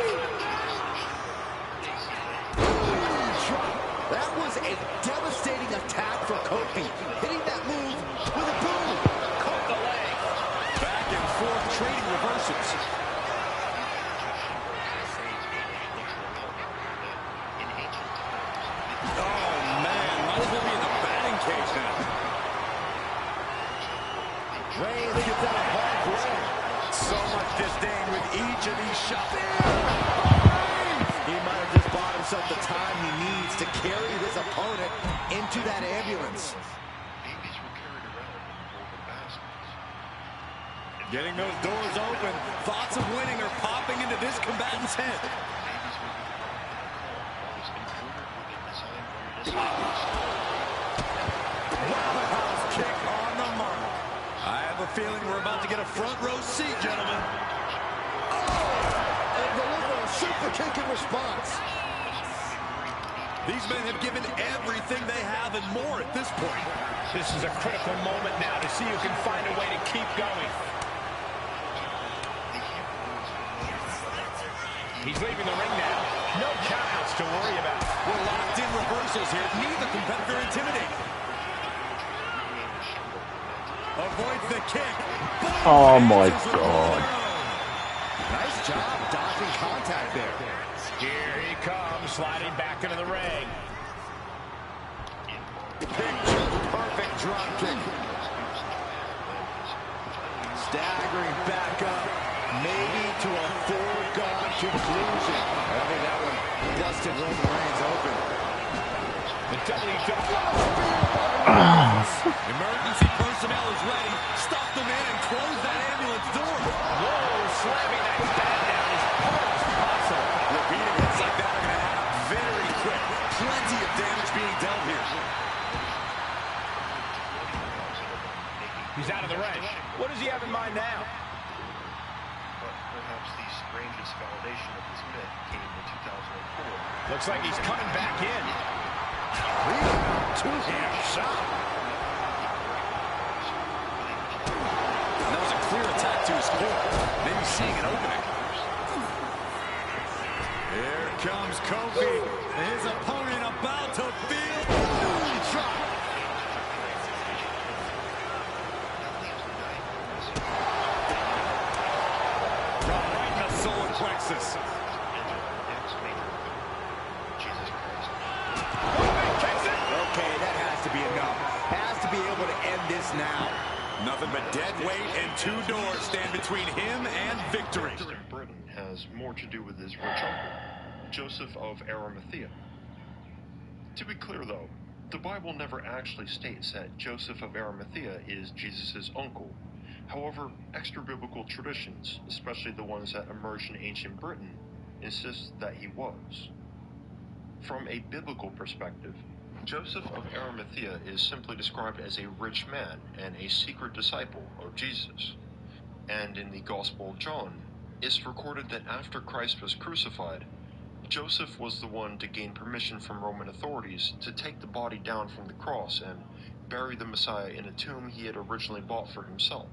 That was a devastating attack for Kofi. Hitting that move with a boom. Caught the leg. Back and forth trading reversals. Oh, man. Might as well be in the batting cage now. Reigns gets out a hard blow. So much disdain with each of these shots. He might have just bought himself the time he needs to carry his opponent into that ambulance. Getting those doors open. Thoughts of winning are popping into this combatant's head. Roundhouse kick on the mark. I have a feeling we're about to get a front row seat, gentlemen. And deliver a super kick in response. These men have given everything they have and more at this point. This is a critical moment now to see who can find a way to keep going. He's leaving the ring now. No countouts to worry about. We're locked in reversals here. Neither competitor intimidated. Avoids the kick. Oh my God. Nice job dodging contact there. Here he comes, sliding back into the ring. Picture perfect drop kick. Staggering back up, maybe to a foregone conclusion. I think that one busted Roman Reigns open. The WWE. Emergency personnel is ready. Stop the man. Close that ambulance door. Whoa, slamming that bat down as hard as possible. Repeating hits like that are going to happen very quick. Plenty of damage being dealt here. He's out of the ring. What does he have in mind now? But perhaps the strangest validation of this myth came in 2004. Looks like he's coming back in. Two-hand shot. That was a clear attack to his core. Maybe seeing an opening. Here comes Kofi. His opponent about to feel the drop. Right in the solar plexus. Okay, that has to be enough. Has to be able to end this now. Nothing but dead weight and two doors stand between him and victory. Britain has more to do with his rich uncle, Joseph of Arimathea. To be clear, though, the Bible never actually states that Joseph of Arimathea is Jesus' uncle. However, extra-biblical traditions, especially the ones that emerged in ancient Britain, insist that he was. From a biblical perspective, Joseph of Arimathea is simply described as a rich man and a secret disciple of Jesus. And in the Gospel of John, it's recorded that after Christ was crucified, Joseph was the one to gain permission from Roman authorities to take the body down from the cross and bury the Messiah in a tomb he had originally bought for himself.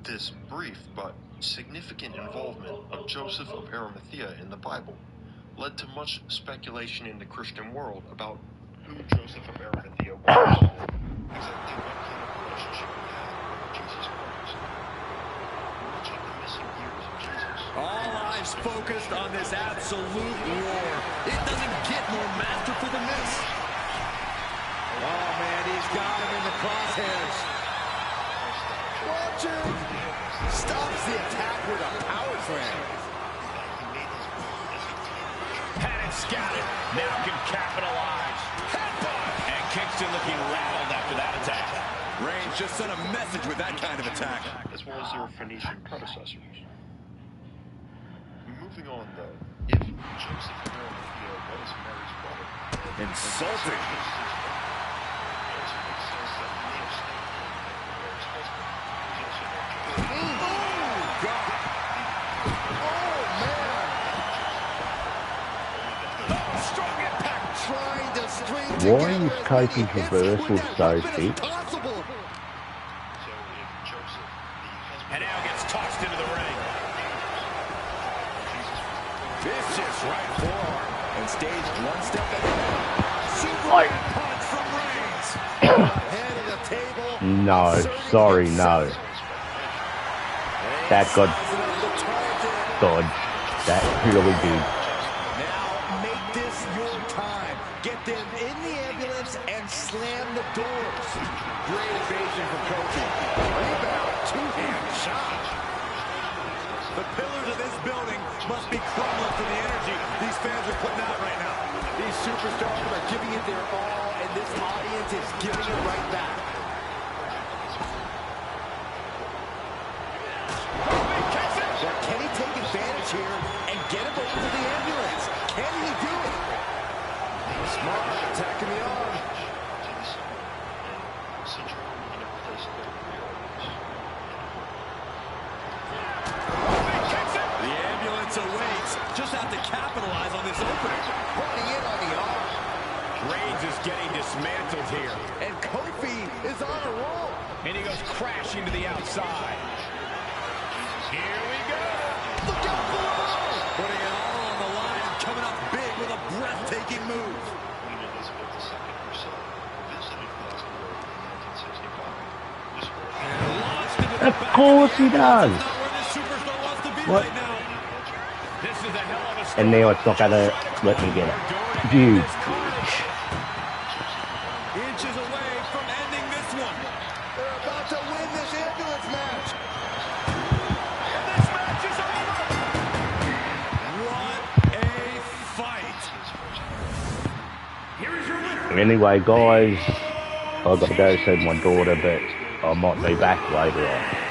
This brief but significant involvement of Joseph of Arimathea in the Bible led to much speculation in the Christian world about who Joseph of Arimathea was, exactly what kind of relationship he had with Jesus Christ. Much of the missing years of Jesus. All eyes focused on this absolute war. It doesn't get more masterful than this. Oh, man, he's got him in the crosshairs. Watch it. Stops the attack with a power slam. Had it scouted. Now can capitalize. Headbutt. And Kingston looking rattled after that attack. Reigns just sent a message with that kind of attack. As well as their Phoenician predecessors. Moving on, though, if Joseph of Arimathea was Mary's brother, Insulting. Why is Kofi's reversal so thick? And now gets tossed into the ring. Vicious right forearm. And staged one step ahead. Like, Punch from Reigns. Head of the table. no, sorry, no. That got dodged. That really did. Now make this your time. Get them in the ambulance and slam the doors. Great evasion from Kofi. Rebound, two-hand shot. The pillars of this building must be crumbling for the energy these fans are putting out right now. These superstars are giving it their all, and this audience is giving it right back. But can he take advantage here and get him over to the ambulance? Can he do it? Smart attack in the arm. The ambulance awaits. Just have to capitalize on this opening. Putting in on the arm. Reigns is getting dismantled here. And Kofi is on a roll. And he goes crashing to the outside. Here we go. Look out below. Putting it all on the line and coming up big with a breathtaking move. Queen Elizabeth II herself visited Glastonbury in 1965. This was Of course he does. Not where this superstar wants to be What? right now. This is a hell of a And now it's not gonna let me get it. You bitch. Inches away from ending this one. They're about to win this ambulance match. And this match is over. What a fight. Here is your winner. Anyway, guys, I've got to go see my daughter, but I might be back later on.